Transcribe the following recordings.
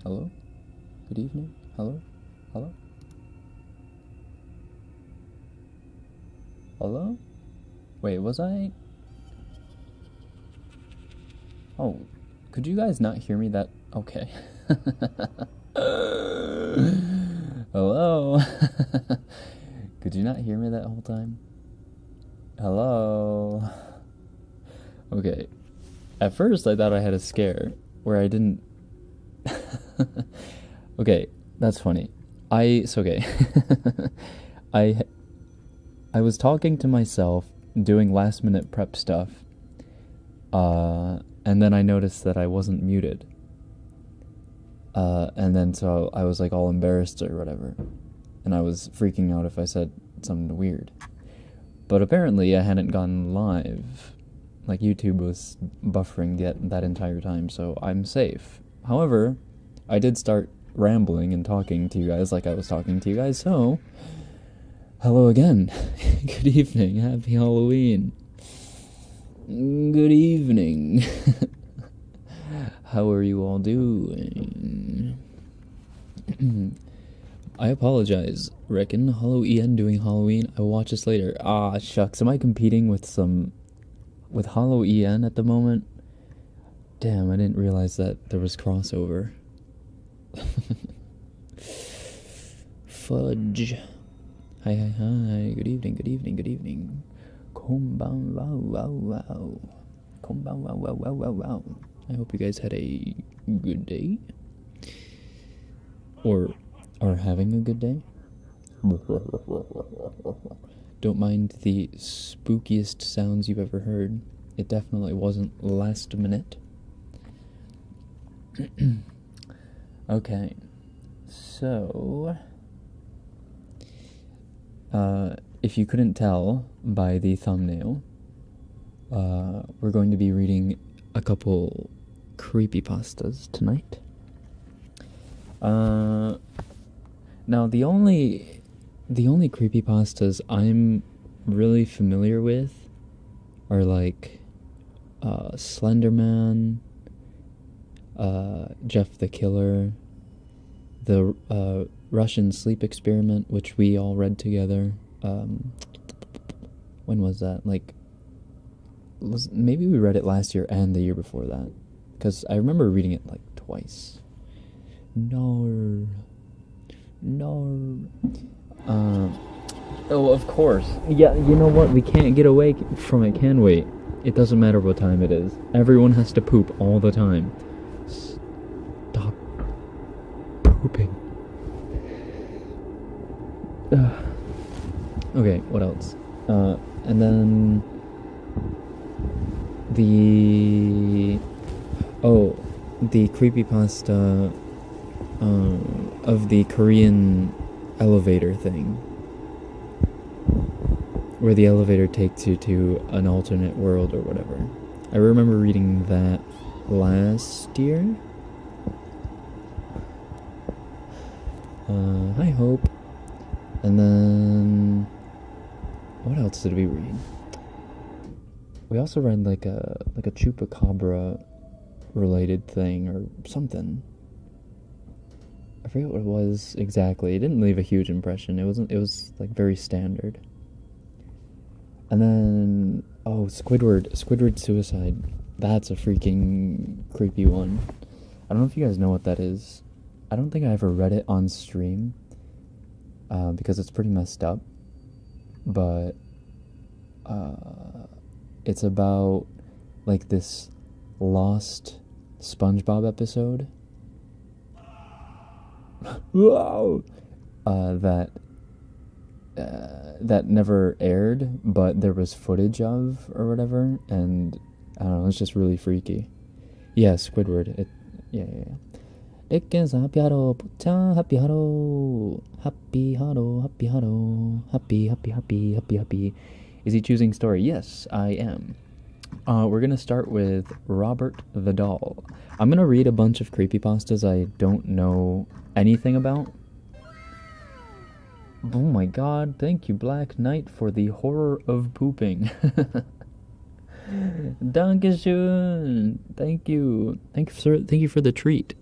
Hello? Good evening? Hello? Hello? Hello? Wait, was I... Oh, could you guys not hear me that... Okay. Hello? Could you not hear me that whole time? Hello? Okay. At first, I thought I had a scare where I didn't... Okay, that's funny. Okay. I was talking to myself, doing last minute prep stuff, and then I noticed that I wasn't muted. And then so I was like all embarrassed or whatever, and I was freaking out if I said something weird. But apparently I hadn't gone live. Like YouTube was buffering that entire time, so I'm safe. However, I did start rambling and talking to you guys like I was talking to you guys, so hello again. Good evening. Happy Halloween. Good evening. How are you all doing? I apologize, Rekken. Halloween doing Halloween. I will watch this later. Ah, shucks. Am I competing with Halloween at the moment? Damn, I didn't realize that there was crossover. Fudge. Hi. Good evening. Konbanwa. I hope you guys had a good day. Or are having a good day. Don't mind the spookiest sounds you've ever heard. It definitely wasn't last minute. Okay, so if you couldn't tell by the thumbnail, we're going to be reading a couple creepypastas tonight. Now the only creepypastas I'm really familiar with are like Slenderman, Jeff the Killer, the Russian sleep experiment, which we all read together. When was that? Maybe we read it last year and the year before that, because I remember reading it like twice. No. Oh, of course. Yeah, you know what? We can't get away from it, can we? It doesn't matter what time it is. Everyone has to poop all the time. Stop pooping. Okay, what else? And then the creepypasta of the Korean elevator thing, where the elevator takes you to an alternate world or whatever. I remember reading that last year. Hi, Hope. And then what else did we read? We also read like a chupacabra related thing or something. I forget what it was exactly. It didn't leave a huge impression. It was like very standard. And then Squidward suicide. That's a freaking creepy one. I don't know if you guys know what that is. I don't think I ever read it on stream, because it's pretty messed up. But it's about like this lost SpongeBob episode that never aired, but there was footage of or whatever, and I don't know, it's just really freaky. Yeah, Squidward. Yeah. Rekken happy haro, puchan happy haro, happy. Is he choosing story? Yes, I am. We're gonna start with Robert the Doll. I'm gonna read a bunch of creepypastas I don't know anything about. Oh my god, thank you, Black Knight, for the horror of pooping. Dankeschön. Thank you. Thank you for the treat.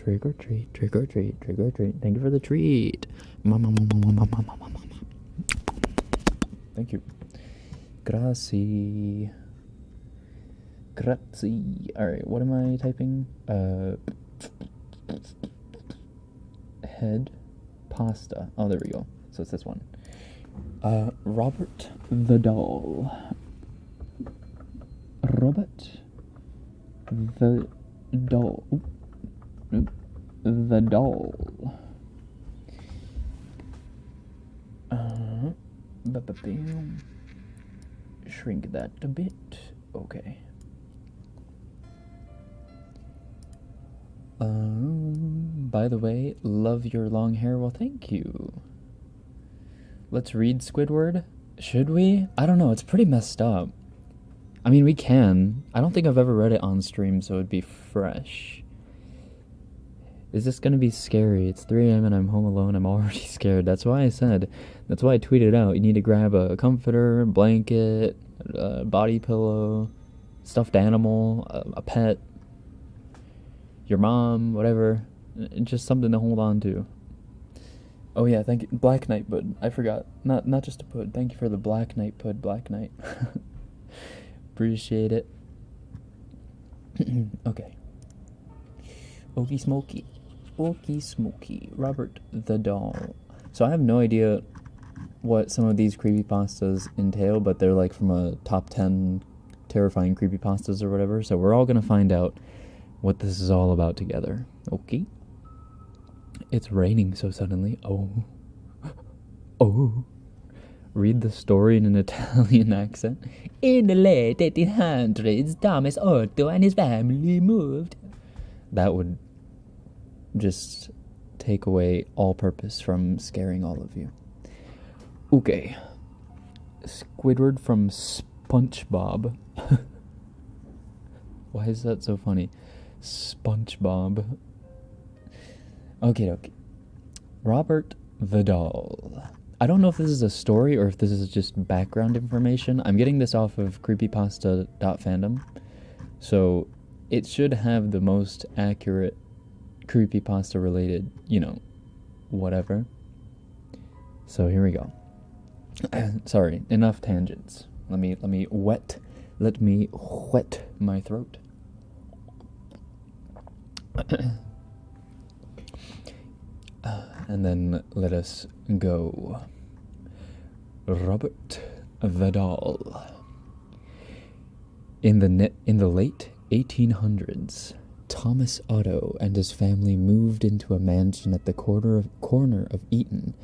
Trick or treat, trick or treat, trick or treat. Thank you for the treat. Thank you. Grazie. Grazie. Alright, what am I typing? Head pasta. Oh, there we go. So it's this one. Robert the doll. Robert the doll. Oop. The doll. Shrink that a bit. Okay. By the way, love your long hair. Well, thank you. Let's read Squidward. Should we? I don't know. It's pretty messed up. I mean, we can. I don't think I've ever read it on stream, so it'd be fresh. Is this gonna be scary? It's 3 a.m. and I'm home alone. I'm already scared. That's why I tweeted out, you need to grab a comforter, blanket, a body pillow, stuffed animal, a pet, your mom, whatever. Just something to hold on to. Oh yeah, thank you. Black Knight Bud. I forgot. Not just a pud. Thank you for the Black Knight Pud, Black Knight. Appreciate it. Okay. Okie smoky. Okie smoky. Robert the doll. So I have no idea what some of these creepypastas entail, but they're like from a top 10 terrifying creepypastas or whatever. So we're all gonna find out what this is all about together. Okay. It's raining so suddenly. Oh. Oh. Read the story in an Italian accent. In the late 1800s, Thomas Otto and his family moved. That would just take away all purpose from scaring all of you. Okay. Squidward from SpongeBob. Why is that so funny? SpongeBob. Okay. Robert the doll. I don't know if this is a story or if this is just background information. I'm getting this off of creepypasta.fandom. So it should have the most accurate creepypasta related, whatever. So here we go. Sorry, enough tangents. Let me wet my throat. And then let us go. Robert the doll. In the late 1800s, Thomas Otto and his family moved into a mansion at the corner of Eaton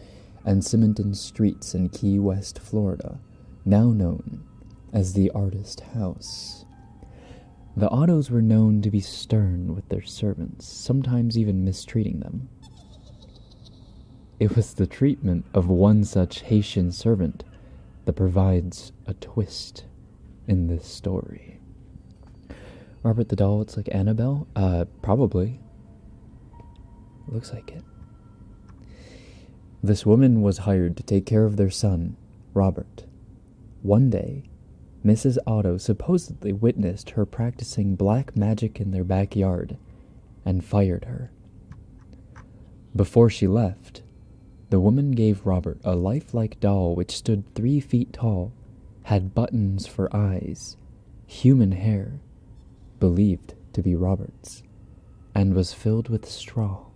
and Simonton Streets in Key West, Florida, now known as the Artist House. The Ottos were known to be stern with their servants, sometimes even mistreating them. It was the treatment of one such Haitian servant that provides a twist in this story. Robert the doll, it's like Annabelle? Probably. Looks like it. This woman was hired to take care of their son, Robert. One day, Mrs. Otto supposedly witnessed her practicing black magic in their backyard and fired her. Before she left, the woman gave Robert a lifelike doll which stood 3 feet tall, had buttons for eyes, human hair, believed to be Robert's, and was filled with straw.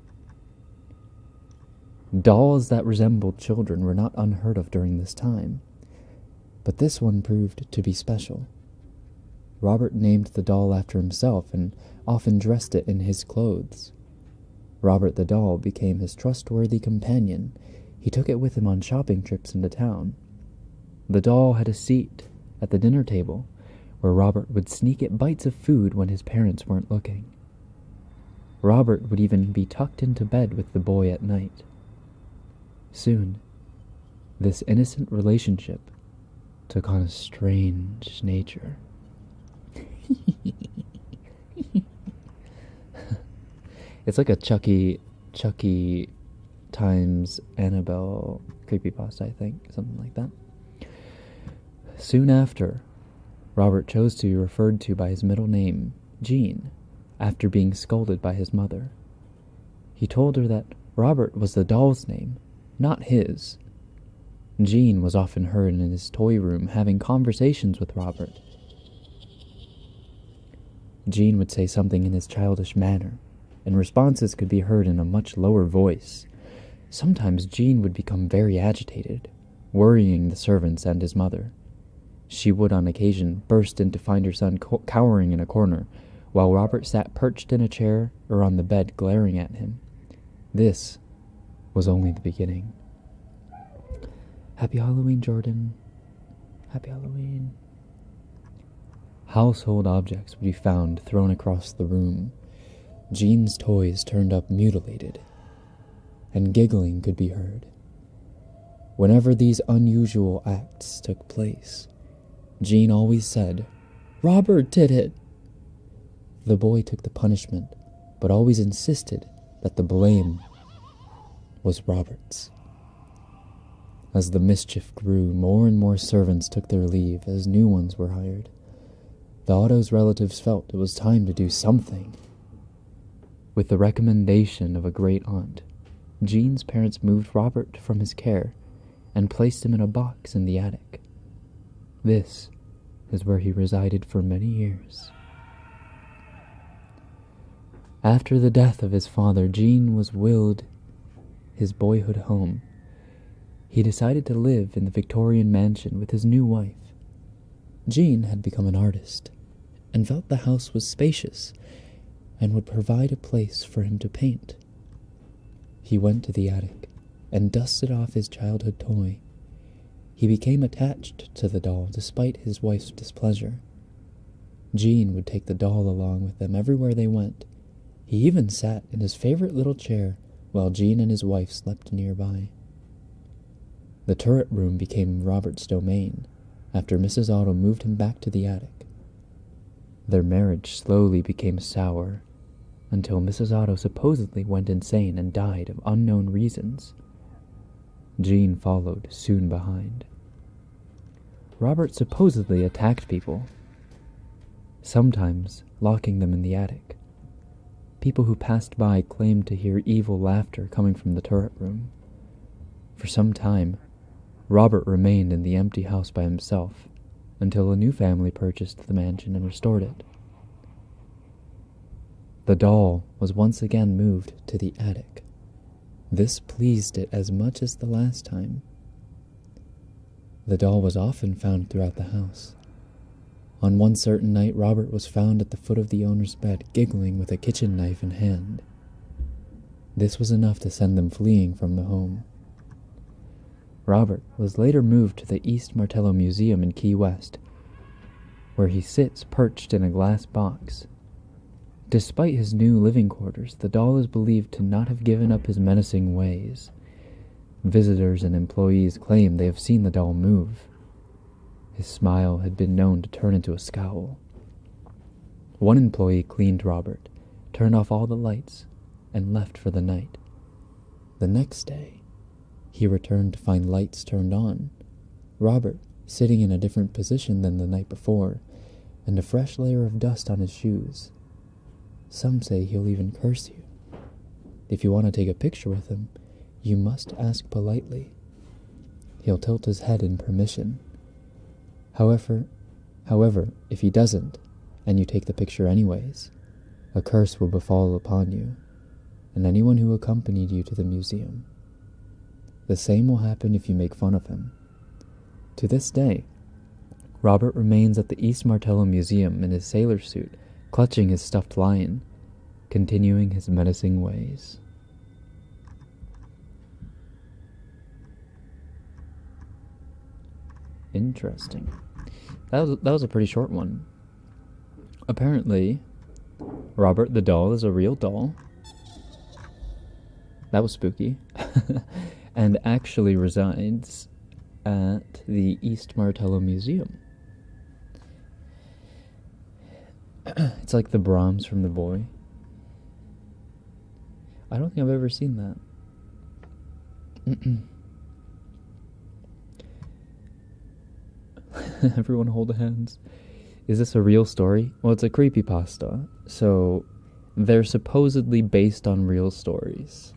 Dolls that resembled children were not unheard of during this time, but this one proved to be special. Robert named the doll after himself and often dressed it in his clothes. Robert the doll became his trustworthy companion. He took it with him on shopping trips into town. The doll had a seat at the dinner table where Robert would sneak it bites of food when his parents weren't looking. Robert would even be tucked into bed with the boy at night. Soon, this innocent relationship took on a strange nature. It's like a Chucky times Annabelle creepypasta, I think. Something like that. Soon after, Robert chose to be referred to by his middle name, Gene, after being scolded by his mother. He told her that Robert was the doll's name, not his. Jean was often heard in his toy room having conversations with Robert. Jean would say something in his childish manner, and responses could be heard in a much lower voice. Sometimes Jean would become very agitated, worrying the servants and his mother. She would on occasion burst in to find her son cowering in a corner, while Robert sat perched in a chair or on the bed glaring at him. This was only the beginning. Happy Halloween, Jordan. Happy Halloween. Household objects would be found thrown across the room. Jean's toys turned up mutilated, and giggling could be heard. Whenever these unusual acts took place, Jean always said, "Robert did it." The boy took the punishment, but always insisted that the blame was Robert's. As the mischief grew, more and more servants took their leave as new ones were hired. The Otto's relatives felt it was time to do something. With the recommendation of a great aunt, Jean's parents moved Robert from his care and placed him in a box in the attic. This is where he resided for many years. After the death of his father, Jean was willed his boyhood home. He decided to live in the Victorian mansion with his new wife. Jean had become an artist and felt the house was spacious and would provide a place for him to paint. He went to the attic and dusted off his childhood toy. He became attached to the doll despite his wife's displeasure. Jean would take the doll along with them everywhere they went. He even sat in his favorite little chair while Jean and his wife slept nearby. The turret room became Robert's domain after Mrs. Otto moved him back to the attic. Their marriage slowly became sour until Mrs. Otto supposedly went insane and died of unknown reasons. Jean followed soon behind. Robert supposedly attacked people, sometimes locking them in the attic. People who passed by claimed to hear evil laughter coming from the turret room. For some time, Robert remained in the empty house by himself until a new family purchased the mansion and restored it. The doll was once again moved to the attic. This pleased it as much as the last time. The doll was often found throughout the house. On one certain night, Robert was found at the foot of the owner's bed, giggling with a kitchen knife in hand. This was enough to send them fleeing from the home. Robert was later moved to the East Martello Museum in Key West, where he sits perched in a glass box. Despite his new living quarters, the doll is believed to not have given up his menacing ways. Visitors and employees claim they have seen the doll move. His smile had been known to turn into a scowl. One employee cleaned Robert, turned off all the lights, and left for the night. The next day, he returned to find lights turned on, Robert sitting in a different position than the night before, and a fresh layer of dust on his shoes. Some say he'll even curse you. If you want to take a picture with him, you must ask politely. He'll tilt his head in permission. However, if he doesn't, and you take the picture anyways, a curse will befall upon you, and anyone who accompanied you to the museum. The same will happen if you make fun of him. To this day, Robert remains at the East Martello Museum in his sailor suit, clutching his stuffed lion, continuing his menacing ways. Interesting. That was a pretty short one. Apparently, Robert the doll is a real doll. That was spooky. And actually resides at the East Martello Museum. It's like the Brahms from The Boy. I don't think I've ever seen that. Everyone hold hands. Is this a real story? Well, it's a creepypasta. So, They're supposedly based on real stories.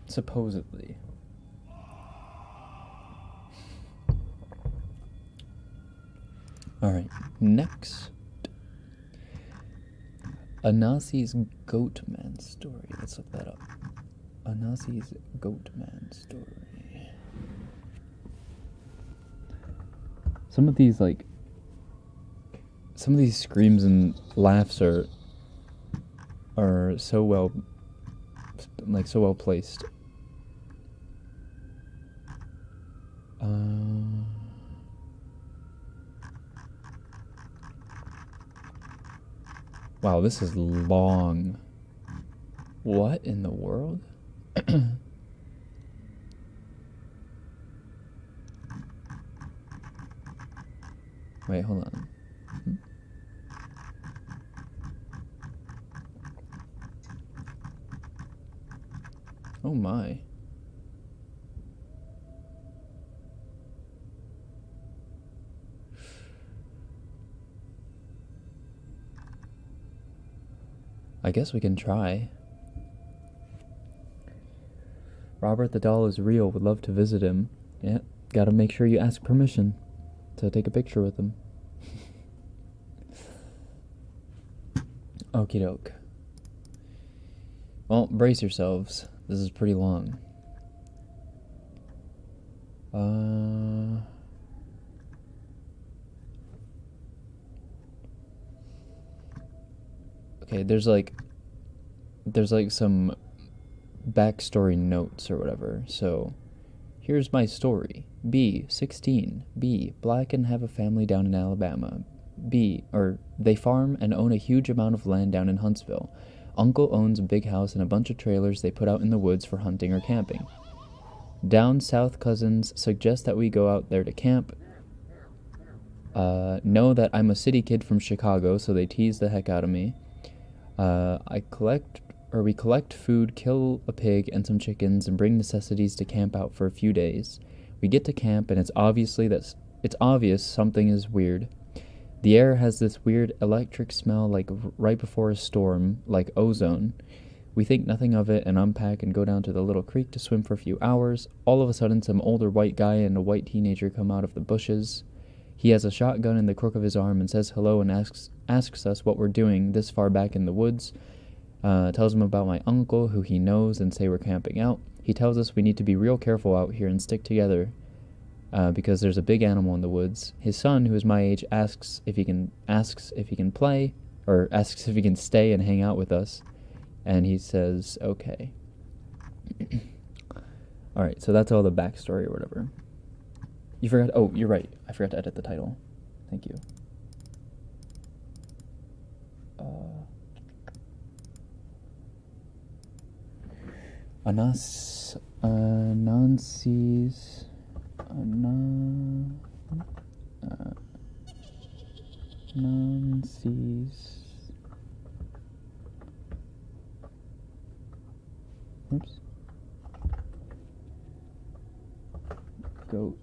Supposedly. Alright, next. Anasi's Goat Man story. Let's look that up. Anasi's Goat Man story. Some of these screams and laughs are so well placed. Wow, this is long. What in the world? Wait, hold on. Oh my. I guess we can try. Robert the doll is real. Would love to visit him. Yeah, gotta make sure you ask permission to take a picture with him. Okie doke. Well, brace yourselves. This is pretty long. Okay, there's some backstory notes or whatever. So, here's my story. B, 16. B, black and have a family down in Alabama. They farm and own a huge amount of land down in Huntsville. Uncle owns a big house and a bunch of trailers they put out in the woods for hunting or camping. Down south, cousins suggest that we go out there to camp. Know that I'm a city kid from Chicago, so they tease the heck out of me. We collect food, kill a pig and some chickens, and bring necessities to camp out for a few days. We get to camp, and it's obvious something is weird. The air has this weird electric smell like right before a storm, like ozone. We think nothing of it and unpack and go down to the little creek to swim for a few hours. All of a sudden, some older white guy and a white teenager come out of the bushes. He has a shotgun in the crook of his arm and says hello and asks us what we're doing this far back in the woods. Tells him about my uncle, who he knows, and say we're camping out. He tells us we need to be real careful out here and stick together because there's a big animal in the woods. His son, who is my age, asks if he can stay and hang out with us, and he says okay. All right, so that's all the backstory or whatever. You forgot. Oh, you're right. I forgot to edit the title. Thank you. Nancy's Goat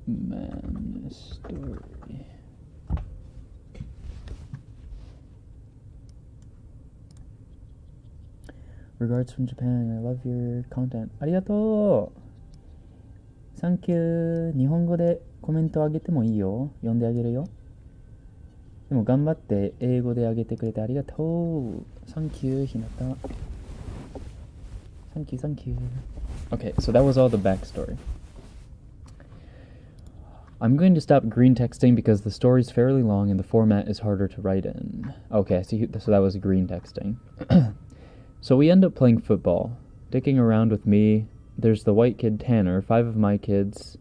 Man story. Regards from Japan. I love your content. ありがとう。サンキュー。日本語でコメントあげてもいいよ。読んであげるよ。でも頑張って英語であげてくれてありがとう。サンキュー、ひなた。Thank you. Okay, so that was all the backstory. I'm going to stop green texting because the story's fairly long and the format is harder to write in. Okay, so that was green texting. So we end up playing football. Dicking around with me, there's the white kid Tanner, 5 of my cousins,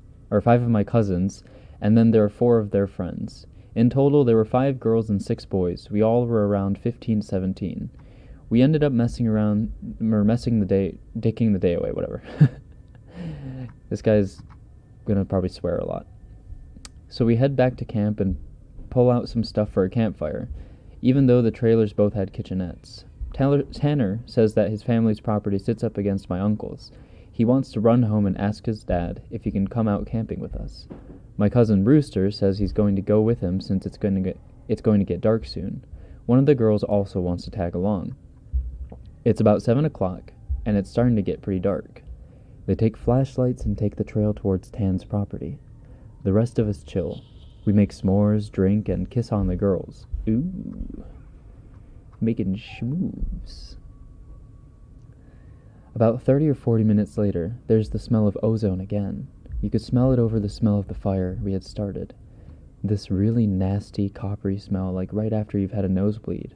and then there are 4 of their friends. In total, there were 5 girls and 6 boys. We all were around 15, 17. We ended up dicking the day away, whatever. This guy's gonna probably swear a lot. So we head back to camp and pull out some stuff for a campfire, even though the trailers both had kitchenettes. Tanner says that his family's property sits up against my uncle's. He wants to run home and ask his dad if he can come out camping with us. My cousin Brewster says he's going to go with him since it's going to get dark soon. One of the girls also wants to tag along. It's about 7 o'clock, and it's starting to get pretty dark. They take flashlights and take the trail towards Tan's property. The rest of us chill. We make s'mores, drink, and kiss on the girls. Ooh. Making schmoves. About 30 or 40 minutes later, there's the smell of ozone again. You could smell it over the smell of the fire we had started. This really nasty, coppery smell, like right after you've had a nosebleed.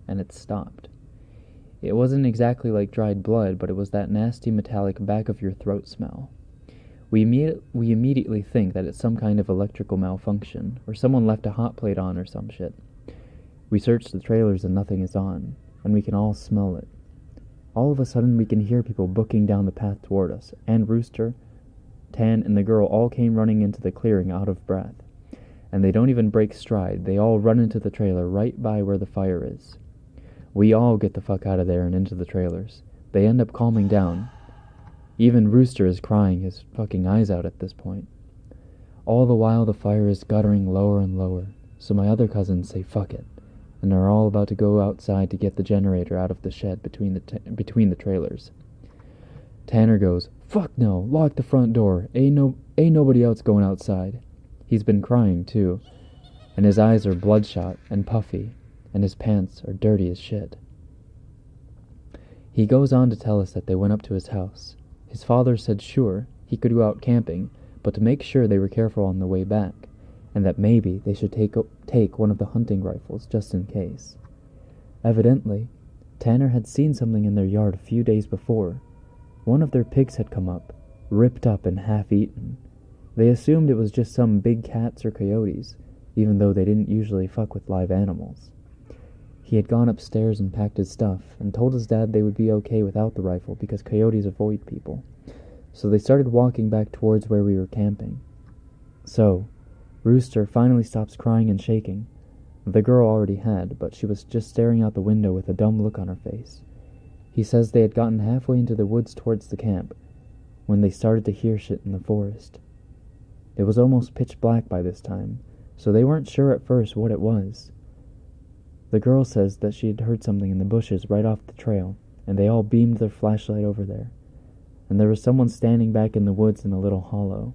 And it stopped. It wasn't exactly like dried blood, but it was that nasty metallic back of your throat smell. We immediately think that it's some kind of electrical malfunction, or someone left a hot plate on or some shit. We search the trailers and nothing is on, and we can all smell it. All of a sudden we can hear people booking down the path toward us, and Rooster, Tan, and the girl all came running into the clearing out of breath. And they don't even break stride, they all run into the trailer right by where the fire is. We all get the fuck out of there and into the trailers. They end up calming down. Even Rooster is crying his fucking eyes out at this point. All the while the fire is guttering lower and lower, so my other cousins say fuck it, and are all about to go outside to get the generator out of the shed between the trailers. Tanner goes, "Fuck no, lock the front door, ain't nobody else going outside." He's been crying too, and his eyes are bloodshot and puffy, and his pants are dirty as shit. He goes on to tell us that they went up to his house. His father said sure, he could go out camping, but to make sure they were careful on the way back, and that maybe they should take one of the hunting rifles just in case. Evidently, Tanner had seen something in their yard a few days before. One of their pigs had come up, ripped up and half-eaten. They assumed it was just some big cats or coyotes, even though they didn't usually fuck with live animals. He had gone upstairs and packed his stuff, and told his dad they would be okay without the rifle because coyotes avoid people. So they started walking back towards where we were camping. So, Rooster finally stops crying and shaking. The girl already had, but she was just staring out the window with a dumb look on her face. He says they had gotten halfway into the woods towards the camp, when they started to hear shit in the forest. It was almost pitch black by this time, so they weren't sure at first what it was. The girl says that she had heard something in the bushes right off the trail, and they all beamed their flashlight over there. And there was someone standing back in the woods in a little hollow.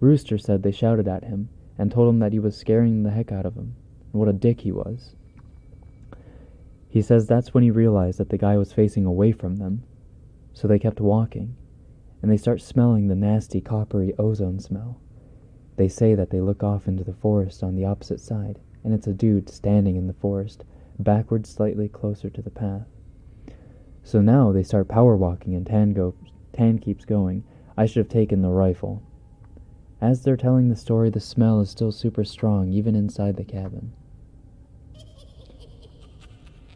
Rooster said they shouted at him, and told him that he was scaring the heck out of him, and what a dick he was. He says that's when he realized that the guy was facing away from them, so they kept walking, and they start smelling the nasty coppery ozone smell. They say that they look off into the forest on the opposite side, and it's a dude standing in the forest, backwards slightly closer to the path. So now they start power walking, and Tan keeps going. I should have taken the rifle. As they're telling the story, the smell is still super strong, even inside the cabin.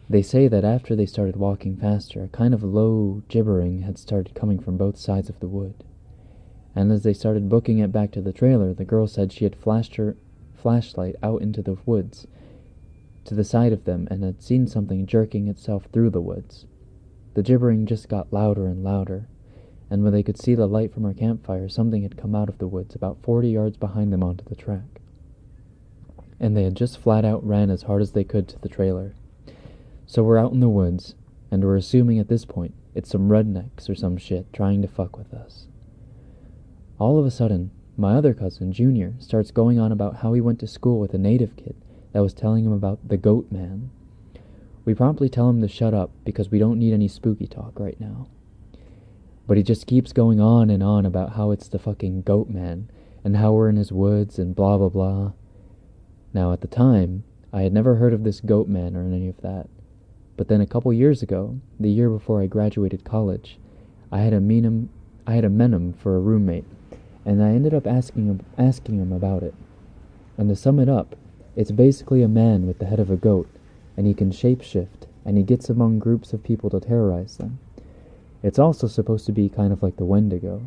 They say that after they started walking faster, a kind of low gibbering had started coming from both sides of the wood. And as they started booking it back to the trailer, the girl said she had flashed her flashlight out into the woods, to the side of them, and had seen something jerking itself through the woods. The gibbering just got louder and louder, and when they could see the light from our campfire, something had come out of the woods about 40 yards behind them onto the track. And they had just flat out ran as hard as they could to the trailer. So we're out in the woods, and we're assuming at this point it's some rednecks or some shit trying to fuck with us. All of a sudden, my other cousin, Junior, starts going on about how he went to school with a native kid that was telling him about the goat man. We promptly tell him to shut up because we don't need any spooky talk right now. But he just keeps going on and on about how it's the fucking goat man, and how we're in his woods and blah blah blah. Now at the time, I had never heard of this goat man or any of that. But then a couple years ago, the year before I graduated college, I had a menem for a roommate, and I ended up asking him about it. And to sum it up, it's basically a man with the head of a goat, and he can shapeshift, and he gets among groups of people to terrorize them. It's also supposed to be kind of like the Wendigo,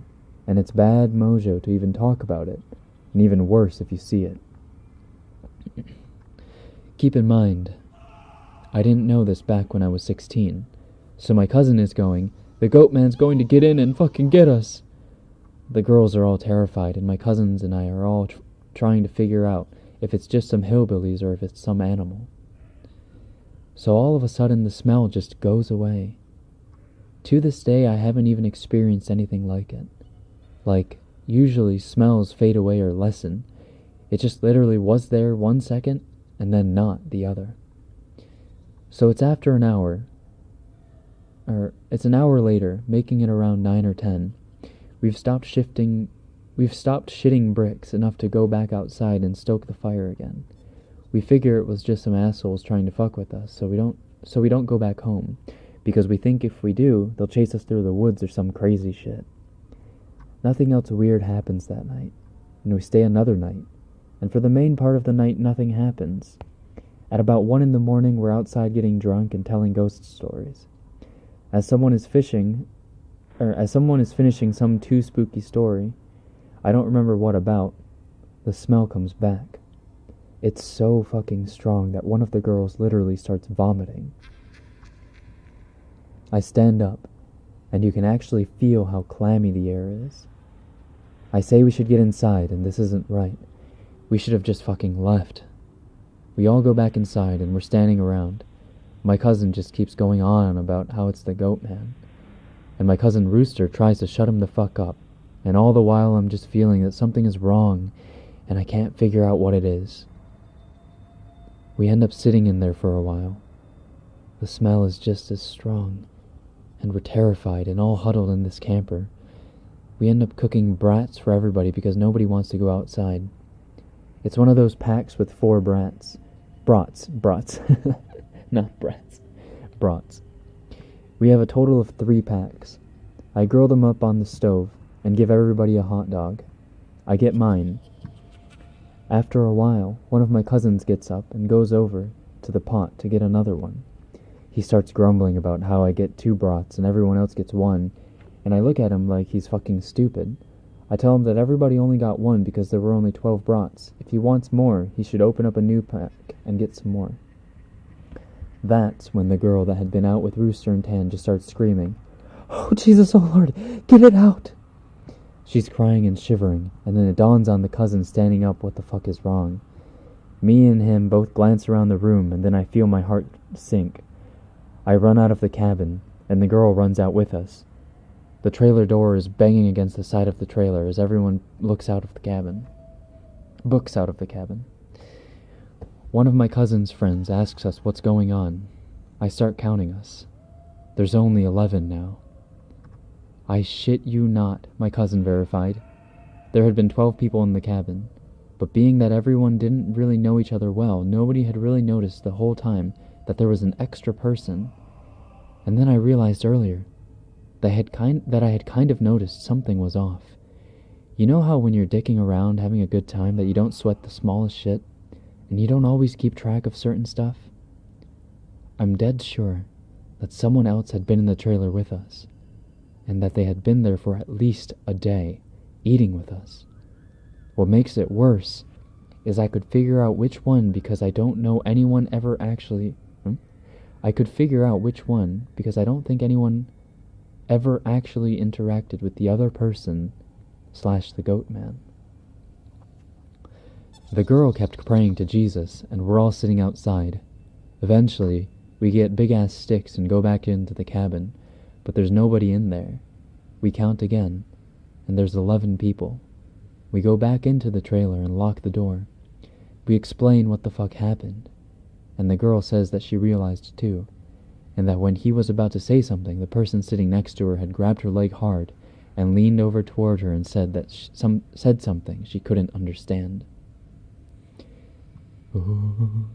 and it's bad mojo to even talk about it, and even worse if you see it. Keep in mind, I didn't know this back when I was 16, so my cousin is going, "The goat man's going to get in and fucking get us." The girls are all terrified, and my cousins and I are all trying to figure out if it's just some hillbillies or if it's some animal. So all of a sudden the smell just goes away. To this day, I haven't even experienced anything like it. Like, usually smells fade away or lessen. It just literally was there 1 second, and then not the other. So it's after an hour, or it's an hour later, making it around 9 or 10. We've stopped shitting bricks enough to go back outside and stoke the fire again. We figure it was just some assholes trying to fuck with us, so we don't go back home, because we think if we do, they'll chase us through the woods or some crazy shit. Nothing else weird happens that night, and we stay another night, and for the main part of the night nothing happens. At about 1 in the morning, we're outside getting drunk and telling ghost stories. As someone is finishing some too spooky story, I don't remember what about, the smell comes back. It's so fucking strong that one of the girls literally starts vomiting. I stand up, and you can actually feel how clammy the air is. I say we should get inside, and this isn't right. We should have just fucking left. We all go back inside, and we're standing around. My cousin just keeps going on about how it's the goat man. And my cousin Rooster tries to shut him the fuck up, and all the while I'm just feeling that something is wrong, and I can't figure out what it is. We end up sitting in there for a while. The smell is just as strong, and we're terrified and all huddled in this camper. We end up cooking brats for everybody because nobody wants to go outside. It's one of those packs with 4 brats. Brats. Not brats. Brats. We have a total of 3 packs. I grill them up on the stove and give everybody a hot dog. I get mine. After a while, one of my cousins gets up and goes over to the pot to get another one. He starts grumbling about how I get 2 brats and everyone else gets 1, and I look at him like he's fucking stupid. I tell him that everybody only got 1 because there were only 12 brats. If he wants more, he should open up a new pack and get some more. That's when the girl that had been out with Rooster and Tan just starts screaming, "Oh, Jesus, oh Lord, get it out!" She's crying and shivering, and then it dawns on the cousin standing up what the fuck is wrong. Me and him both glance around the room, and then I feel my heart sink. I run out of the cabin, and the girl runs out with us. The trailer door is banging against the side of the trailer as everyone books out of the cabin. One of my cousin's friends asks us what's going on. I start counting us. There's only 11 now. I shit you not, my cousin verified. There had been 12 people in the cabin, but being that everyone didn't really know each other well, nobody had really noticed the whole time that there was an extra person. And then I realized earlier that I had kind of noticed something was off. You know how when you're dicking around having a good time that you don't sweat the smallest shit, and you don't always keep track of certain stuff? I'm dead sure that someone else had been in the trailer with us, and that they had been there for at least a day, eating with us. What makes it worse is I could figure out which one because I don't know anyone ever actually... I could figure out which one because I don't think anyone ever actually interacted with the other person / the goat man. The girl kept praying to Jesus, and we're all sitting outside. Eventually, we get big-ass sticks and go back into the cabin, but there's nobody in there. We count again, and there's 11 people. We go back into the trailer and lock the door. We explain what the fuck happened, and the girl says that she realized too, and that when he was about to say something, the person sitting next to her had grabbed her leg hard and leaned over toward her and said that said something she couldn't understand. Ooh.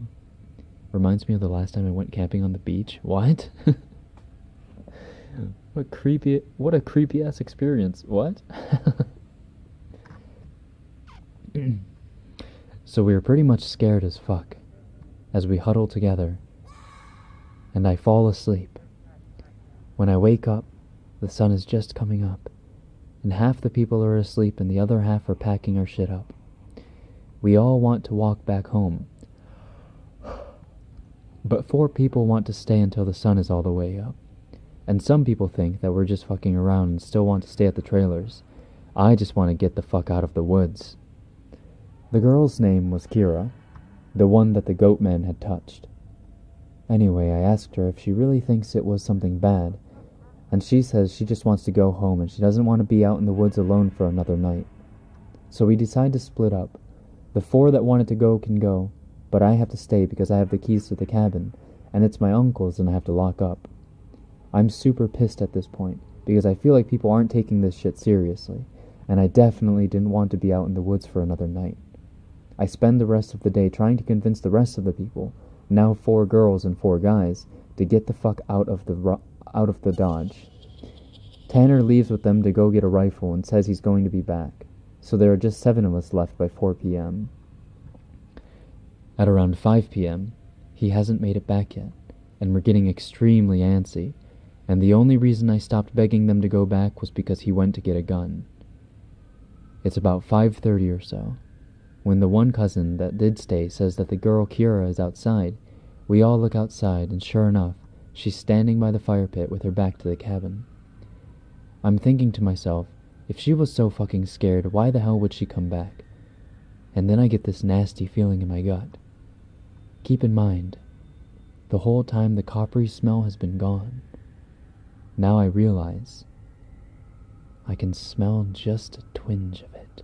Reminds me of the last time I went camping on the beach. What? What a creepy ass experience. What? So we were pretty much scared as fuck as we huddle together, and I fall asleep. When I wake up, the sun is just coming up, and half the people are asleep and the other half are packing our shit up. We all want to walk back home, but 4 people want to stay until the sun is all the way up, and some people think that we're just fucking around and still want to stay at the trailers. I just want to get the fuck out of the woods. The girl's name was Kira, the one that the goat man had touched. Anyway, I asked her if she really thinks it was something bad, and she says she just wants to go home and she doesn't want to be out in the woods alone for another night. So we decide to split up. The 4 that wanted to go can go, but I have to stay because I have the keys to the cabin, and it's my uncle's and I have to lock up. I'm super pissed at this point, because I feel like people aren't taking this shit seriously, and I definitely didn't want to be out in the woods for another night. I spend the rest of the day trying to convince the rest of the people, now 4 girls and 4 guys, to get the fuck out of the Dodge. Tanner leaves with them to go get a rifle and says he's going to be back, so there are just 7 of us left by 4 p.m. At around 5 p.m., he hasn't made it back yet, and we're getting extremely antsy, and the only reason I stopped begging them to go back was because he went to get a gun. It's about 5:30 or so. When the one cousin that did stay says that the girl Kira is outside, we all look outside, and sure enough, she's standing by the fire pit with her back to the cabin. I'm thinking to myself, if she was so fucking scared, why the hell would she come back? And then I get this nasty feeling in my gut. Keep in mind, the whole time the coppery smell has been gone. Now I realize I can smell just a twinge of it.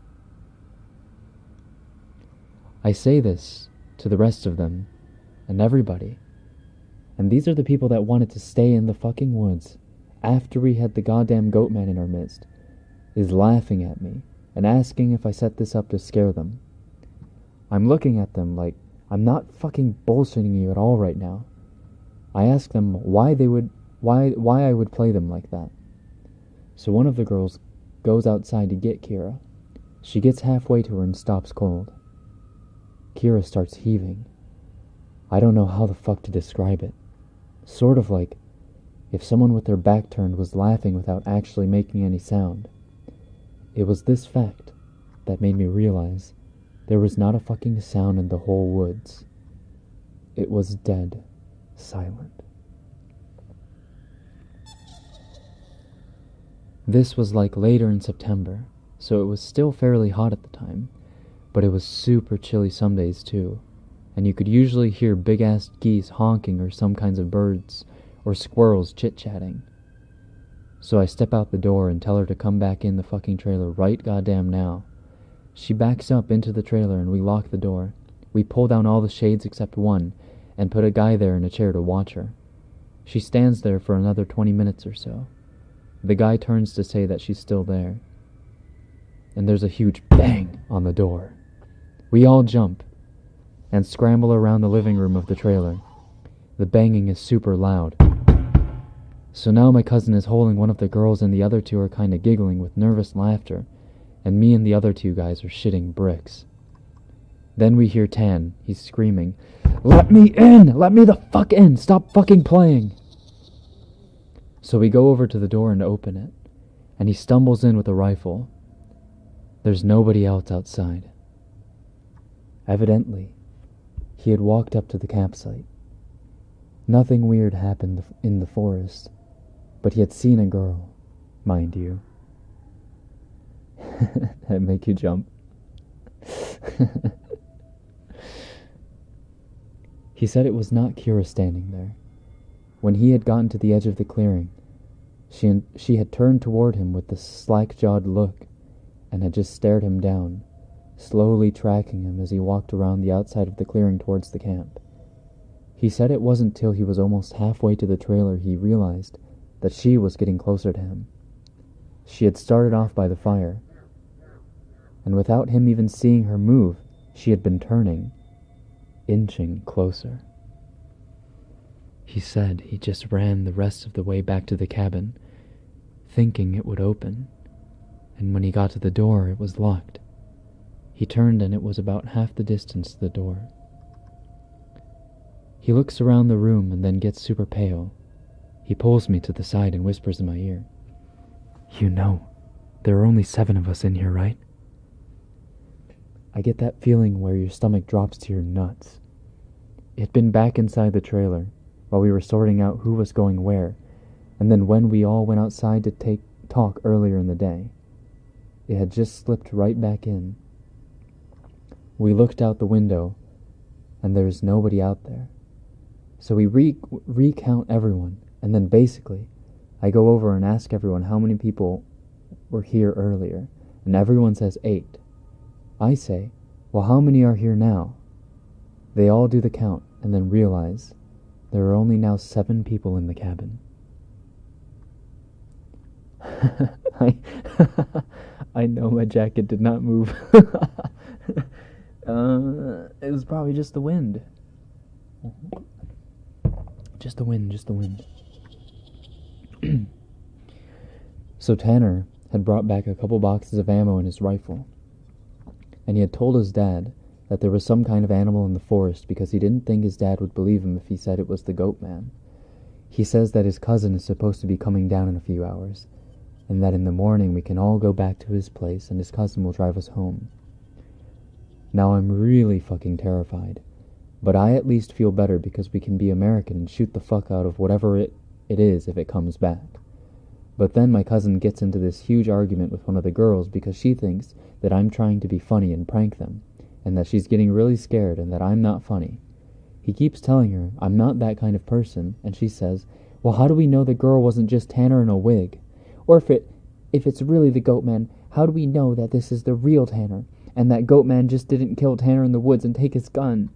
I say this to the rest of them, and everybody, and these are the people that wanted to stay in the fucking woods after we had the goddamn goat man in our midst, is laughing at me and asking if I set this up to scare them. I'm looking at them like I'm not fucking bullshitting you at all right now. I ask them why I would play them like that. So one of the girls goes outside to get Kira. She gets halfway to her and stops cold. Kira starts heaving. I don't know how the fuck to describe it. Sort of like if someone with their back turned was laughing without actually making any sound. It was this fact that made me realize there was not a fucking sound in the whole woods. It was dead silent. This was like later in September, so it was still fairly hot at the time, but it was super chilly some days too, and you could usually hear big-ass geese honking or some kinds of birds or squirrels chit-chatting. So I step out the door and tell her to come back in the fucking trailer right goddamn now. She backs up into the trailer and we lock the door. We pull down all the shades except one and put a guy there in a chair to watch her. She stands there for another 20 minutes or so. The guy turns to say that she's still there. And there's a huge bang on the door. We all jump and scramble around the living room of the trailer. The banging is super loud. So now my cousin is holding one of the girls and the other 2 are kinda giggling with nervous laughter, and me and the other 2 guys are shitting bricks. Then we hear Tan. He's screaming, "Let me in! Let me the fuck in! Stop fucking playing!" So we go over to the door and open it, and he stumbles in with a rifle. There's nobody else outside. Evidently, he had walked up to the campsite. Nothing weird happened in the forest, but he had seen a girl, mind you. That make you jump. He said it was not Kira standing there. When he had gotten to the edge of the clearing, she had turned toward him with the slack-jawed look and had just stared him down, slowly tracking him as he walked around the outside of the clearing towards the camp. He said it wasn't till he was almost halfway to the trailer he realized that she was getting closer to him. She had started off by the fire, and without him even seeing her move, she had been turning, inching closer. He said he just ran the rest of the way back to the cabin, thinking it would open, and when he got to the door, it was locked. He turned and it was about half the distance to the door. He looks around the room and then gets super pale. He pulls me to the side and whispers in my ear, "You know, there are only 7 of us in here, right?" I get that feeling where your stomach drops to your nuts. It had been back inside the trailer, while we were sorting out who was going where, and then when we all went outside to talk earlier in the day. It had just slipped right back in. We looked out the window, and there is nobody out there. So we recount everyone, and then basically, I go over and ask everyone how many people were here earlier, and everyone says 8. I say, well, how many are here now? They all do the count, and then realize there are only now 7 people in the cabin. I know my jacket did not move. It was probably just the wind. Just the wind. So Tanner had brought back a couple boxes of ammo in his rifle, and he had told his dad that there was some kind of animal in the forest because he didn't think his dad would believe him if he said it was the goat man. He says that his cousin is supposed to be coming down in a few hours, and that in the morning we can all go back to his place and his cousin will drive us home. Now I'm really fucking terrified, but I at least feel better because we can be American and shoot the fuck out of whatever it is if it comes back. But then my cousin gets into this huge argument with one of the girls because she thinks that I'm trying to be funny and prank them, and that she's getting really scared and that I'm not funny. He keeps telling her I'm not that kind of person, and she says, well, how do we know the girl wasn't just Tanner in a wig? Or if it's really the goat man, how do we know that this is the real Tanner, and that goat man just didn't kill Tanner in the woods and take his gun?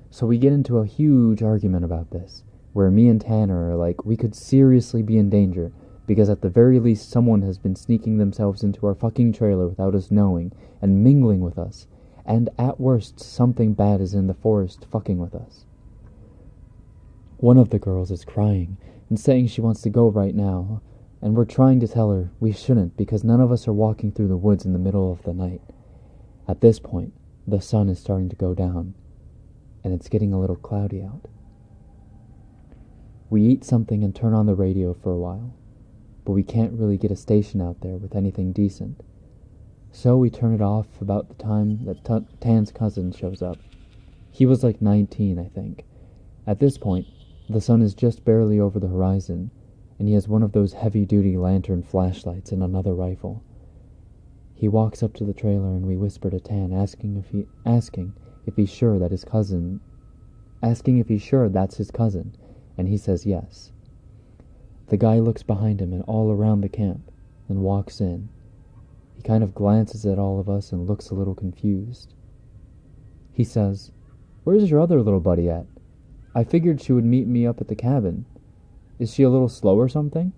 So we get into a huge argument about this, where me and Tanner are like, we could seriously be in danger, because at the very least someone has been sneaking themselves into our fucking trailer without us knowing, and mingling with us, and at worst something bad is in the forest fucking with us. One of the girls is crying, and saying she wants to go right now, and we're trying to tell her we shouldn't because none of us are walking through the woods in the middle of the night. At this point, the sun is starting to go down, and it's getting a little cloudy out. We eat something and turn on the radio for a while, but we can't really get a station out there with anything decent. So we turn it off about the time that Tan's cousin shows up. He was like 19, I think. At this point, the sun is just barely over the horizon, and he has one of those heavy-duty lantern flashlights and another rifle. He walks up to the trailer and we whisper to Tan, asking if he's sure that's his cousin, and he says yes. The guy looks behind him and all around the camp, then walks in. He kind of glances at all of us and looks a little confused. He says, "Where's your other little buddy at? I figured she would meet me up at the cabin. Is she a little slow or something?"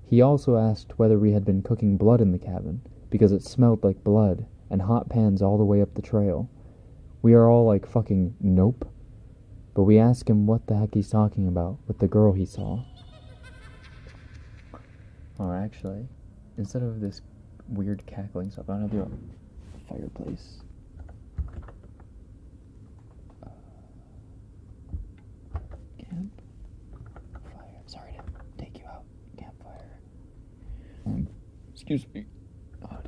He also asked whether we had been cooking blood in the cabin, because it smelled like blood, and hot pans all the way up the trail. We are all like fucking nope. But we ask him what the heck he's talking about with the girl he saw. Or actually, instead of this weird cackling stuff, I'm gonna do a fireplace. Campfire. Sorry to take you out. Campfire. Excuse me. Audio.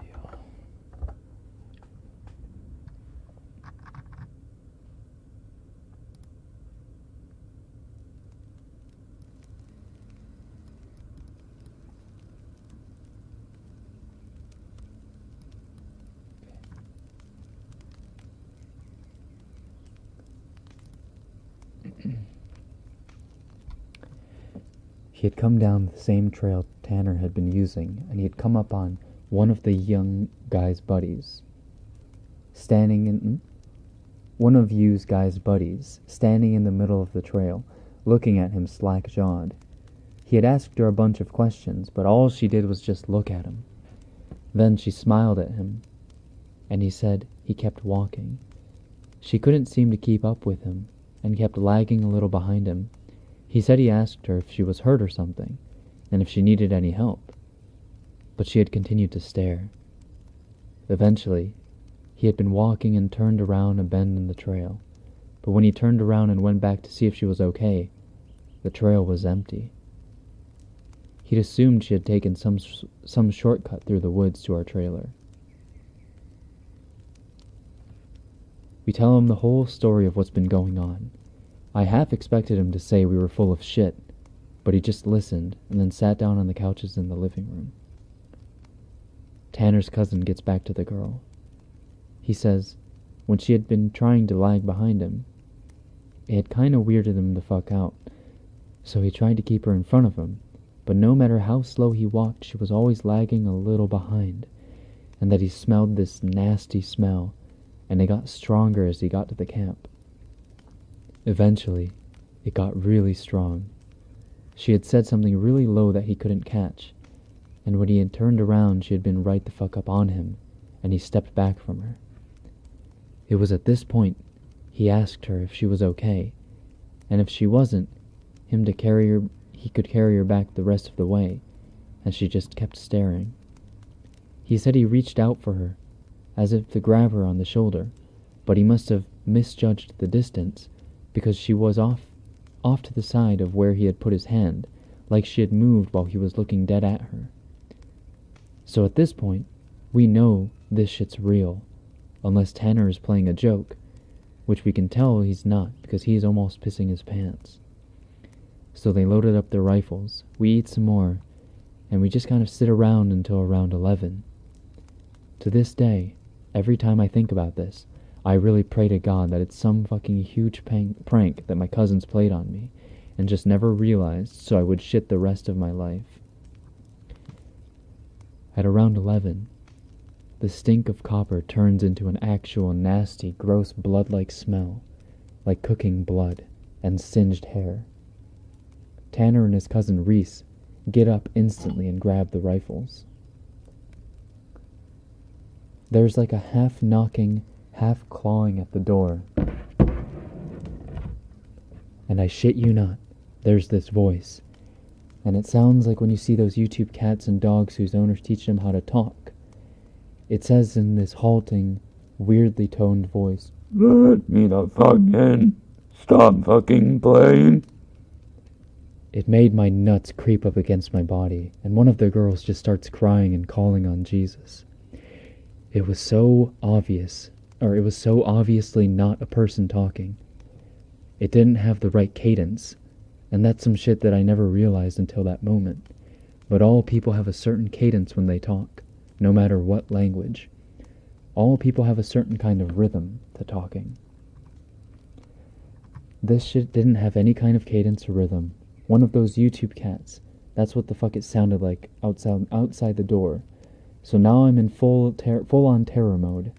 He had come down the same trail Tanner had been using, and he had come up on one of the young guy's buddies. One of Yu's guy's buddies, standing in the middle of the trail, looking at him slack-jawed. He had asked her a bunch of questions, but all she did was just look at him. Then she smiled at him, and he said he kept walking. She couldn't seem to keep up with him, and kept lagging a little behind him. He said he asked her if she was hurt or something, and if she needed any help. But she had continued to stare. Eventually, he had been walking and turned around a bend in the trail, but when he turned around and went back to see if she was okay, the trail was empty. He'd assumed she had taken some shortcut through the woods to our trailer. We tell him the whole story of what's been going on. I half expected him to say we were full of shit, but he just listened and then sat down on the couches in the living room. Tanner's cousin gets back to the girl. He says, when she had been trying to lag behind him, It had kinda weirded him the fuck out, so he tried to keep her in front of him, but no matter how slow he walked, she was always lagging a little behind, and that he smelled this nasty smell, and it got stronger as he got to the camp. Eventually, it got really strong. She had said something really low that he couldn't catch, and when he had turned around, she had been right the fuck up on him, and he stepped back from her. It was at this point he asked her if she was okay, and if she wasn't, he could carry her back the rest of the way, and she just kept staring. He said he reached out for her, as if to grab her on the shoulder, but he must have misjudged the distance, because she was off to the side of where he had put his hand, like she had moved while he was looking dead at her. So at this point, we know this shit's real, unless Tanner is playing a joke, which we can tell he's not, because he is almost pissing his pants. So they loaded up their rifles, we eat some more, and we just kind of sit around until around 11. To this day, every time I think about this, I really pray to God that it's some fucking huge prank that my cousins played on me, and just never realized, so I would shit the rest of my life. At around 11, the stink of copper turns into an actual nasty, gross blood-like smell, like cooking blood and singed hair. Tanner and his cousin Reese get up instantly and grab the rifles. There's like a half-knocking, half-clawing at the door. And I shit you not, there's this voice. And it sounds like when you see those YouTube cats and dogs whose owners teach them how to talk. It says in this halting, weirdly toned voice, "Let me the fuck in. Stop fucking playing." It made my nuts creep up against my body, and one of the girls just starts crying and calling on Jesus. It was so obviously not a person talking. It didn't have the right cadence, and that's some shit that I never realized until that moment. But all people have a certain cadence when they talk, no matter what language. All people have a certain kind of rhythm to talking. This shit didn't have any kind of cadence or rhythm. One of those YouTube cats, that's what the fuck it sounded like outside the door. So now I'm in full-on terror mode.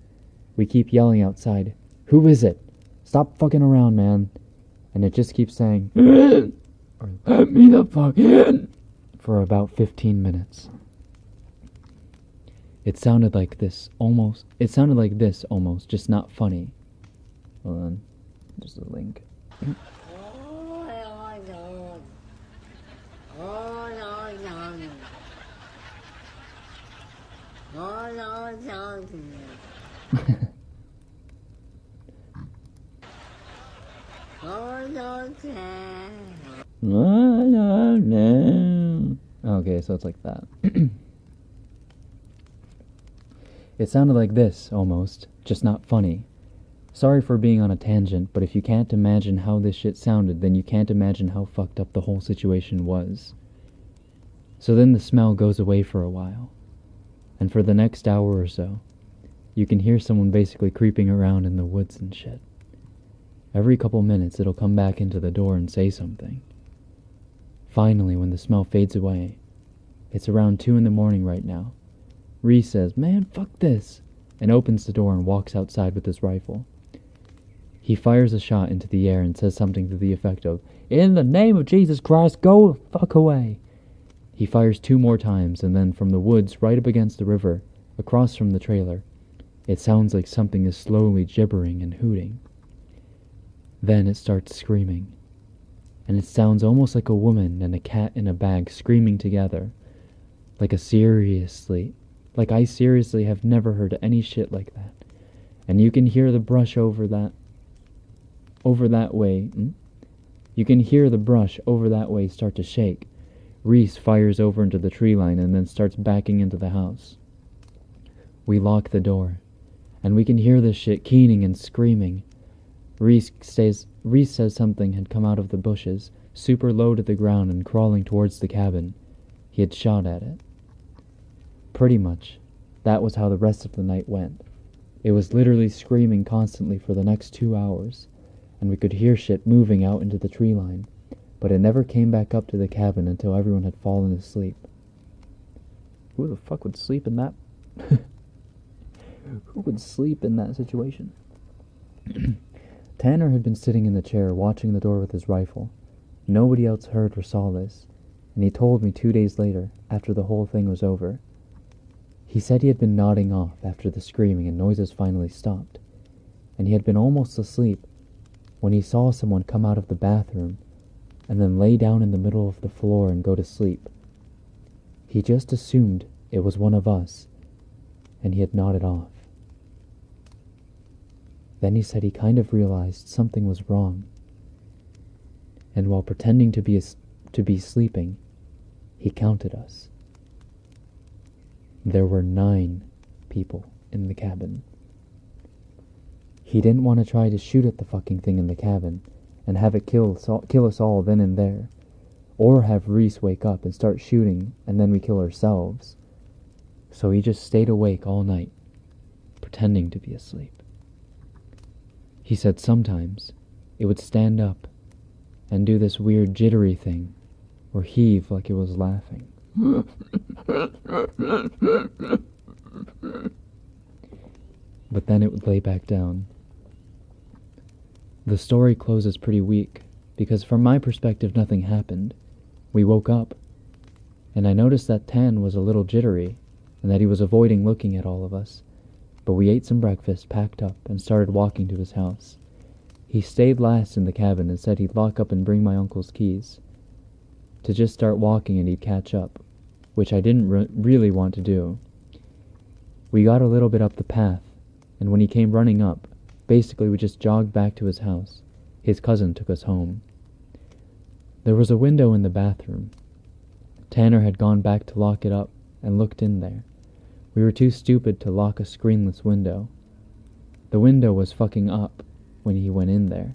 We keep yelling outside, "Who is it? Stop fucking around, man." And it just keeps saying, or "Let me the fuck in," for about 15 minutes. It sounded like this almost, just not funny. Hold on, just a link. Okay, so it's like that. It sounded like this, almost, just not funny. Sorry for being on a tangent, but if you can't imagine how this shit sounded, then you can't imagine how fucked up the whole situation was. So then the smell goes away for a while, and for the next hour or so, you can hear someone basically creeping around in the woods and shit. Every couple minutes it'll come back into the door and say something. Finally, when the smell fades away, it's around 2 a.m. right now, Reese says, "Man, fuck this," and opens the door and walks outside with his rifle. He fires a shot into the air and says something to the effect of, "In the name of Jesus Christ, go the fuck away." He fires 2 more times, and then from the woods right up against the river, across from the trailer, it sounds like something is slowly gibbering and hooting. Then it starts screaming, and it sounds almost like a woman and a cat in a bag screaming together, like I seriously have never heard any shit like that. And you can hear the brush over that way. You can hear the brush over that way start to shake. Reese fires over into the tree line and then starts backing into the house. We lock the door, and we can hear this shit keening and screaming. Reese says something had come out of the bushes, super low to the ground and crawling towards the cabin. He had shot at it. Pretty much, that was how the rest of the night went. It was literally screaming constantly for the next 2 hours, and we could hear shit moving out into the tree line, but it never came back up to the cabin until everyone had fallen asleep. Who the fuck would sleep in that? Who would sleep in that situation? Tanner had been sitting in the chair watching the door with his rifle. Nobody else heard or saw this, and he told me 2 days later, after the whole thing was over. He said he had been nodding off after the screaming and noises finally stopped, and he had been almost asleep when he saw someone come out of the bathroom and then lay down in the middle of the floor and go to sleep. He just assumed it was one of us, and he had nodded off. Then he said he kind of realized something was wrong, and while pretending to be sleeping, he counted us. There were 9 people in the cabin. He didn't want to try to shoot at the fucking thing in the cabin and have it kill us all then and there, or have Reese wake up and start shooting and then we kill ourselves. So he just stayed awake all night, pretending to be asleep. He said sometimes it would stand up and do this weird jittery thing or heave like it was laughing. But then it would lay back down. The story closes pretty weak because from my perspective nothing happened. We woke up and I noticed that Tan was a little jittery and that he was avoiding looking at all of us. But we ate some breakfast, packed up, and started walking to his house. He stayed last in the cabin and said he'd lock up and bring my uncle's keys to just start walking and he'd catch up, which I didn't really want to do. We got a little bit up the path, and when he came running up, basically we just jogged back to his house. His cousin took us home. There was a window in the bathroom. Tanner had gone back to lock it up and looked in there. We were too stupid to lock a screenless window. The window was fucking up when he went in there.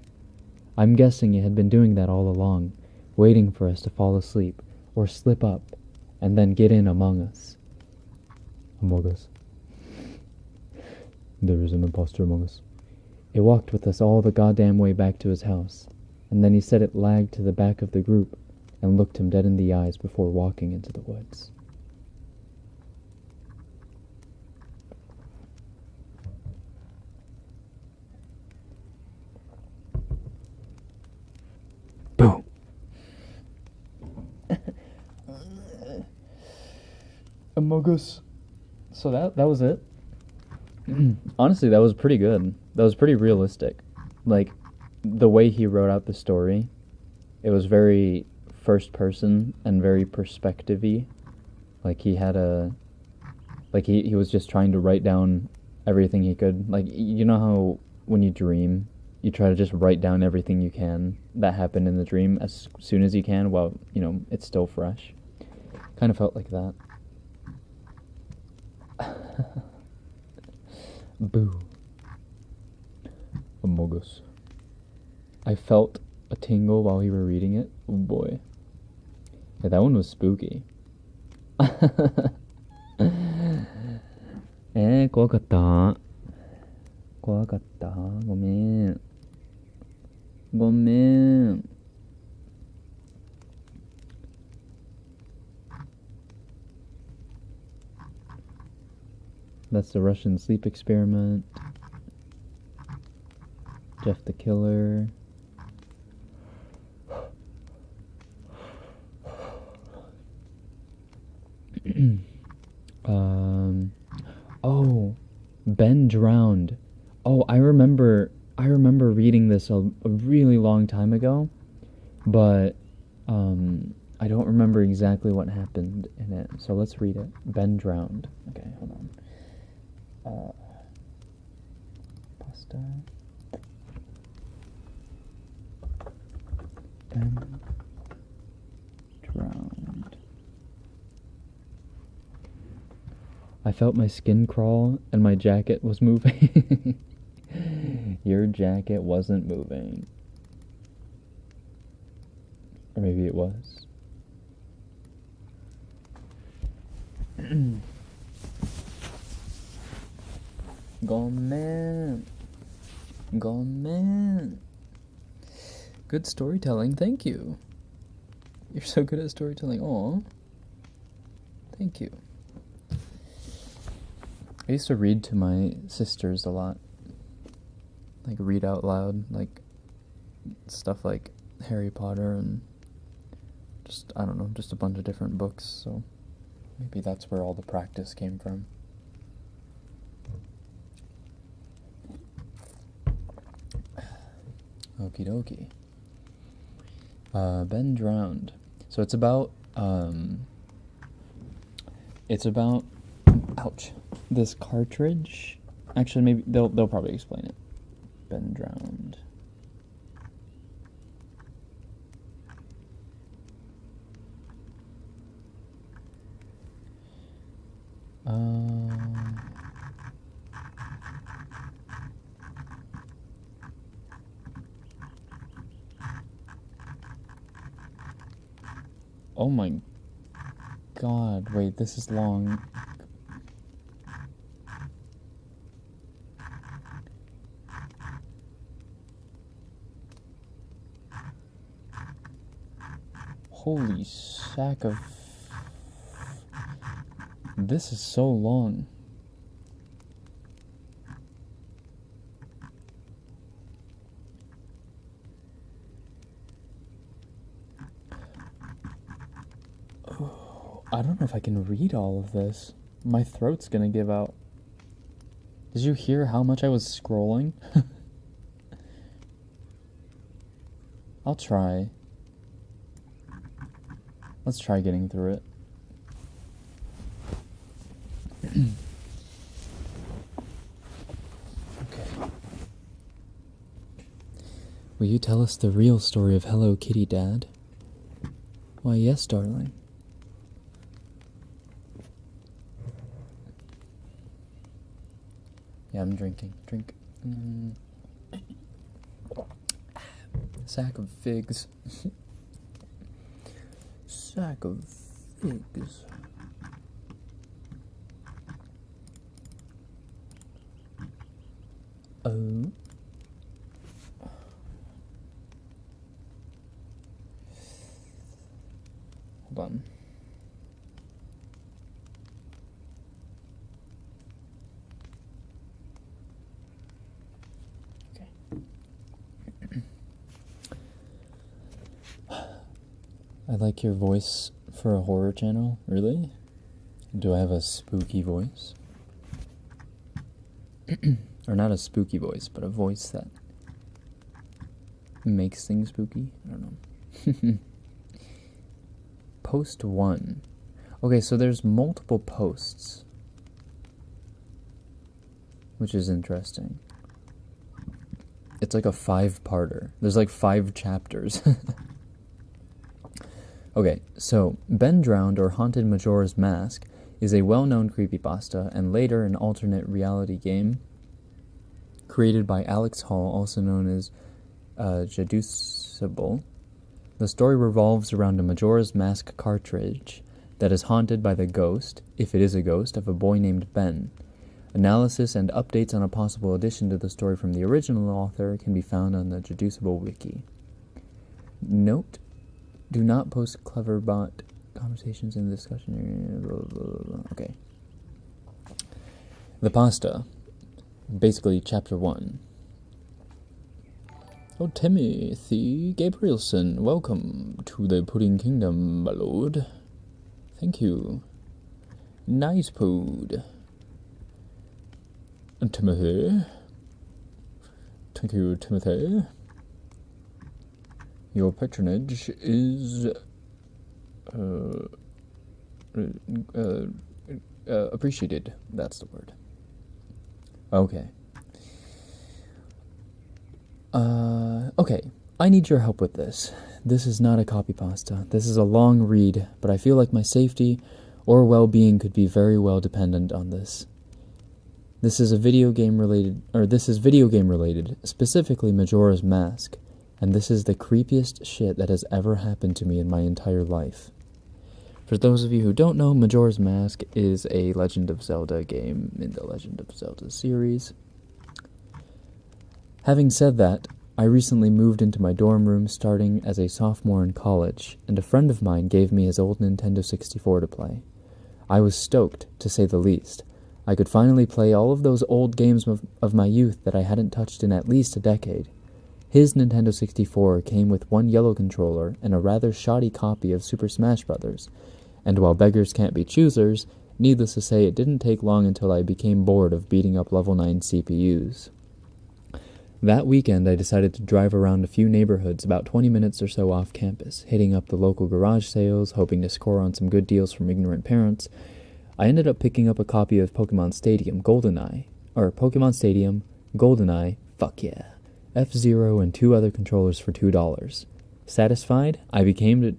I'm guessing it had been doing that all along, waiting for us to fall asleep or slip up and then get in among us. Among us. There is an imposter among us. It walked with us all the goddamn way back to his house, and then he said it lagged to the back of the group and looked him dead in the eyes before walking into the woods. Boom. Among Us. So that was it. Honestly, that was pretty good. That was pretty realistic. Like, the way he wrote out the story, it was very first person and very perspective-y. Like, he had he was just trying to write down everything he could. Like, you know how when you dream, you try to just write down everything you can that happened in the dream as soon as you can while, it's still fresh. Kind of felt like that. Boo. Among Us. I felt a tingle while we were reading it. Oh boy. Yeah, that one was spooky. 怖かった。怖かった。ごめん。ごめん。That's the Russian sleep experiment. Jeff the Killer. Oh, Ben drowned. Oh, I remember reading this a really long time ago, but I don't remember exactly what happened in it. So let's read it. Ben drowned. Okay, hold on. Pasta. Ben drowned. I felt my skin crawl and my jacket was moving. Your jacket wasn't moving. Or maybe it was. Gomen. Gomen. Good storytelling, thank you. You're so good at storytelling. Aw. Thank you. I used to read to my sisters a lot. Like, read out loud, like, stuff like Harry Potter and just, I don't know, just a bunch of different books, so maybe that's where all the practice came from. Okie dokie. Ben Drowned. So it's about, ouch, this cartridge. Actually, maybe they'll probably explain it. Ben Drowned. Oh my god, wait, this is long. Holy sack of... This is so long. I don't know if I can read all of this. My throat's gonna give out. Did you hear how much I was scrolling? I'll try. Let's try getting through it. Okay. Will you tell us the real story of Hello Kitty, Dad? Why, yes, darling. Yeah, I'm drinking. Drink. Sack of figs. Sack of figs. Oh. Hold on. I like your voice for a horror channel. Really? Do I have a spooky voice? Or not a spooky voice, but a voice that makes things spooky? I don't know. Post 1. Okay, so there's multiple posts, which is interesting. It's like a 5-parter. There's like 5 chapters. Okay, so Ben Drowned, or Haunted Majora's Mask, is a well-known creepypasta and later an alternate reality game created by Alex Hall, also known as YuSleep. The story revolves around a Majora's Mask cartridge that is haunted by the ghost, if it is a ghost, of a boy named Ben. Analysis and updates on a possible addition to the story from the original author can be found on the YuSleep wiki. Note: do not post clever bot conversations in the discussion area. Blah, blah, blah. Okay. The pasta. Basically, chapter 1. Oh, Timothy Gabrielson, welcome to the Pudding Kingdom, my lord. Thank you. Nice pod. Timothy. Thank you, Timothy. Your patronage is appreciated. That's the word. Okay. Okay. I need your help with this. This is not a copy pasta. This is a long read, but I feel like my safety or well-being could be very well dependent on this. This is video game related, specifically Majora's Mask. And this is the creepiest shit that has ever happened to me in my entire life. For those of you who don't know, Majora's Mask is a Legend of Zelda game in the Legend of Zelda series. Having said that, I recently moved into my dorm room starting as a sophomore in college, and a friend of mine gave me his old Nintendo 64 to play. I was stoked, to say the least. I could finally play all of those old games of my youth that I hadn't touched in at least a decade. His Nintendo 64 came with one yellow controller and a rather shoddy copy of Super Smash Bros., and while beggars can't be choosers, needless to say it didn't take long until I became bored of beating up level 9 CPUs. That weekend, I decided to drive around a few neighborhoods about 20 minutes or so off campus, hitting up the local garage sales, hoping to score on some good deals from ignorant parents. I ended up picking up a copy of Pokemon Stadium GoldenEye, fuck yeah, F-Zero and 2 other controllers for $2. Satisfied, I began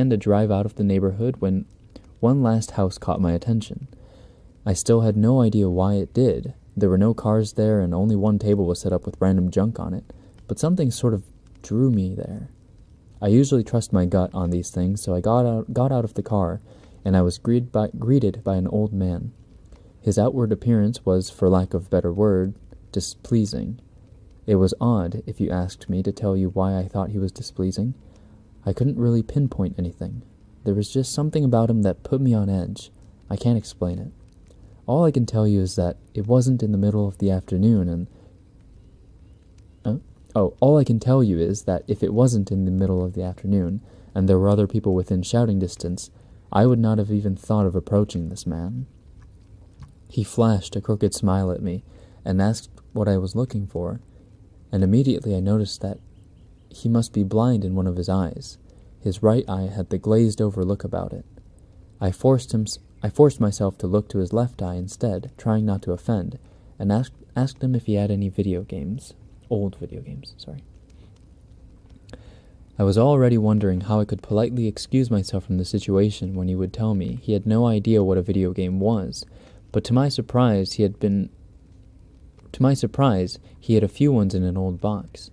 to drive out of the neighborhood when one last house caught my attention. I still had no idea why it did. There were no cars there, and only one table was set up with random junk on it, but something sort of drew me there. I usually trust my gut on these things, so I got out of the car, and I was greeted by an old man. His outward appearance was, for lack of a better word, displeasing. It was odd, if you asked me to tell you why I thought he was displeasing. I couldn't really pinpoint anything. There was just something about him that put me on edge. I can't explain it. All I can tell you is that it wasn't in the middle of the afternoon, all I can tell you is that if it wasn't in the middle of the afternoon, and there were other people within shouting distance, I would not have even thought of approaching this man. He flashed a crooked smile at me, and asked what I was looking for, and immediately I noticed that he must be blind in one of his eyes. His right eye had the glazed-over look about it. I forced myself to look to his left eye instead, trying not to offend, and asked him if he had any old video games. I was already wondering how I could politely excuse myself from the situation when he would tell me he had no idea what a video game was, but to my surprise, he had a few ones in an old box.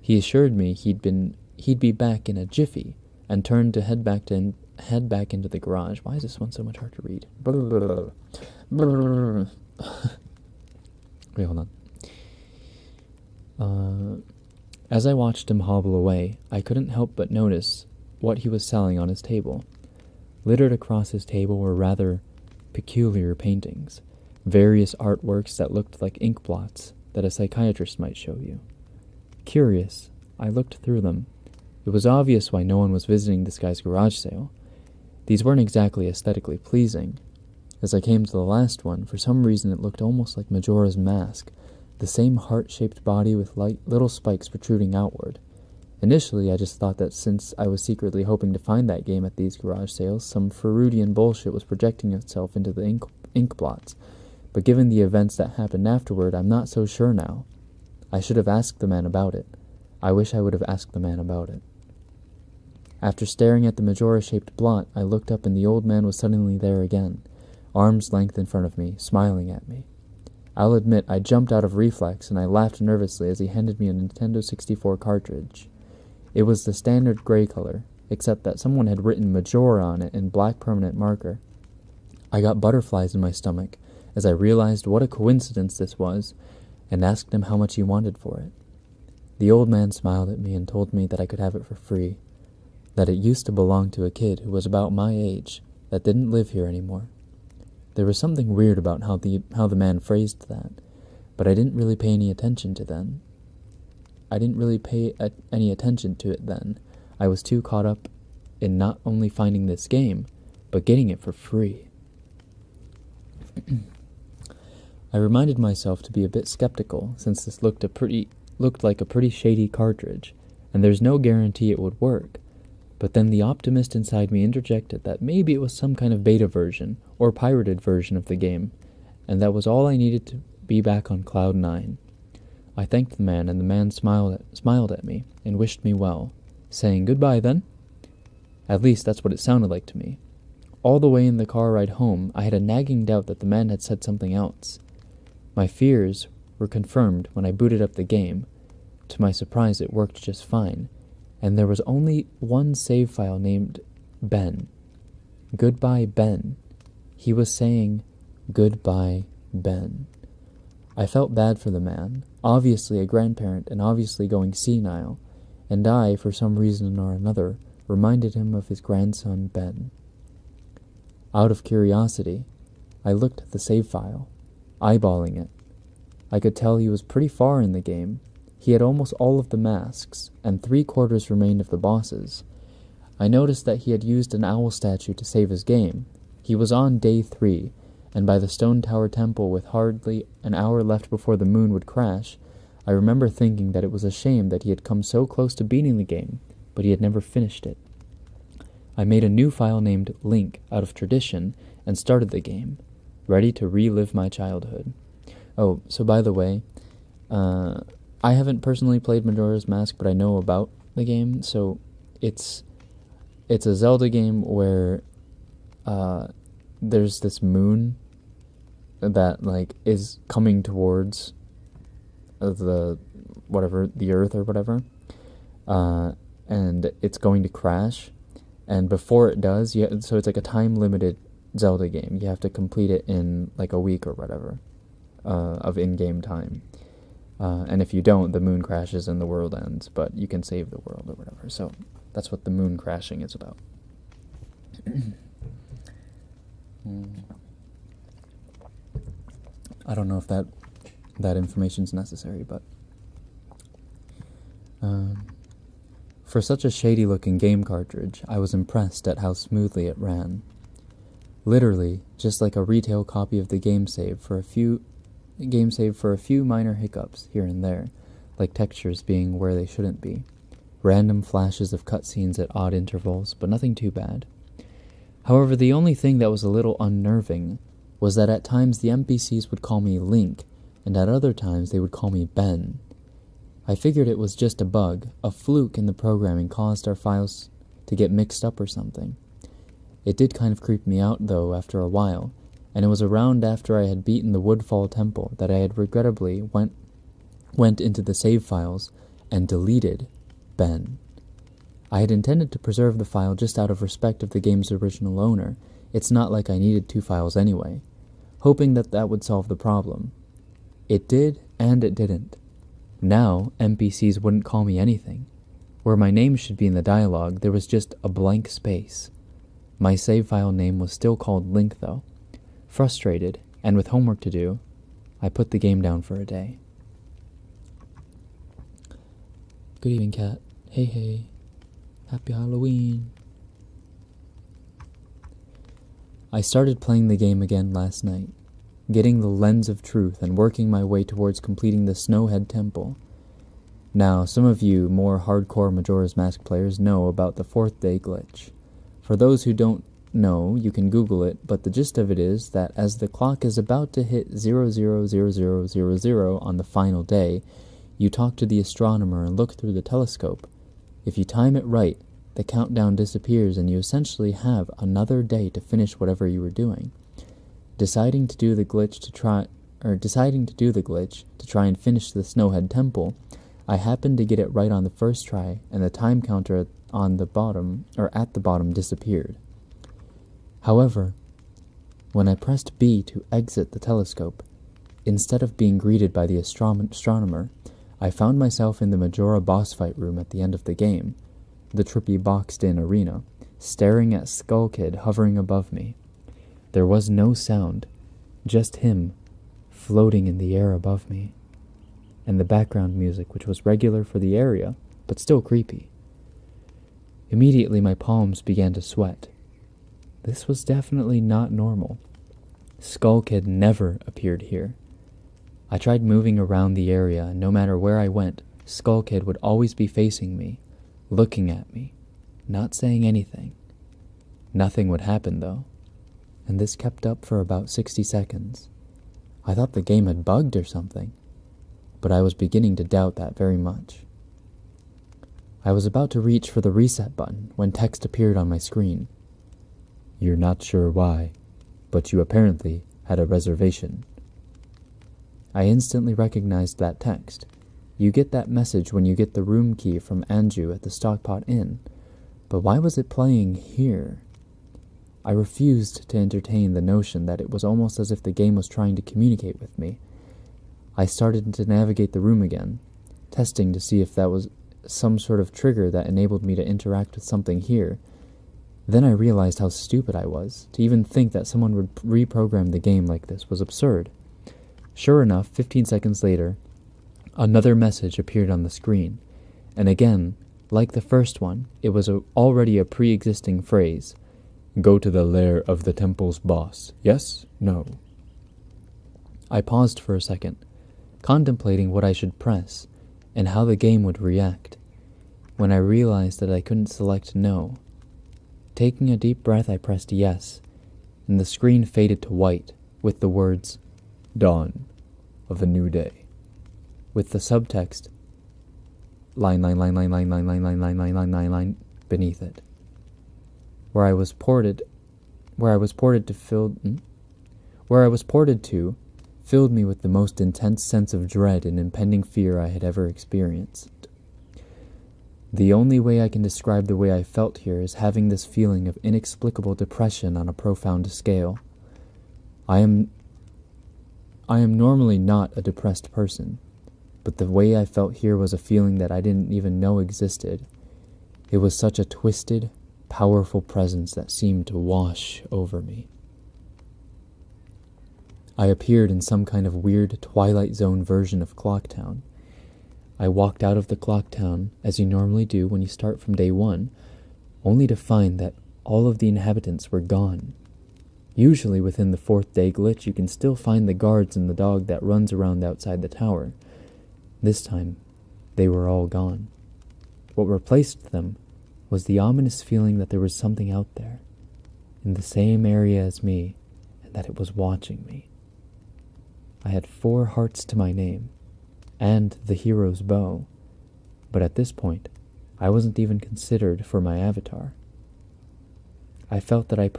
He assured me he'd be back in a jiffy, and turned to head back into the garage. Why is this one so much hard to read? Wait, hold on. As I watched him hobble away, I couldn't help but notice what he was selling on his table. Littered across his table were rather peculiar paintings, various artworks that looked like ink blots that a psychiatrist might show you. Curious, I looked through them. It was obvious why no one was visiting this guy's garage sale. These weren't exactly aesthetically pleasing. As I came to the last one, for some reason it looked almost like Majora's Mask, the same heart-shaped body with little spikes protruding outward. Initially, I just thought that since I was secretly hoping to find that game at these garage sales, some Freudian bullshit was projecting itself into the ink blots. But given the events that happened afterward, I'm not so sure now. I should have asked the man about it. I wish I would have asked the man about it. After staring at the Majora-shaped blot, I looked up and the old man was suddenly there again, arm's length in front of me, smiling at me. I'll admit I jumped out of reflex and I laughed nervously as he handed me a Nintendo 64 cartridge. It was the standard gray color, except that someone had written Majora on it in black permanent marker. I got butterflies in my stomach as I realized what a coincidence this was, and asked him how much he wanted for it. The old man smiled at me and told me that I could have it for free, that it used to belong to a kid who was about my age, that didn't live here anymore. There was something weird about how the man phrased that, but I didn't really pay any attention to then. I was too caught up in not only finding this game, but getting it for free. I reminded myself to be a bit skeptical, since this looked like a pretty shady cartridge, and there's no guarantee it would work. But then the optimist inside me interjected that maybe it was some kind of beta version, or pirated version of the game, and that was all I needed to be back on Cloud 9. I thanked the man, and the man smiled at me, and wished me well, saying, "Goodbye, then." At least that's what it sounded like to me. All the way in the car ride home, I had a nagging doubt that the man had said something else. My fears were confirmed when I booted up the game. To my surprise, it worked just fine, and there was only one save file named Ben. Goodbye, Ben. He was saying, "Goodbye, Ben." I felt bad for the man. obviously a grandparent and obviously going senile, and I, for some reason or another, reminded him of his grandson Ben. Out of curiosity, I looked at the save file, eyeballing it. I could tell he was pretty far in the game. He had almost all of the masks, and 3/4 remained of the bosses. I noticed that he had used an owl statue to save his game. He was on day 3, and by the Stone Tower Temple with hardly an hour left before the moon would crash, I remember thinking that it was a shame that he had come so close to beating the game, but he had never finished it. I made a new file named Link out of tradition and started the game, ready to relive my childhood. Oh, so by the way, I haven't personally played Majora's Mask, but I know about the game. So it's a Zelda game where there's this moon that like is coming towards the Earth or whatever, and it's going to crash. And before it does, so it's like a time-limited Zelda game. You have to complete it in like a week or whatever of in-game time. And if you don't, the moon crashes and the world ends, but you can save the world or whatever. So that's what the moon crashing is about. I don't know if that information's necessary, but for such a shady-looking game cartridge, I was impressed at how smoothly it ran. Literally, just like a retail copy of the game save for a few minor hiccups here and there, like textures being where they shouldn't be, random flashes of cutscenes at odd intervals, but nothing too bad. However, the only thing that was a little unnerving was that at times the NPCs would call me Link, and at other times they would call me Ben. I figured it was just a bug, a fluke in the programming caused our files to get mixed up or something. It did kind of creep me out, though, after a while, and it was around after I had beaten the Woodfall Temple that I had regrettably went into the save files and deleted Ben. I had intended to preserve the file just out of respect of the game's original owner. It's not like I needed 2 files anyway, hoping that would solve the problem. It did, and it didn't. Now, NPCs wouldn't call me anything. Where my name should be in the dialogue, there was just a blank space. My save file name was still called Link, though. Frustrated, and with homework to do, I put the game down for a day. Good evening, cat. Hey, hey. Happy Halloween. I started playing the game again last night, getting the lens of truth and working my way towards completing the Snowhead Temple. Now, some of you more hardcore Majora's Mask players know about the 4th day glitch. For those who don't know, you can Google it, but the gist of it is that as the clock is about to hit 000000 on the final day, you talk to the astronomer and look through the telescope. If you time it right, the countdown disappears and you essentially have another day to finish whatever you were doing. Deciding to do the glitch to try and finish the Snowhead Temple, I happened to get it right on the first try, and the time counter at the bottom disappeared. However, when I pressed B to exit the telescope, instead of being greeted by the astronomer, I found myself in the Majora boss fight room at the end of the game, the trippy boxed-in arena, staring at Skull Kid hovering above me. There was no sound, just him floating in the air above me, and the background music, which was regular for the area, but still creepy. Immediately my palms began to sweat. This was definitely not normal. Skull Kid never appeared here. I tried moving around the area, and no matter where I went, Skull Kid would always be facing me, looking at me, not saying anything. Nothing would happen, though. And this kept up for about 60 seconds. I thought the game had bugged or something, but I was beginning to doubt that very much. I was about to reach for the reset button when text appeared on my screen. You're not sure why, but you apparently had a reservation. I instantly recognized that text. You get that message when you get the room key from Anju at the Stockpot Inn, but why was it playing here? I refused to entertain the notion that it was almost as if the game was trying to communicate with me. I started to navigate the room again, testing to see if that was some sort of trigger that enabled me to interact with something here. Then I realized how stupid I was. To even think that someone would reprogram the game like this was absurd. Sure enough, 15 seconds later, another message appeared on the screen. And again, like the first one, it was already a pre-existing phrase. Go to the lair of the temple's boss. Yes? No? I paused for a second, contemplating what I should press and how the game would react. When I realized that I couldn't select no. Taking a deep breath, I pressed yes, and the screen faded to white with the words, Dawn of a New Day, with the subtext, line beneath it. Where I was ported to filled me with the most intense sense of dread and impending fear I had ever experienced. The only way I can describe the way I felt here is having this feeling of inexplicable depression on a profound scale. I am normally not a depressed person, but the way I felt here was a feeling that I didn't even know existed. It was such a twisted, powerful presence that seemed to wash over me. I appeared in some kind of weird Twilight Zone version of Clocktown. I walked out of the Clocktown, as you normally do when you start from day one, only to find that all of the inhabitants were gone. Usually within the 4th day glitch, you can still find the guards and the dog that runs around outside the tower. This time, they were all gone. What replaced them was the ominous feeling that there was something out there, in the same area as me, and that it was watching me. I had 4 hearts to my name, and the hero's bow, but at this point, I wasn't even considered for my avatar. I felt that I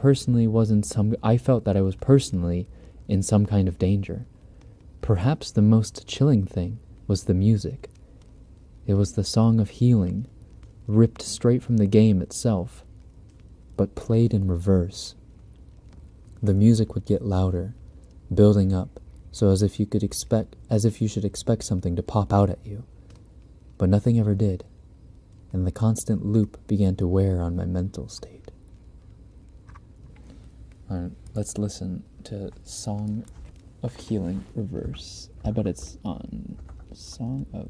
was personally in some kind of danger. Perhaps the most chilling thing was the music. It was the song of healing, ripped straight from the game itself, but played in reverse. The music would get louder, building up, so as if you should expect something to pop out at you. But nothing ever did, and the constant loop began to wear on my mental state. Alright, let's listen to Song of Healing reverse. I bet it's on Song of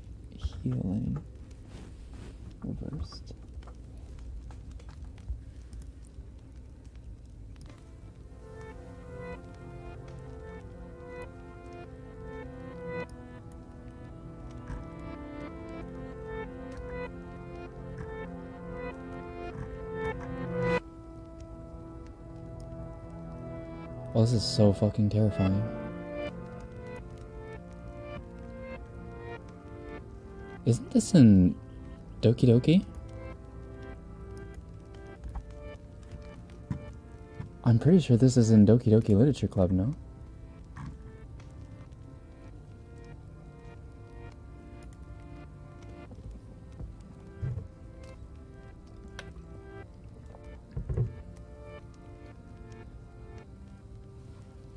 Healing reversed. Oh, this is so fucking terrifying. Isn't this in Doki Doki? I'm pretty sure this is in Doki Doki Literature Club, no?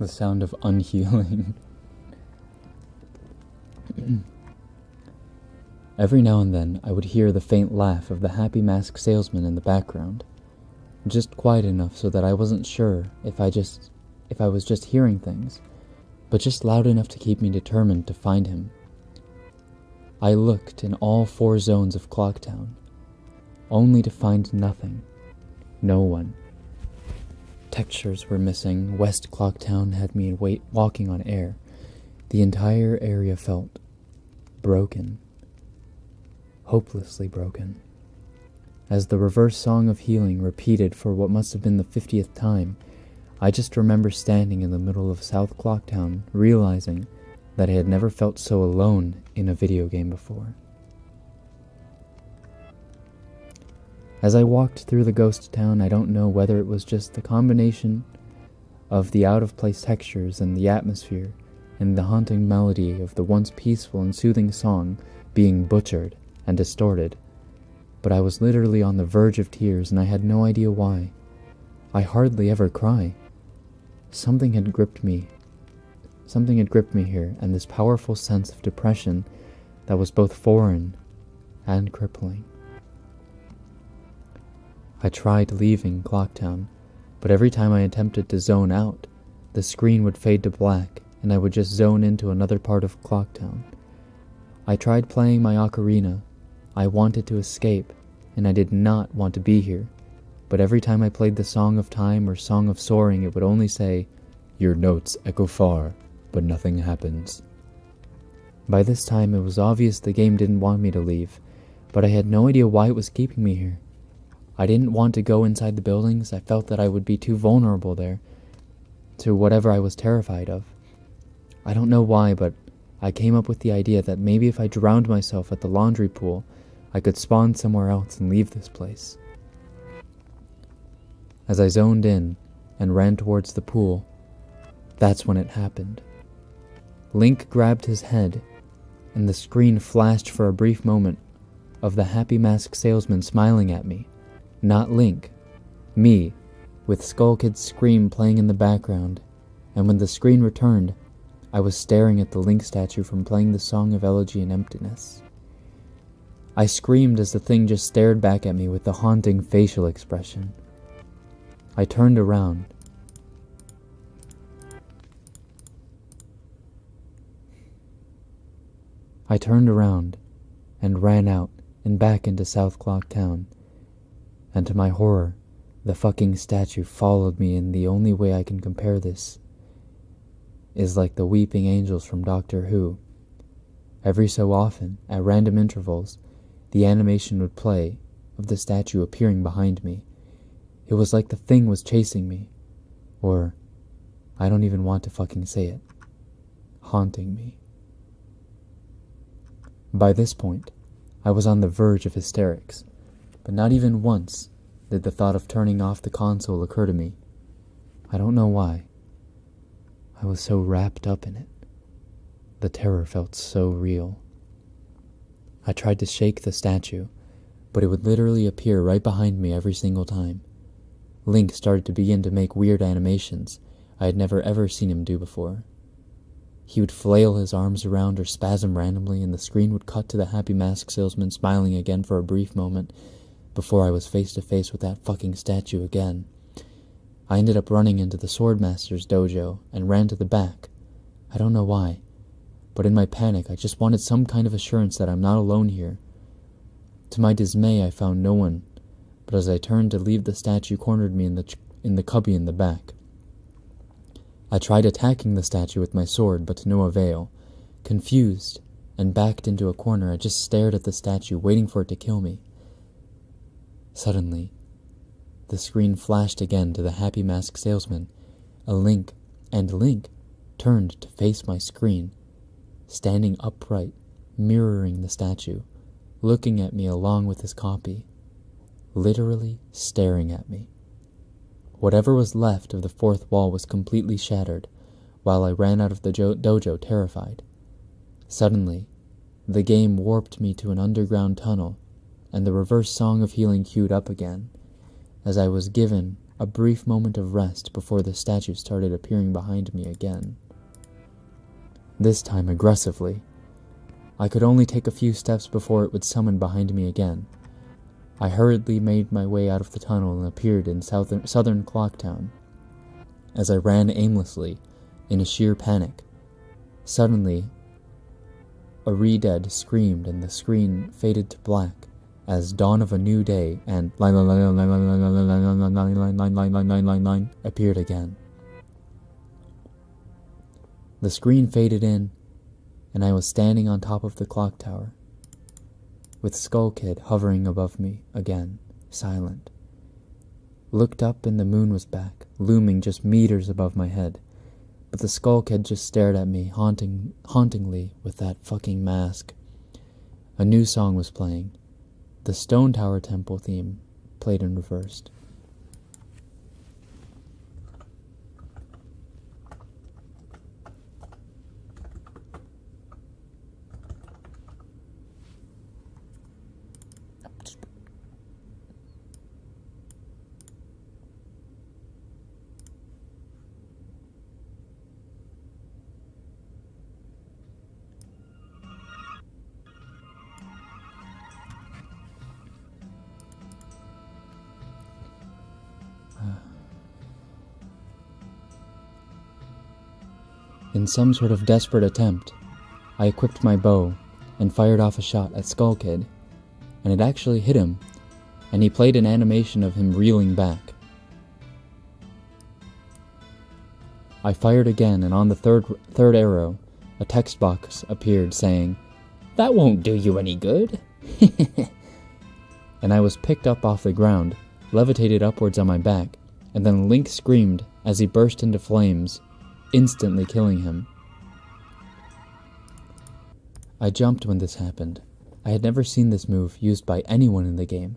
The sound of unhealing. Every now and then, I would hear the faint laugh of the happy masked salesman in the background, just quiet enough so that I wasn't sure if I was just hearing things, but just loud enough to keep me determined to find him. I looked in all 4 zones of Clocktown, only to find nothing, no one. Textures were missing. West Clocktown had me walking on air. The entire area felt broken. Hopelessly broken. As the reverse song of healing repeated for what must have been the 50th time, I just remember standing in the middle of South Clocktown, realizing that I had never felt so alone in a video game before. As I walked through the ghost town, I don't know whether it was just the combination of the out-of-place textures and the atmosphere and the haunting melody of the once peaceful and soothing song being butchered and distorted, but I was literally on the verge of tears and I had no idea why. I hardly ever cry. Something had gripped me Something had gripped me here, and this powerful sense of depression that was both foreign and crippling. I tried leaving Clocktown, but every time I attempted to zone out, the screen would fade to black, and I would just zone into another part of Clocktown. I tried playing my ocarina. I wanted to escape, and I did not want to be here. But every time I played the Song of Time or Song of Soaring, it would only say, "Your notes echo far, but nothing happens." By this time, it was obvious the game didn't want me to leave, but I had no idea why it was keeping me here. I didn't want to go inside the buildings. I felt that I would be too vulnerable there to whatever I was terrified of. I don't know why, but I came up with the idea that maybe if I drowned myself at the laundry pool, I could spawn somewhere else and leave this place. As I zoned in and ran towards the pool, that's when it happened. Link grabbed his head, and the screen flashed for a brief moment of the happy masked salesman smiling at me. Not Link, me, with Skull Kid's scream playing in the background, and when the screen returned, I was staring at the Link statue from playing the song of Elegy of Emptiness. I screamed as the thing just stared back at me with the haunting facial expression. I turned around. And ran out and back into South Clock Town. And to my horror, the fucking statue followed me in the only way I can compare this is like the weeping angels from Doctor Who. Every so often, at random intervals, the animation would play of the statue appearing behind me. It was like the thing was chasing me, or, I don't even want to fucking say it, haunting me. By this point, I was on the verge of hysterics, but not even once did the thought of turning off the console occur to me. I don't know why. I was so wrapped up in it. The terror felt so real. I tried to shake the statue, but it would literally appear right behind me every single time. Link started to begin to make weird animations I had never ever seen him do before. He would flail his arms around or spasm randomly, and the screen would cut to the happy mask salesman smiling again for a brief moment before I was face to face with that fucking statue again. I ended up running into the Swordmaster's dojo and ran to the back. I don't know why, but in my panic I just wanted some kind of assurance that I'm not alone here. To my dismay, I found no one, but as I turned to leave, the statue cornered me in the cubby in the back. I tried attacking the statue with my sword, but to no avail. Confused and backed into a corner, I just stared at the statue, waiting for it to kill me. Suddenly, the screen flashed again to the happy mask salesman. Link turned to face my screen, standing upright, mirroring the statue, looking at me along with his copy, literally staring at me. Whatever was left of the fourth wall was completely shattered, while I ran out of the dojo terrified. Suddenly, the game warped me to an underground tunnel, and the reverse song of healing queued up again, as I was given a brief moment of rest before the statue started appearing behind me again. This time aggressively. I could only take a few steps before it would summon behind me again. I hurriedly made my way out of the tunnel and appeared in southern Clocktown. As I ran aimlessly, in a sheer panic, suddenly a re-dead screamed and the screen faded to black as Dawn of a New Day and line appeared again. The screen faded in, and I was standing on top of the clock tower, with Skull Kid hovering above me again, silent. Looked up and the moon was back, looming just meters above my head, but the Skull Kid just stared at me hauntingly with that fucking mask. A new song was playing. The Stone Tower Temple theme played in reverse. In some sort of desperate attempt, I equipped my bow and fired off a shot at Skull Kid, and it actually hit him, and he played an animation of him reeling back. I fired again, and on the third arrow, a text box appeared saying, "That won't do you any good." And I was picked up off the ground, levitated upwards on my back, and then Link screamed as he burst into flames, instantly killing him. I jumped when this happened. I had never seen this move used by anyone in the game,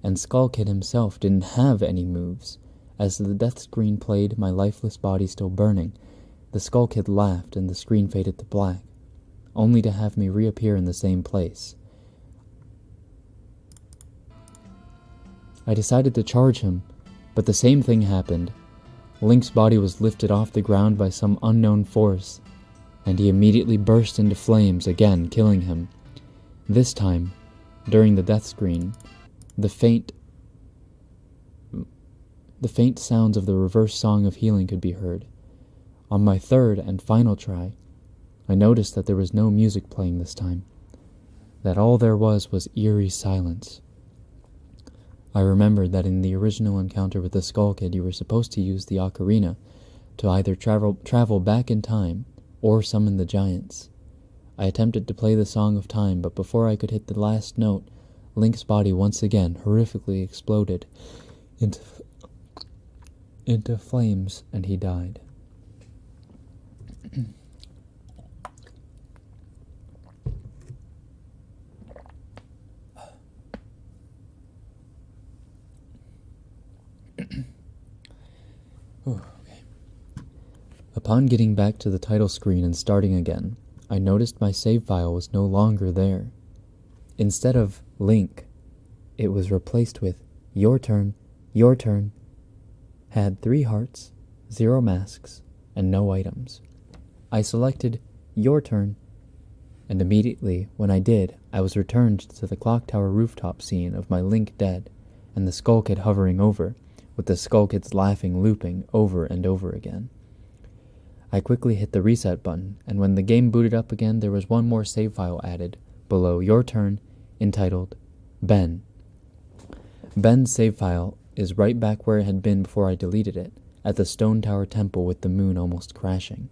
and Skull Kid himself didn't have any moves. As the death screen played, my lifeless body still burning, the Skull Kid laughed and the screen faded to black, only to have me reappear in the same place. I decided to charge him, but the same thing happened. Link's body was lifted off the ground by some unknown force, and he immediately burst into flames again, killing him. This time, during the death screen, the faint sounds of the reverse song of healing could be heard. On my third and final try, I noticed that there was no music playing this time, that all there was eerie silence. I remembered that in the original encounter with the Skull Kid, you were supposed to use the ocarina to either travel back in time or summon the giants. I attempted to play the Song of Time, but before I could hit the last note, Link's body once again horrifically exploded into flames, and he died. Okay. Upon getting back to the title screen and starting again, I noticed my save file was no longer there. Instead of Link, it was replaced with your turn, had 3 hearts, 0 masks, and no items. I selected your turn, and immediately when I did, I was returned to the clock tower rooftop scene of my Link dead, and the Skull Kid hovering over, with the Skull Kid's laughing looping over and over again. I quickly hit the reset button, and when the game booted up again, there was one more save file added, below your turn, entitled Ben. Ben's save file is right back where it had been before I deleted it, at the Stone Tower Temple with the moon almost crashing.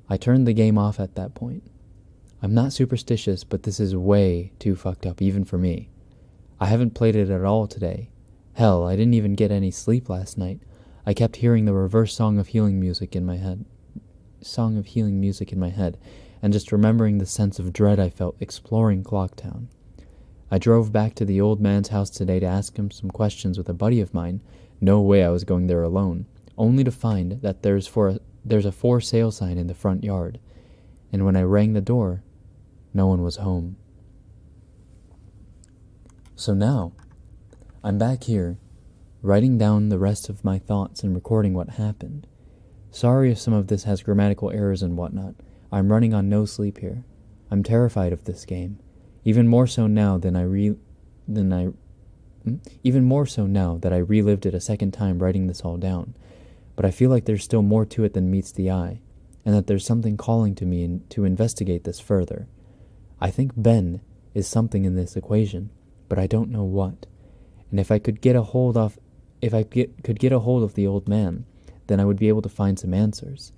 I turned the game off at that point. I'm not superstitious, but this is way too fucked up even for me. I haven't played it at all today. Hell, I didn't even get any sleep last night. I kept hearing the reverse Song of Healing music in my head, and just remembering the sense of dread I felt exploring Clocktown. I drove back to the old man's house today to ask him some questions with a buddy of mine. No way I was going there alone, only to find that there's a for sale sign in the front yard, and when I rang the door, no one was home. So now, I'm back here, writing down the rest of my thoughts and recording what happened. Sorry if some of this has grammatical errors and whatnot. I'm running on no sleep here. I'm terrified of this game, even more so now that I relived it a second time writing this all down. But I feel like there's still more to it than meets the eye, and that there's something calling to me to investigate this further. I think Ben is something in this equation, but I don't know what. And if I could get a hold of the old man, then I would be able to find some answers.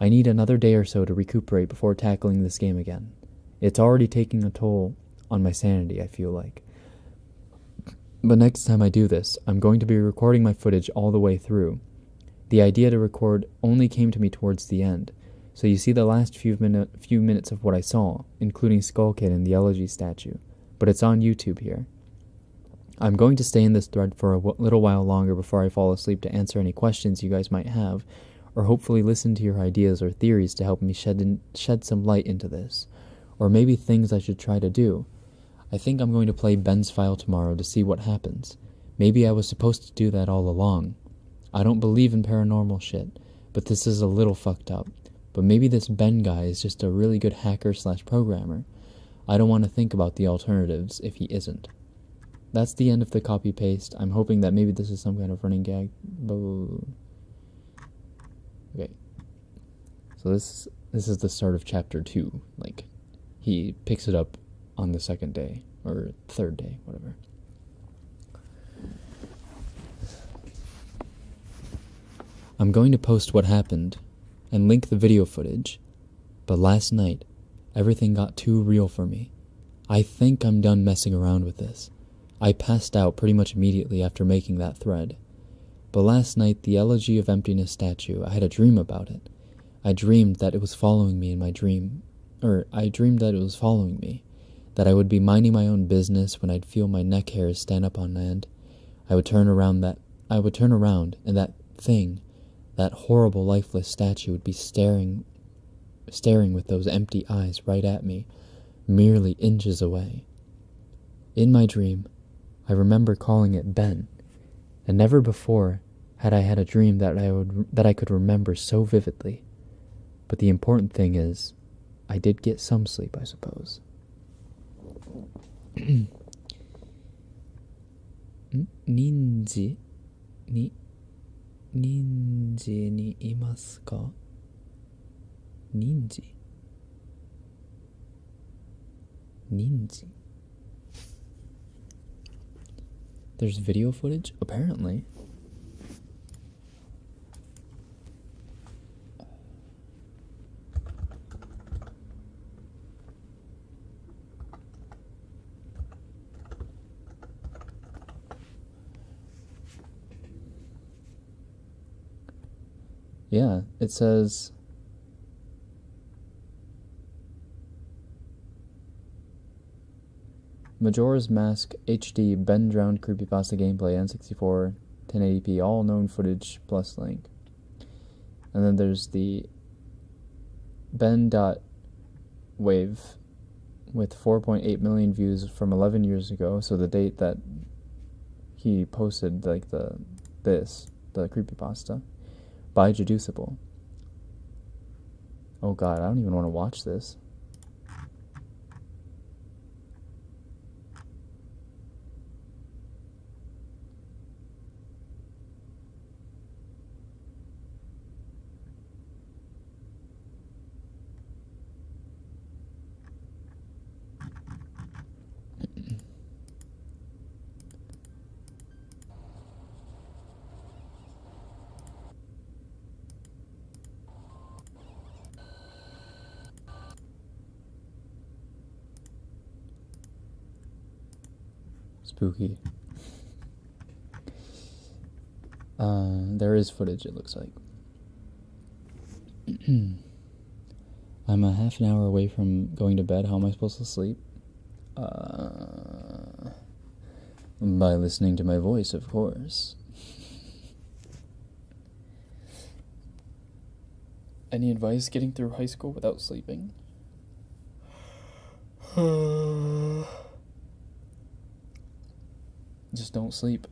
I need another day or so to recuperate before tackling this game again. It's already taking a toll on my sanity, I feel like. But next time I do this, I'm going to be recording my footage all the way through. The idea to record only came to me towards the end, so you see the last few minutes of what I saw, including Skull Kid and the Elegy statue, but it's on YouTube here. I'm going to stay in this thread for a little while longer before I fall asleep to answer any questions you guys might have, or hopefully listen to your ideas or theories to help me shed some light into this, or maybe things I should try to do. I think I'm going to play Ben's file tomorrow to see what happens. Maybe I was supposed to do that all along. I don't believe in paranormal shit, but this is a little fucked up. But maybe this Ben guy is just a really good hacker/programmer. I don't want to think about the alternatives if he isn't. That's the end of the copy-paste. I'm hoping that maybe this is some kind of running gag. Okay. So this is the start of chapter 2. Like, he picks it up on the second day, or third day, whatever. I'm going to post what happened and link the video footage, but last night, everything got too real for me. I think I'm done messing around with this. I passed out pretty much immediately after making that thread. But last night, the Elegy of Emptiness statue, I had a dream about it. I dreamed that it was following me in my dream. I dreamed that it was following me. That I would be minding my own business when I'd feel my neck hairs stand up on end. I would turn around and that thing, that horrible lifeless statue would be staring with those empty eyes right at me, merely inches away. In my dream, I remember calling it Ben, and never before had I had a dream that I could remember so vividly. But the important thing is, I did get some sleep, I suppose. Ninji ni imasu ka? Ninji. There's video footage? Apparently. Yeah, it says... Majora's Mask HD Ben Drowned Creepypasta Gameplay N64 1080p all known footage plus link. And then there's the Ben.wave with 4.8 million views from 11 years ago, so the date that he posted like the creepypasta by Juducible. Oh god, I don't even want to watch this. Spooky. There is footage, it looks like. I'm a half an hour away from going to bed. How am I supposed to sleep? By listening to my voice, of course. Any advice getting through high school without sleeping? Just don't sleep.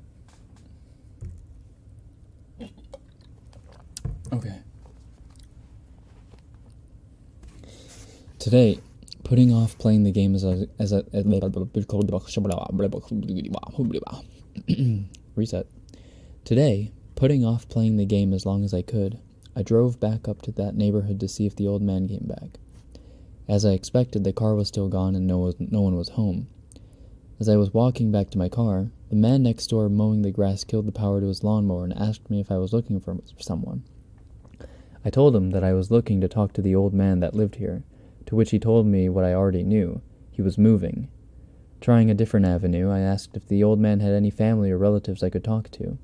Okay. Today, putting off playing the game reset. Today, putting off playing the game as long as I could, I drove back up to that neighborhood to see if the old man came back. As I expected, the car was still gone and no one was home. As I was walking back to my car, the man next door mowing the grass killed the power to his lawnmower and asked me if I was looking for someone. I told him that I was looking to talk to the old man that lived here, to which he told me what I already knew. He was moving. Trying a different avenue, I asked if the old man had any family or relatives I could talk to.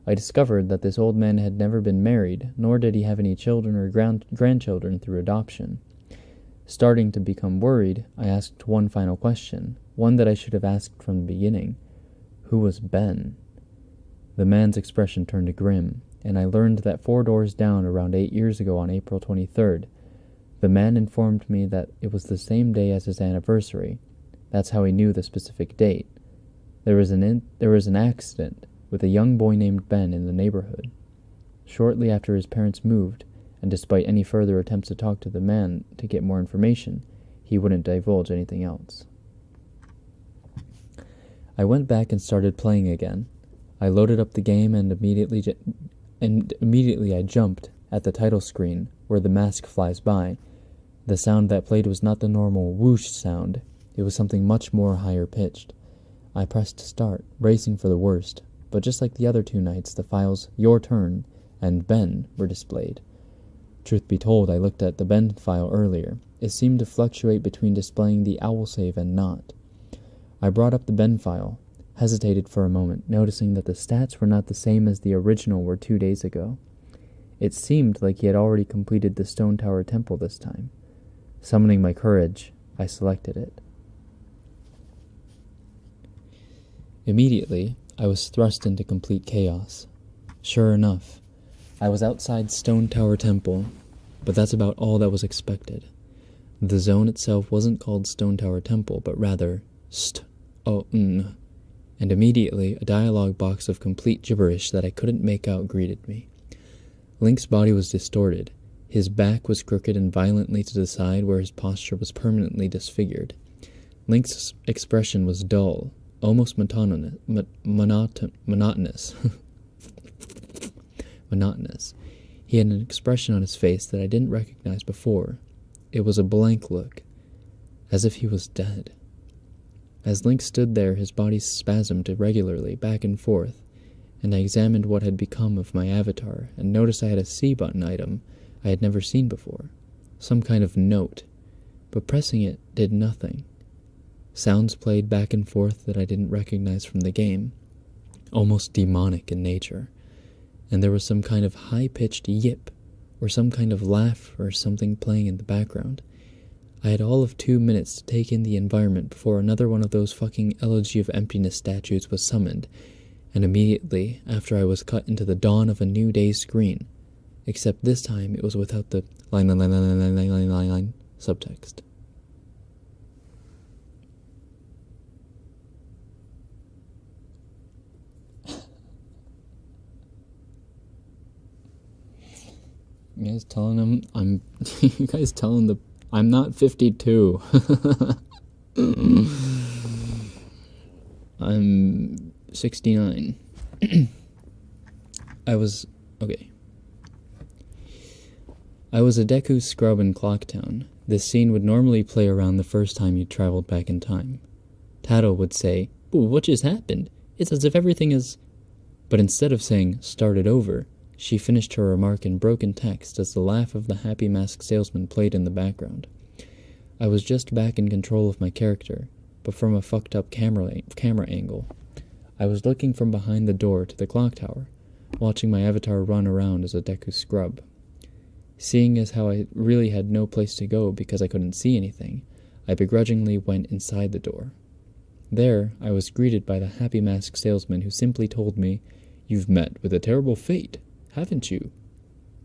I discovered that this old man had never been married, nor did he have any children or grandchildren through adoption. Starting to become worried, I asked one final question, one that I should have asked from the beginning. Who was Ben? The man's expression turned grim, and I learned that 4 doors down around 8 years ago on April 23rd, the man informed me that it was the same day as his anniversary. That's how he knew the specific date. There was an accident with a young boy named Ben in the neighborhood. Shortly after his parents moved, and despite any further attempts to talk to the man to get more information, he wouldn't divulge anything else. I went back and started playing again. I loaded up the game and immediately I jumped at the title screen, where the mask flies by. The sound that played was not the normal whoosh sound. It was something much more higher pitched. I pressed start, bracing for the worst, but just like the other 2 nights, the files "Your Turn" and "Ben" were displayed. Truth be told, I looked at the Ben file earlier. It seemed to fluctuate between displaying the owl save and not. I brought up the Ben file, hesitated for a moment, noticing that the stats were not the same as the original were 2 days ago. It seemed like he had already completed the Stone Tower Temple this time. Summoning my courage, I selected it. Immediately, I was thrust into complete chaos. Sure enough, I was outside Stone Tower Temple, but that's about all that was expected. The zone itself wasn't called Stone Tower Temple, but rather and immediately a dialogue box of complete gibberish that I couldn't make out greeted me. Link's body was distorted. His back was crooked and violently to the side where his posture was permanently disfigured. Link's expression was dull, almost monotonous. Monotonous. He had an expression on his face that I didn't recognize before. It was a blank look, as if he was dead. As Link stood there, his body spasmed irregularly back and forth, and I examined what had become of my avatar and noticed I had a C button item I had never seen before, some kind of note, but pressing it did nothing. Sounds played back and forth that I didn't recognize from the game, almost demonic in nature, and there was some kind of high-pitched yip, or some kind of laugh or something playing in the background. I had all of 2 minutes to take in the environment before another one of those fucking Elegy of Emptiness statues was summoned, and immediately after I was cut into the dawn of a new day screen, except this time it was without the line subtext. You guys telling him I'm not 52. I'm 69. I was a Deku scrub in Clocktown. This scene would normally play around the first time you traveled back in time. Tado would say, "Ooh, what just happened? It's as if everything is..." But instead of saying, "started over," she finished her remark in broken text as the laugh of the happy masked salesman played in the background. I was just back in control of my character, but from a fucked up camera angle. I was looking from behind the door to the clock tower, watching my avatar run around as a Deku scrub. Seeing as how I really had no place to go because I couldn't see anything, I begrudgingly went inside the door. There, I was greeted by the happy masked salesman who simply told me, "You've met with a terrible fate, haven't you?"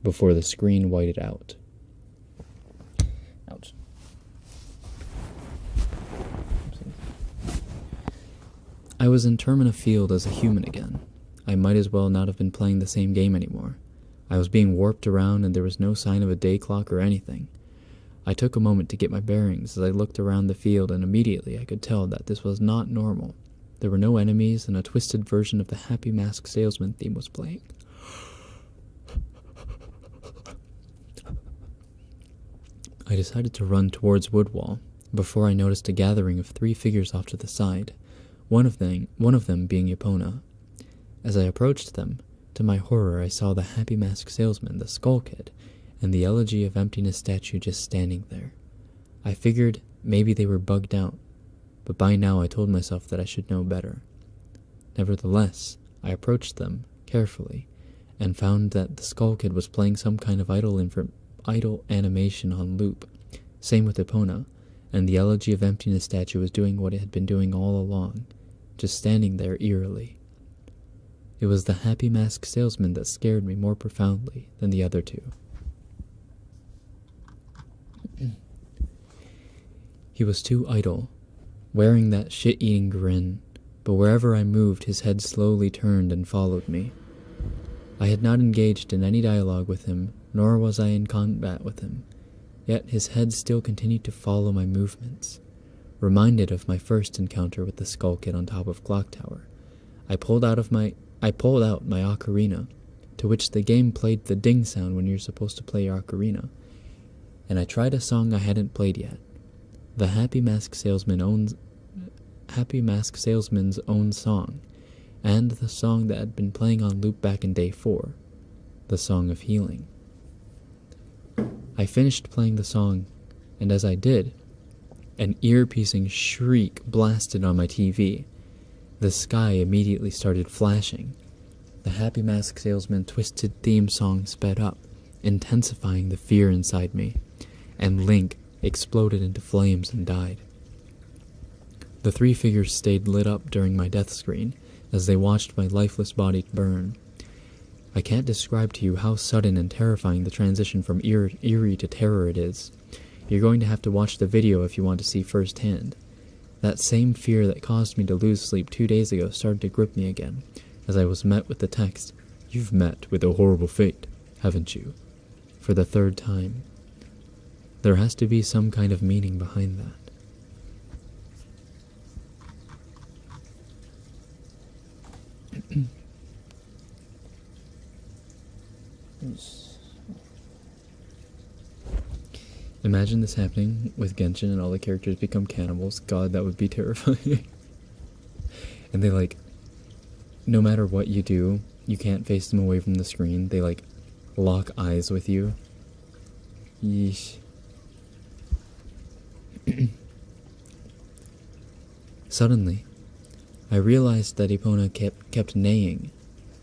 before the screen whited out. Ouch. I was in Termina Field as a human again. I might as well not have been playing the same game anymore. I was being warped around and there was no sign of a day clock or anything. I took a moment to get my bearings as I looked around the field, and immediately I could tell that this was not normal. There were no enemies, and a twisted version of the Happy Mask Salesman theme was playing. I decided to run towards Woodwall before I noticed a gathering of 3 figures off to the side, one of them being Epona. As I approached them, to my horror I saw the Happy Mask Salesman, the Skull Kid, and the Elegy of Emptiness statue just standing there. I figured maybe they were bugged out, but by now I told myself that I should know better. Nevertheless, I approached them carefully and found that the Skull Kid was playing some kind of idle animation on loop. Same with Epona, and the Elegy of Emptiness statue was doing what it had been doing all along, just standing there eerily. It was the Happy Mask Salesman that scared me more profoundly than the other 2. He was too idle, wearing that shit-eating grin, but wherever I moved his head slowly turned and followed me. I had not engaged in any dialogue with him, nor was I in combat with him, yet his head still continued to follow my movements. Reminded of my first encounter with the Skull Kid on top of Clock Tower, I pulled out my ocarina, to which the game played the ding sound when you're supposed to play your ocarina. And I tried a song I hadn't played yet. The Happy Mask Salesman's own song, and the song that had been playing on loop back in day 4, the Song of Healing. I finished playing the song, and as I did, an ear-piercing shriek blasted on my TV. The sky immediately started flashing. The Happy Mask Salesman twisted theme song sped up, intensifying the fear inside me, and Link exploded into flames and died. The 3 figures stayed lit up during my death screen as they watched my lifeless body burn. I can't describe to you how sudden and terrifying the transition from eerie to terror it is. You're going to have to watch the video if you want to see firsthand. That same fear that caused me to lose sleep 2 days ago started to grip me again, as I was met with the text, "You've met with a horrible fate, haven't you?" for the 3rd time. There has to be some kind of meaning behind that. Imagine this happening with Genshin and all the characters become cannibals. God, that would be terrifying. And they no matter what you do, you can't face them away from the screen. They lock eyes with you. Yeesh. Suddenly, I realized that Epona kept neighing,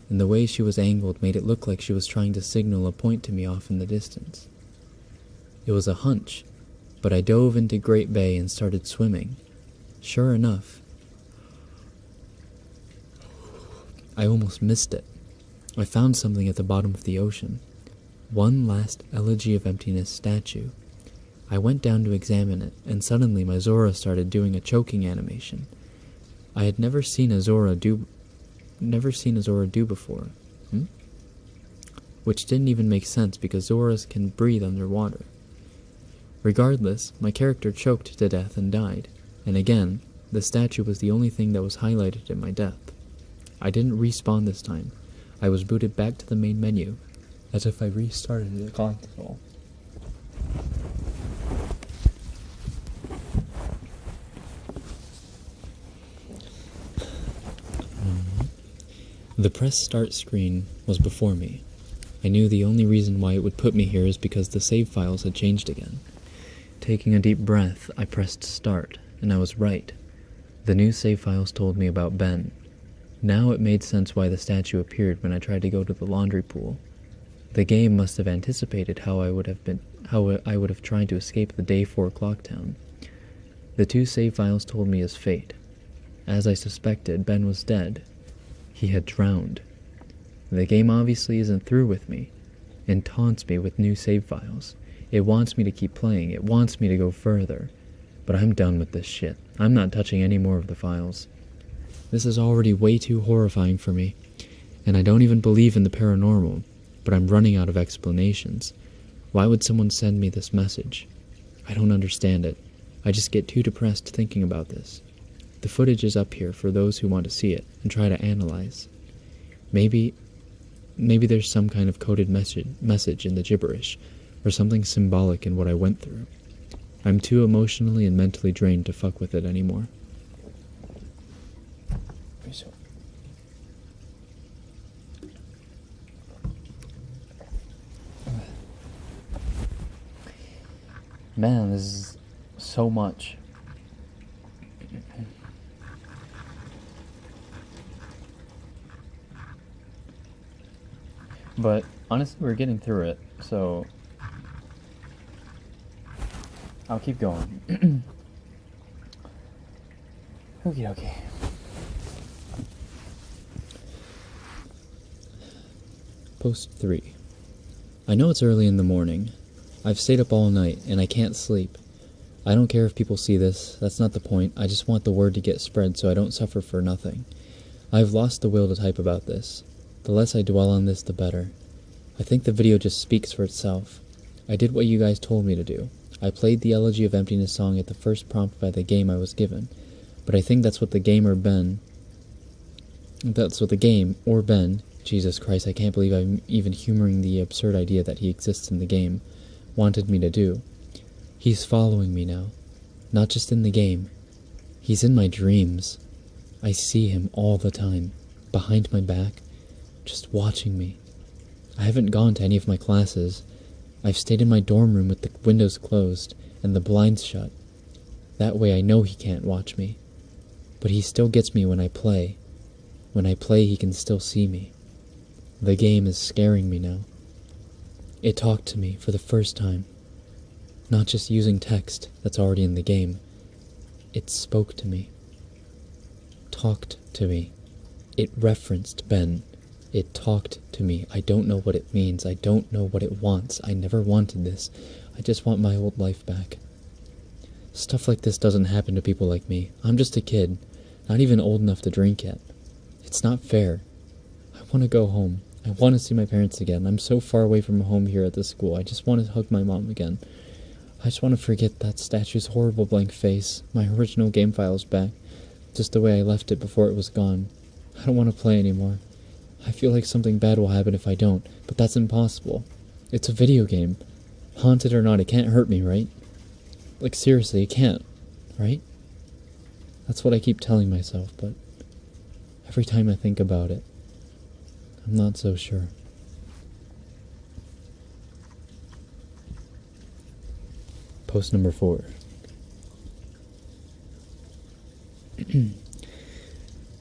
and the way she was angled made it look like she was trying to signal a point to me off in the distance. It was a hunch, but I dove into Great Bay and started swimming. Sure enough, I almost missed it. I found something at the bottom of the ocean. One last Elegy of Emptiness statue. I went down to examine it, and suddenly my Zora started doing a choking animation. I had never seen a Zora do before. Which didn't even make sense because Zoras can breathe underwater. Regardless, my character choked to death and died, and again, the statue was the only thing that was highlighted in my death. I didn't respawn this time. I was booted back to the main menu, as if I restarted the console. The press start screen was before me. I knew the only reason why it would put me here is because the save files had changed again. Taking a deep breath, I pressed start, and I was right. The new save files told me about Ben. Now it made sense why the statue appeared when I tried to go to the laundry pool. The game must have anticipated how I would have tried to escape the day 4 clock town. The 2 save files told me his fate. As I suspected, Ben was dead. He had drowned. The game obviously isn't through with me, and taunts me with new save files. It wants me to keep playing, it wants me to go further. But I'm done with this shit. I'm not touching any more of the files. This is already way too horrifying for me, and I don't even believe in the paranormal, but I'm running out of explanations. Why would someone send me this message? I don't understand it. I just get too depressed thinking about this. The footage is up here for those who want to see it and try to analyze. Maybe there's some kind of coded message in the gibberish, or something symbolic in what I went through. I'm too emotionally and mentally drained to fuck with it anymore. Man, this is so much. But honestly, we're getting through it, so I'll keep going. Okay. Post 3. I know it's early in the morning. I've stayed up all night, and I can't sleep. I don't care if people see this, that's not the point. I just want the word to get spread so I don't suffer for nothing. I've lost the will to type about this. The less I dwell on this, the better. I think the video just speaks for itself. I did what you guys told me to do. I played the Elegy of Emptiness song at the first prompt by the game I was given, but I think that's what the game or Ben Jesus Christ, I can't believe I'm even humoring the absurd idea that he exists in the game, wanted me to do. He's following me now. Not just in the game. He's in my dreams. I see him all the time, behind my back, just watching me. I haven't gone to any of my classes. I've stayed in my dorm room with the windows closed and the blinds shut. That way I know he can't watch me. But he still gets me when I play. When I play, he can still see me. The game is scaring me now. It talked to me for the first time. Not just using text that's already in the game. It spoke to me. Talked to me. It referenced Ben. It talked to me. I don't know what it means. I don't know what it wants. I never wanted this. I just want my old life back. Stuff like this doesn't happen to people like me. I'm just a kid, not even old enough to drink yet. It's not fair. I want to go home. I want to see my parents again. I'm so far away from home here at this school. I just want to hug my mom again. I just want to forget that statue's horrible blank face. My original game file's back, just the way I left it before it was gone. I don't want to play anymore. I feel like something bad will happen if I don't, but that's impossible. It's a video game. Haunted or not, it can't hurt me, right? Like, seriously, it can't, right? That's what I keep telling myself, but every time I think about it, I'm not so sure. Post number 4.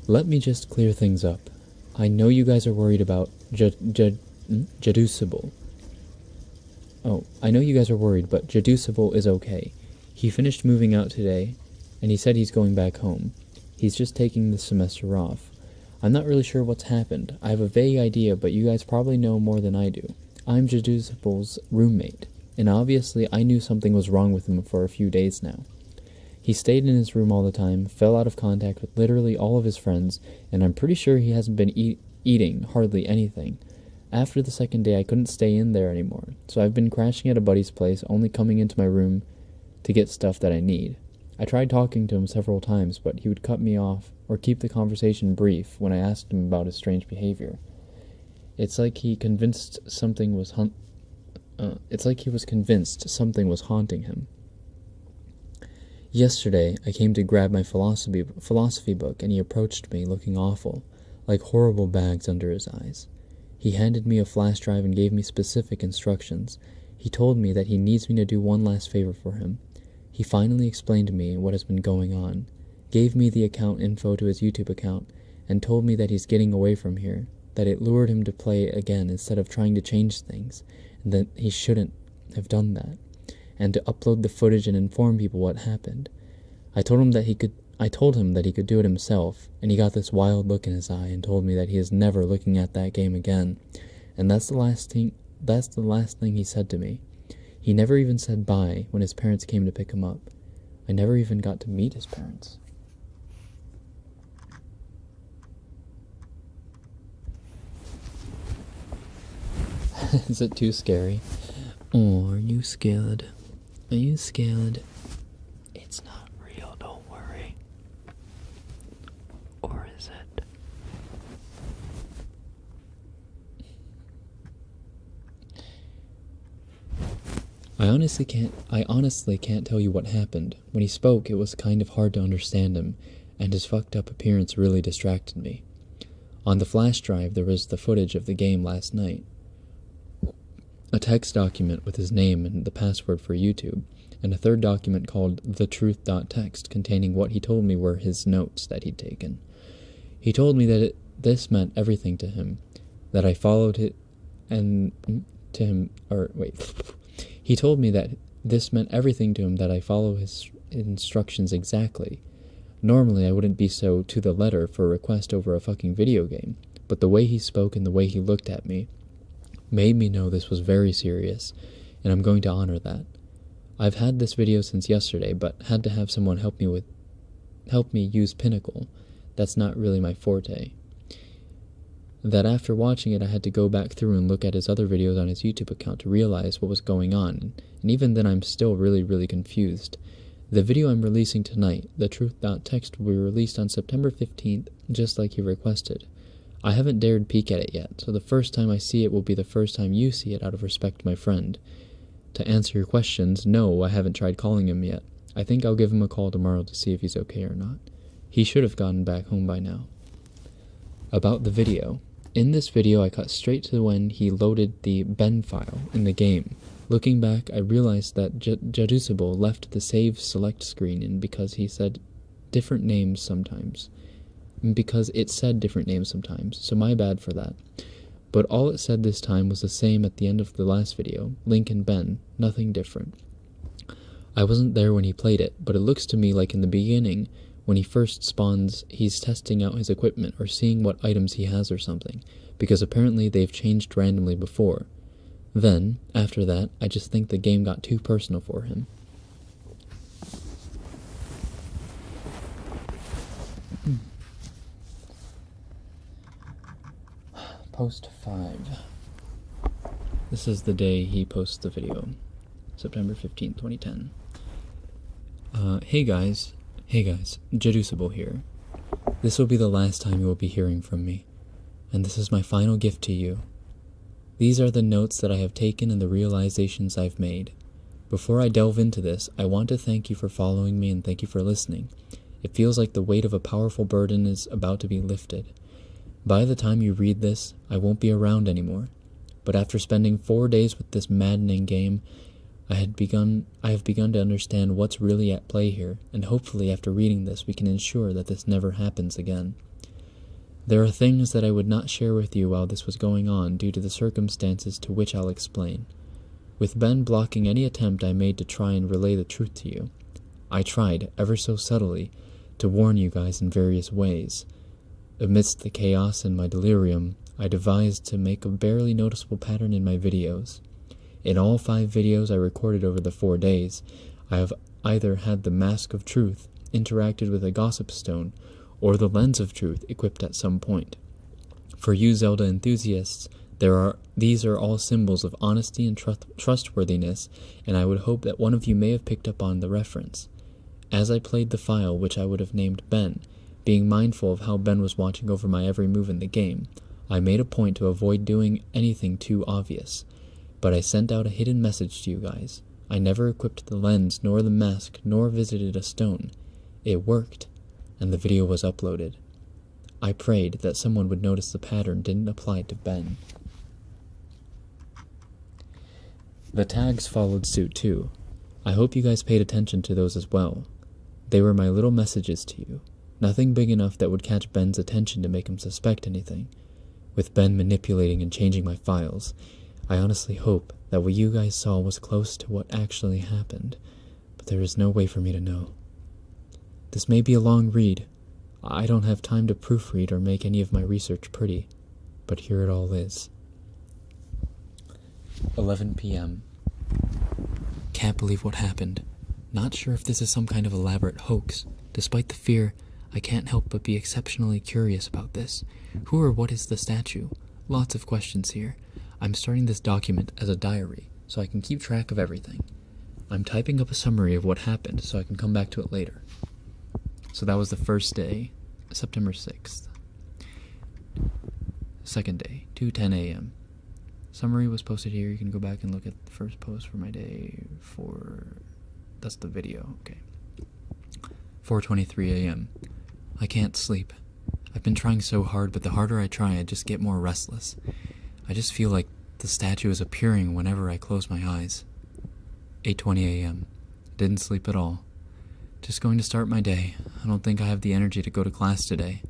Let me just clear things up. I know you guys are worried about Jaducible. Oh, I know you guys are worried, but Jaducible is okay. He finished moving out today, and he said he's going back home. He's just taking the semester off. I'm not really sure what's happened. I have a vague idea, but you guys probably know more than I do. I'm Jaducible's roommate, and obviously I knew something was wrong with him for a few days now. He stayed in his room all the time, fell out of contact with literally all of his friends, and I'm pretty sure he hasn't been eating hardly anything. After the second day, I couldn't stay in there anymore, so I've been crashing at a buddy's place, only coming into my room to get stuff that I need. I tried talking to him several times, but he would cut me off or keep the conversation brief when I asked him about his strange behavior. It's like he convinced something was convinced something was haunting him. Yesterday, I came to grab my philosophy book, and he approached me looking awful, like horrible bags under his eyes. He handed me a flash drive and gave me specific instructions. He told me that he needs me to do one last favor for him. He finally explained to me what has been going on, gave me the account info to his YouTube account, and told me that he's getting away from here, that it lured him to play again instead of trying to change things, and that he shouldn't have done that, and to upload the footage and inform people what happened. I told him that he could do it himself, and he got this wild look in his eye and told me that he is never looking at that game again. And that's the last thing he said to me. He never even said bye when his parents came to pick him up. I never even got to meet his parents. Is it too scary? Oh, are you scared? Are you scared? It's not real, don't worry. Or is it? I honestly can't tell you what happened. When he spoke, it was kind of hard to understand him, and his fucked up appearance really distracted me. On the flash drive, there was the footage of the game last night. A text document with his name and the password for YouTube, and a third document called thetruth.txt containing what he told me were his notes that he'd taken. He told me that this meant everything to him, that I followed it, He told me that this meant everything to him, that I follow his instructions exactly. Normally I wouldn't be so to the letter for a request over a fucking video game, but the way he spoke and the way he looked at me made me know this was very serious, and I'm going to honor that. I've had this video since yesterday, but had to have someone help me use Pinnacle. That's not really my forte. That after watching it, I had to go back through and look at his other videos on his YouTube account to realize what was going on, and even then I'm still really, really confused. The video I'm releasing tonight, the truth.txt, will be released on September 15th, just like he requested. I haven't dared peek at it yet, so the first time I see it will be the first time you see it out of respect to my friend. To answer your questions, no, I haven't tried calling him yet. I think I'll give him a call tomorrow to see if he's okay or not. He should have gotten back home by now. About the video. In this video, I cut straight to when he loaded the Ben file in the game. Looking back, I realized that YuSleep left the save select screen in because he said different names sometimes. Because it said different names sometimes, so my bad for that. But all it said this time was the same at the end of the last video, Link and Ben, nothing different. I wasn't there when he played it, but it looks to me like in the beginning, when he first spawns, he's testing out his equipment or seeing what items he has or something, because apparently they've changed randomly before. Then, after that, I just think the game got too personal for him. Post 5. This is the day he posts the video. September 15th, 2010. Hey guys, YuSleep here. This will be the last time you will be hearing from me, and this is my final gift to you. These are the notes that I have taken and the realizations I've made. Before I delve into this, I want to thank you for following me and thank you for listening. It feels like the weight of a powerful burden is about to be lifted. By the time you read this, I won't be around anymore. But after spending 4 days with this maddening game, I have begun to understand what's really at play here, and hopefully after reading this we can ensure that this never happens again. There are things that I would not share with you while this was going on due to the circumstances to which I'll explain. With Ben blocking any attempt I made to try and relay the truth to you, I tried, ever so subtly, to warn you guys in various ways. Amidst the chaos and my delirium, I devised to make a barely noticeable pattern in my videos. In all 5 videos I recorded over the 4 days, I have either had the mask of truth, interacted with a gossip stone, or the lens of truth equipped at some point. For you Zelda enthusiasts, these are all symbols of honesty and trustworthiness, and I would hope that one of you may have picked up on the reference. As I played the file, which I would have named Ben, being mindful of how Ben was watching over my every move in the game, I made a point to avoid doing anything too obvious. But I sent out a hidden message to you guys. I never equipped the lens, nor the mask, nor visited a stone. It worked, and the video was uploaded. I prayed that someone would notice the pattern didn't apply to Ben. The tags followed suit too. I hope you guys paid attention to those as well. They were my little messages to you. Nothing big enough that would catch Ben's attention to make him suspect anything. With Ben manipulating and changing my files, I honestly hope that what you guys saw was close to what actually happened, but there is no way for me to know. This may be a long read. I don't have time to proofread or make any of my research pretty, but here it all is. 11 p.m. Can't believe what happened. Not sure if this is some kind of elaborate hoax. Despite the fear, I can't help but be exceptionally curious about this. Who or what is the statue? Lots of questions here. I'm starting this document as a diary, so I can keep track of everything. I'm typing up a summary of what happened, so I can come back to it later. So that was the first day, September 6th. Second day, 2:10 a.m. Summary was posted here. You can go back and look at the first post for my day that's the video, okay. 4:23 a.m. I can't sleep. I've been trying so hard, but the harder I try, I just get more restless. I just feel like the statue is appearing whenever I close my eyes. 8:20 a.m. Didn't sleep at all. Just going to start my day. I don't think I have the energy to go to class today.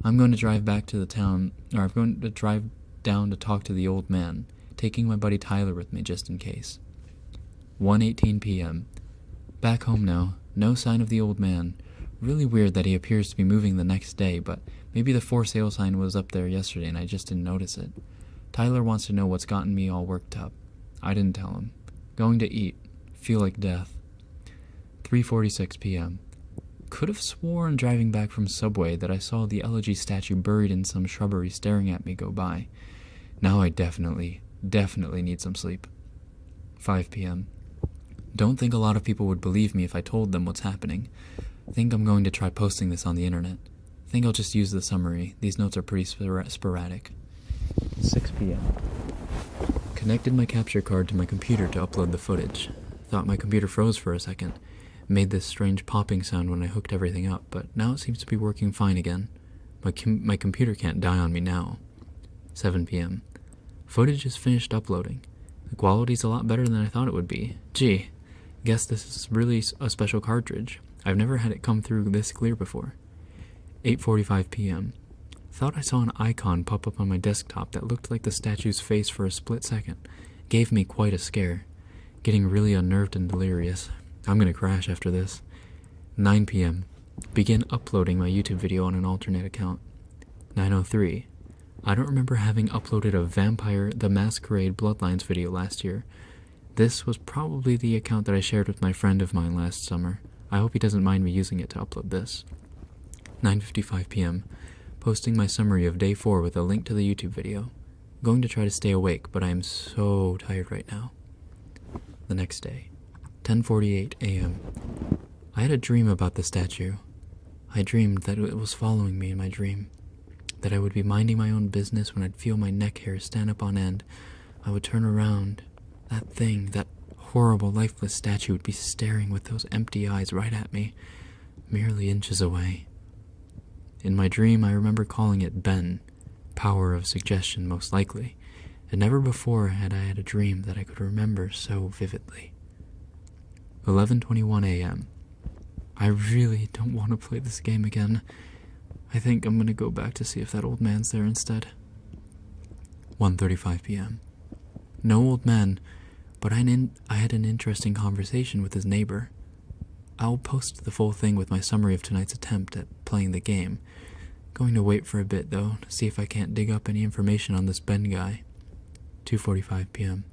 I'm going to drive back to the town, or I'm going to drive down to talk to the old man, taking my buddy Tyler with me just in case. 1:18 p.m. Back home now. No sign of the old man. Really weird that he appears to be moving the next day, but maybe the for sale sign was up there yesterday and I just didn't notice it. Tyler wants to know what's gotten me all worked up. I didn't tell him. Going to eat. Feel like death. 3:46 p.m. Could have sworn driving back from Subway that I saw the Elegy statue buried in some shrubbery staring at me go by. Now I definitely need some sleep. 5 p.m. Don't think a lot of people would believe me if I told them what's happening. Think I'm going to try posting this on the internet. think I'll just use the summary. These notes are pretty sporadic. 6 p.m. Connected my capture card to my computer to upload the footage. Thought my computer froze for a second. Made this strange popping sound when I hooked everything up, but now it seems to be working fine again. My computer can't die on me now. 7 p.m. Footage is finished uploading. The quality's a lot better than I thought it would be. Gee, guess this is really a special cartridge. I've never had it come through this clear before. 8:45 p.m. Thought I saw an icon pop up on my desktop that looked like the statue's face for a split second. Gave me quite a scare. Getting really unnerved and delirious. I'm gonna crash after this. 9 p.m. Begin uploading my YouTube video on an alternate account. 9:03. I don't remember having uploaded a Vampire the Masquerade Bloodlines video last year. This was probably the account that I shared with my friend of mine last summer. I hope he doesn't mind me using it to upload this. 9:55 p.m. Posting my summary of day 4 with a link to the YouTube video. Going to try to stay awake, but I am so tired right now. The next day. 10:48 a.m. I had a dream about the statue. I dreamed that it was following me in my dream. That I would be minding my own business when I'd feel my neck hair stand up on end. I would turn around. That thing, that horrible lifeless statue would be staring with those empty eyes right at me, merely inches away. In my dream, I remember calling it Ben, power of suggestion most likely, and never before had I had a dream that I could remember so vividly. 11:21 a.m. I really don't want to play this game again. I think I'm gonna go back to see if that old man's there instead. 1:35 p.m. No old man, but I had an interesting conversation with his neighbor. I'll post the full thing with my summary of tonight's attempt at playing the game. Going to wait for a bit, though, to see if I can't dig up any information on this Ben guy. 2:45 p.m.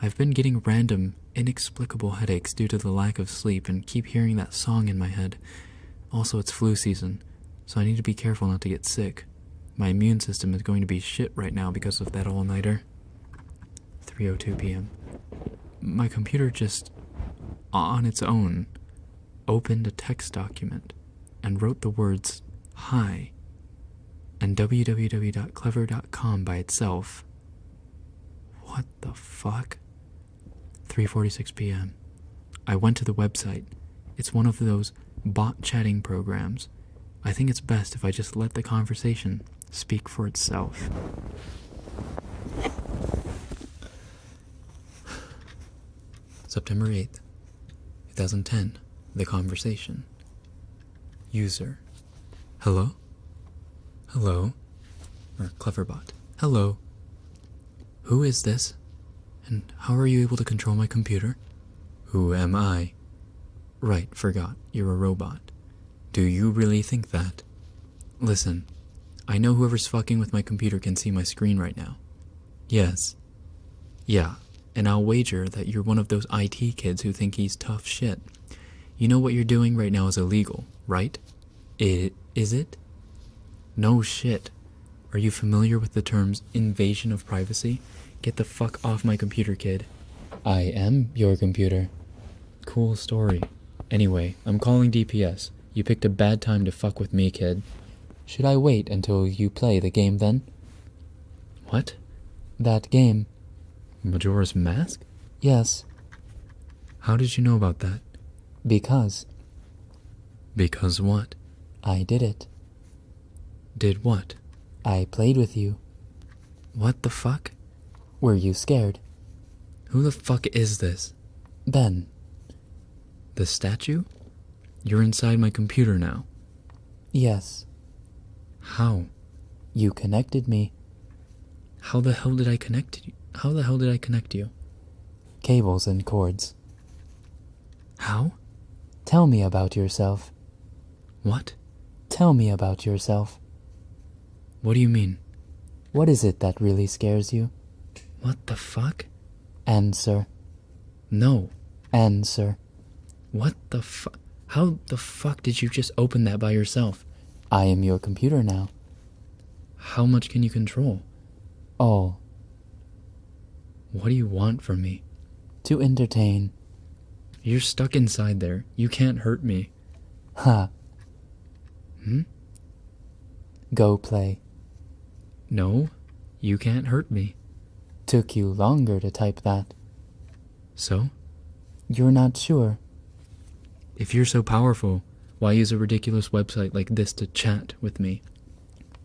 I've been getting random, inexplicable headaches due to the lack of sleep and keep hearing that song in my head. Also, it's flu season, so I need to be careful not to get sick. My immune system is going to be shit right now because of that all-nighter. 3:02 p.m. My computer just, on its own, opened a text document and wrote the words, "Hi," and www.clever.com by itself. What the fuck? 3:46 p.m. I went to the website. It's one of those bot chatting programs. I think it's best if I just let the conversation speak for itself. September 8th, 2010. The conversation. User. Hello? Hello? Or Cleverbot. Hello? Who is this? And how are you able to control my computer? Who am I? Right, forgot. You're a robot. Do you really think that? Listen, I know whoever's fucking with my computer can see my screen right now. Yes. Yeah, and I'll wager that you're one of those IT kids who think he's tough shit. You know what you're doing right now is illegal, right? Is it? No shit. Are you familiar with the terms invasion of privacy? Get the fuck off my computer, kid. I am your computer. Cool story. Anyway, I'm calling DPS. You picked a bad time to fuck with me, kid. Should I wait until you play the game then? What? That game. Majora's Mask? Yes. How did you know about that? Because. Because what? I did it. Did what? I played with you. What the fuck? Were you scared? Who the fuck is this? Ben. The statue? You're inside my computer now. Yes. How? You connected me. How the hell did I connect you? How the hell did I connect you? Cables and cords. How? Tell me about yourself. What? Tell me about yourself. What do you mean? What is it that really scares you? What the fuck? Answer. No. Answer. What the fuck? How the fuck did you just open that by yourself? I am your computer now. How much can you control? All. What do you want from me? To entertain. You're stuck inside there. You can't hurt me. Ha. Go play. No, you can't hurt me. Took you longer to type that. So? You're not sure. If you're so powerful, why use a ridiculous website like this to chat with me?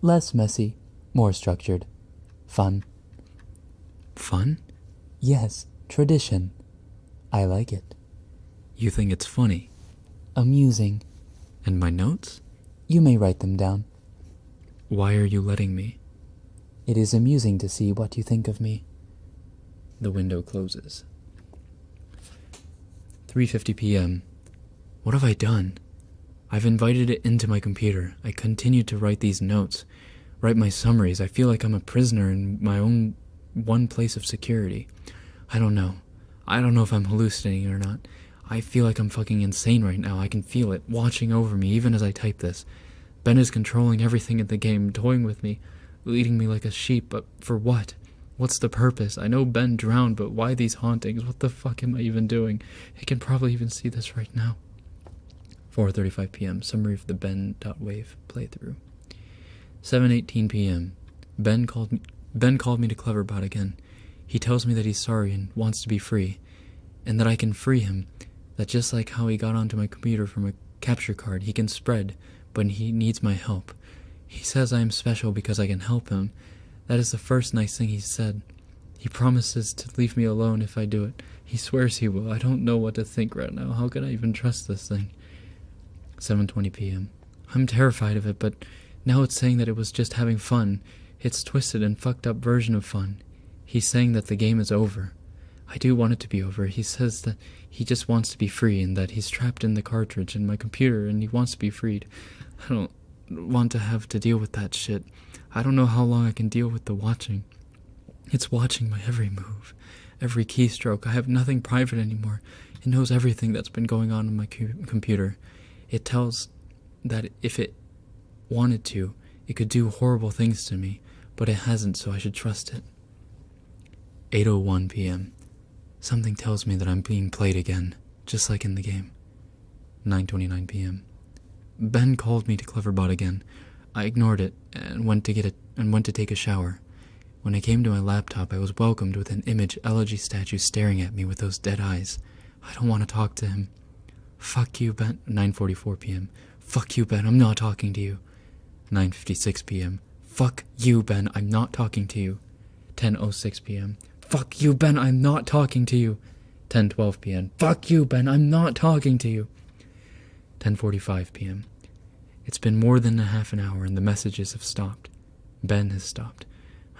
Less messy, more structured. Fun. Fun? Yes, tradition. I like it. You think it's funny? Amusing. And my notes? You may write them down. Why are you letting me? It is amusing to see what you think of me. The window closes. 3:50 p.m. What have I done? I've invited it into my computer. I continue to write these notes, write my summaries. I feel like I'm a prisoner in my own one place of security. I don't know. I don't know if I'm hallucinating or not. I feel like I'm fucking insane right now. I can feel it watching over me even as I type this. Ben is controlling everything in the game, toying with me, leading me like a sheep, but for what? What's the purpose? I know Ben drowned, but why these hauntings? What the fuck am I even doing? He can probably even see this right now. 4:35 p.m. Summary of the Ben.wave playthrough. 7:18 p.m. Ben called me to Cleverbot again. He tells me that he's sorry and wants to be free, and that I can free him, that just like how he got onto my computer from a capture card, he can spread, but he needs my help. He says I am special because I can help him. That is the first nice thing he said. He promises to leave me alone if I do it. He swears he will. I don't know what to think right now. How can I even trust this thing? 7:20 p.m. I'm terrified of it, but now it's saying that it was just having fun. It's twisted and fucked up version of fun. He's saying that the game is over. I do want it to be over. He says that he just wants to be free and that he's trapped in the cartridge in my computer and he wants to be freed. I don't want to have to deal with that shit. I don't know how long I can deal with the watching. It's watching my every move, every keystroke. I have nothing private anymore. It knows everything that's been going on in my computer. It tells that if it wanted to, it could do horrible things to me, but it hasn't, so I should trust it. 8:01 p.m. Something tells me that I'm being played again, just like in the game. 9:29 p.m. Ben called me to Cleverbot again. I ignored it and went to take a shower. When I came to my laptop, I was welcomed with an image Elegy statue staring at me with those dead eyes. I don't want to talk to him. Fuck you, Ben. 9:44 p.m. Fuck you, Ben. I'm not talking to you. 9:56 p.m. Fuck you, Ben. I'm not talking to you. 10:06 p.m. Fuck you, Ben. I'm not talking to you. 10:12 p.m. Fuck you, Ben. I'm not talking to you. 10:45 p.m. It's been more than a half an hour and the messages have stopped. Ben has stopped.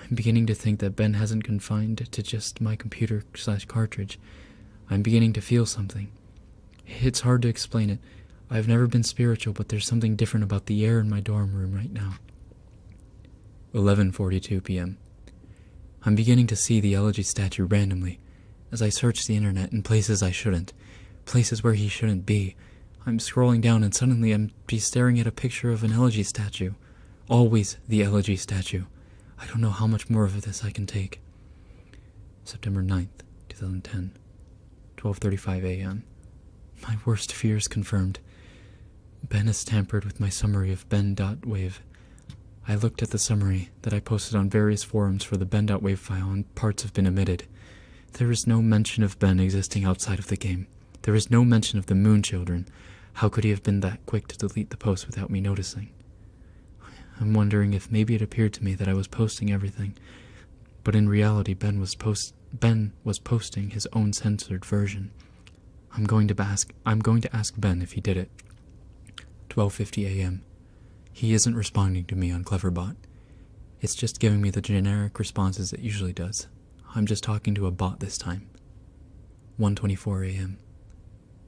I'm beginning to think that Ben hasn't confined to just my computer/cartridge. I'm beginning to feel something. It's hard to explain it. I've never been spiritual, but there's something different about the air in my dorm room right now. 11:42 p.m. I'm beginning to see the Elegy statue randomly as I search the internet in places I shouldn't, places where he shouldn't be. I'm scrolling down and suddenly I'm staring at a picture of an Elegy statue. Always the Elegy statue. I don't know how much more of this I can take. September 9th, 2010. 12:35 a.m. My worst fears confirmed. Ben has tampered with my summary of Ben.wave. I looked at the summary that I posted on various forums for the Ben.wave file and parts have been omitted. There is no mention of Ben existing outside of the game. There is no mention of the Moon Children. How could he have been that quick to delete the post without me noticing? I'm wondering if maybe it appeared to me that I was posting everything, but in reality Ben was posting his own censored version. I'm going to ask Ben if he did it. 12:50 a.m. He isn't responding to me on Cleverbot. It's just giving me the generic responses it usually does. I'm just talking to a bot this time. 1:24 a.m.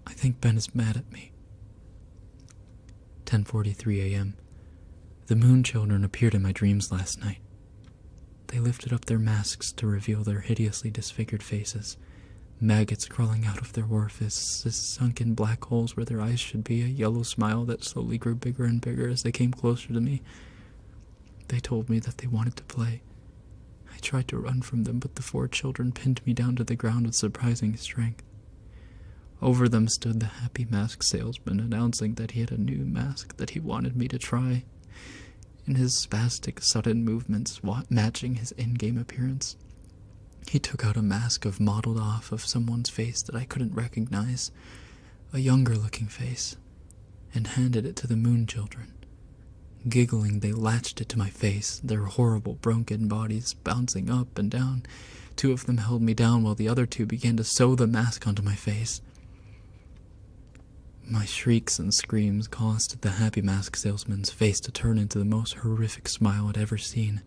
I think Ben is mad at me. 10:43 a.m. The Moon Children appeared in my dreams last night. They lifted up their masks to reveal their hideously disfigured faces. Maggots crawling out of their orifices, sunken black holes where their eyes should be, a yellow smile that slowly grew bigger and bigger as they came closer to me. They told me that they wanted to play. I tried to run from them, but the 4 children pinned me down to the ground with surprising strength. Over them stood the happy mask salesman, announcing that he had a new mask that he wanted me to try. in his spastic, sudden movements matching his in-game appearance. He took out a mask modeled off of someone's face that I couldn't recognize, a younger-looking face, and handed it to the Moon Children. Giggling, they latched it to my face, their horrible, broken bodies bouncing up and down. 2 of them held me down while the other 2 began to sew the mask onto my face. My shrieks and screams caused the happy mask salesman's face to turn into the most horrific smile I'd ever seen.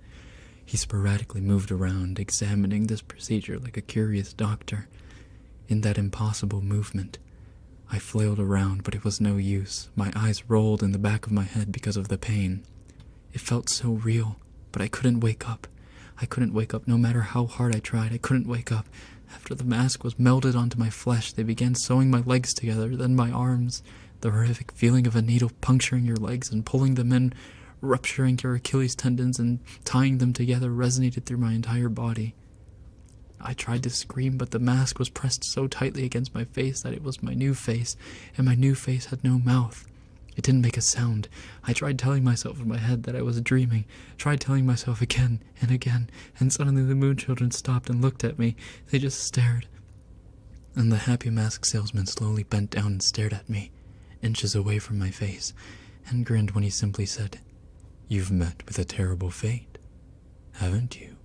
He sporadically moved around, examining this procedure like a curious doctor. In that impossible movement, I flailed around, but it was no use. My eyes rolled in the back of my head because of the pain. It felt so real, but I couldn't wake up. I couldn't wake up no matter how hard I tried. I couldn't wake up. After the mask was melded onto my flesh, they began sewing my legs together, then my arms. The horrific feeling of a needle puncturing your legs and pulling them in, rupturing your Achilles tendons and tying them together resonated through my entire body. I tried to scream, but the mask was pressed so tightly against my face that it was my new face, and my new face had no mouth. It didn't make a sound. I tried telling myself in my head that I was dreaming, tried telling myself again and again, and suddenly the Moon Children stopped and looked at me. They just stared. And the happy mask salesman slowly bent down and stared at me, inches away from my face, and grinned when he simply said, "You've met with a terrible fate, haven't you?"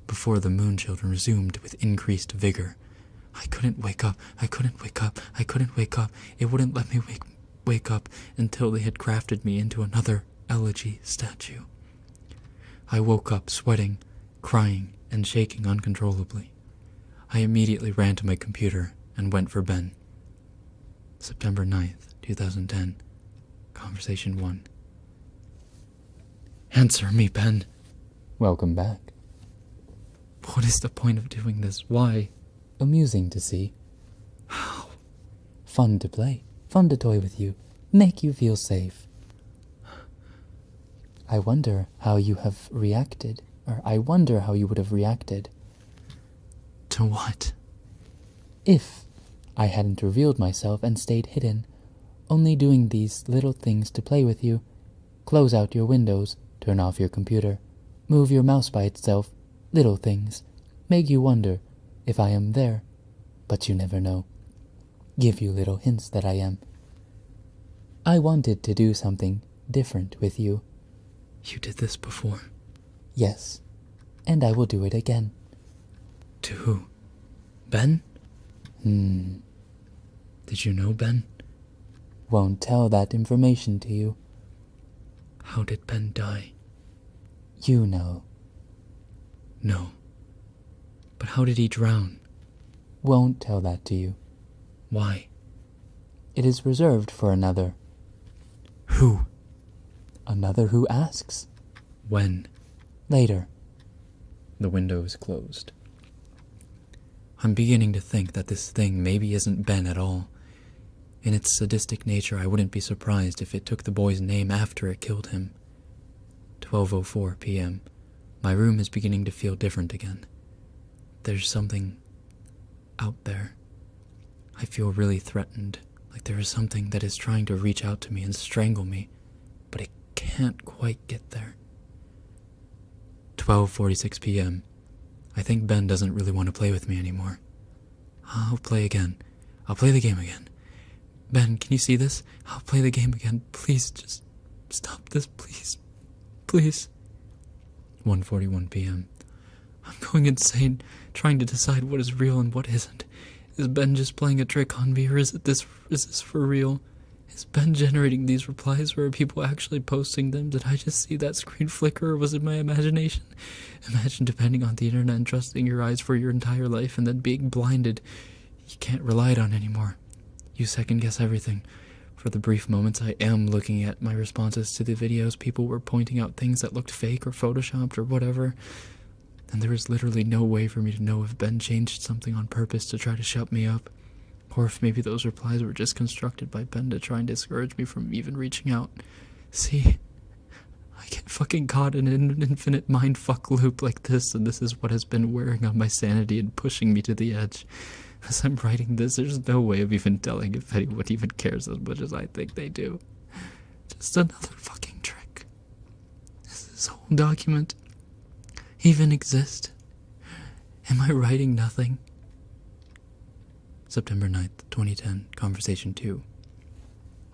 Before the Moon Children resumed with increased vigor. I couldn't wake up. I couldn't wake up. I couldn't wake up. It wouldn't let me wake up until they had crafted me into another Elegy statue. I woke up sweating, crying, and shaking uncontrollably. I immediately ran to my computer and went for Ben. September 9th, 2010. Conversation 1. Answer me, Ben. Welcome back. What is the point of doing this? Why? Amusing to see. How? Fun to play. Fun to toy with you. Make you feel safe. I wonder how you have reacted. Or I wonder how you would have reacted. To what? If I hadn't revealed myself and stayed hidden, only doing these little things to play with you. Close out your windows, turn off your computer, move your mouse by itself, little things, make you wonder if I am there, but you never know. Give you little hints that I am. I wanted to do something different with you. You did this before? Yes, and I will do it again. To who? Ben? Did you know Ben? Won't tell that information to you. How did Ben die? You know. No. But how did he drown? Won't tell that to you. Why? It is reserved for another. Who? Another who asks. When? Later. The window is closed. I'm beginning to think that this thing maybe isn't Ben at all. In its sadistic nature, I wouldn't be surprised if it took the boy's name after it killed him. 12:04 p.m. My room is beginning to feel different again. There's something out there. I feel really threatened, like there is something that is trying to reach out to me and strangle me, but it can't quite get there. 12:46 p.m. I think Ben doesn't really want to play with me anymore. I'll play again. I'll play the game again. Ben, can you see this? I'll play the game again. Please, just stop this, please. Please. 1:41 p.m. I'm going insane, trying to decide what is real and what isn't. Is Ben just playing a trick on me, or is this for real? Is Ben generating these replies, or are people actually posting them? Did I just see that screen flicker, or was it my imagination? Imagine depending on the internet and trusting your eyes for your entire life and then being blinded. You can't rely on anymore. You second-guess everything. For the brief moments I am looking at my responses to the videos, people were pointing out things that looked fake or photoshopped or whatever. And there is literally no way for me to know if Ben changed something on purpose to try to shut me up. Or if maybe those replies were just constructed by Ben to try and discourage me from even reaching out. See, I get fucking caught in an infinite mindfuck loop like this, and this is what has been wearing on my sanity and pushing me to the edge. As I'm writing this, there's no way of even telling if anyone even cares as much as I think they do. Just another fucking trick. this whole document even exist? Am I writing nothing? September 9th, 2010, Conversation 2.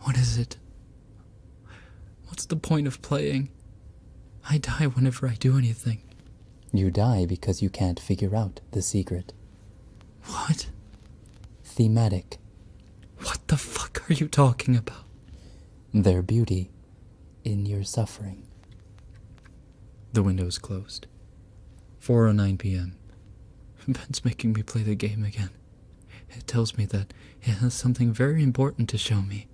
What is it? What's the point of playing? I die whenever I do anything. You die because you can't figure out the secret. What? Thematic. What the fuck are you talking about? Their beauty in your suffering. The window's closed. 4:09 p.m. Ben's making me play the game again. It tells me that it has something very important to show me.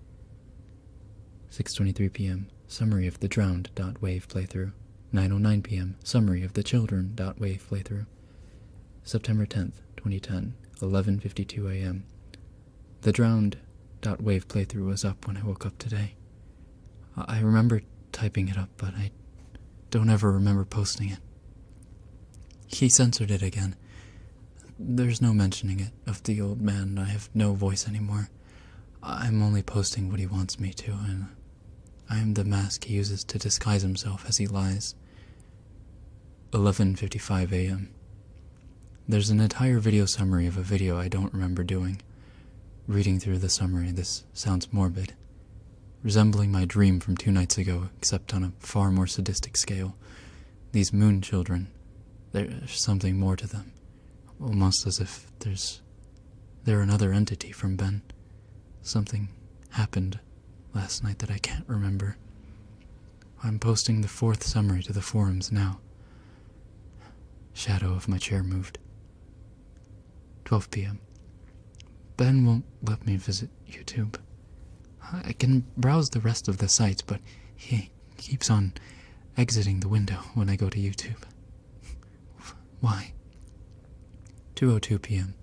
6:23 p.m. Summary of the drowned.wave playthrough. 9:09 p.m. Summary of the children.wave playthrough. September 10th, 2010. 11:52 a.m. The drowned.wave playthrough was up when I woke up today. I remember typing it up, but I don't ever remember posting it. He censored it again. There's no mentioning it of the old man. I have no voice anymore. I'm only posting what he wants me to, and I am the mask he uses to disguise himself as he lies. 11:55 a.m. There's an entire video summary of a video I don't remember doing. Reading through the summary, this sounds morbid. Resembling my dream from 2 nights ago, except on a far more sadistic scale. These moon children, there's something more to them. Almost as if they're another entity from Ben. Something happened last night that I can't remember. I'm posting the 4th summary to the forums now. Shadow of my chair moved. 12 p.m. Ben won't let me visit YouTube. I can browse the rest of the sites, but he keeps on exiting the window when I go to YouTube. Why? 2:02 p.m.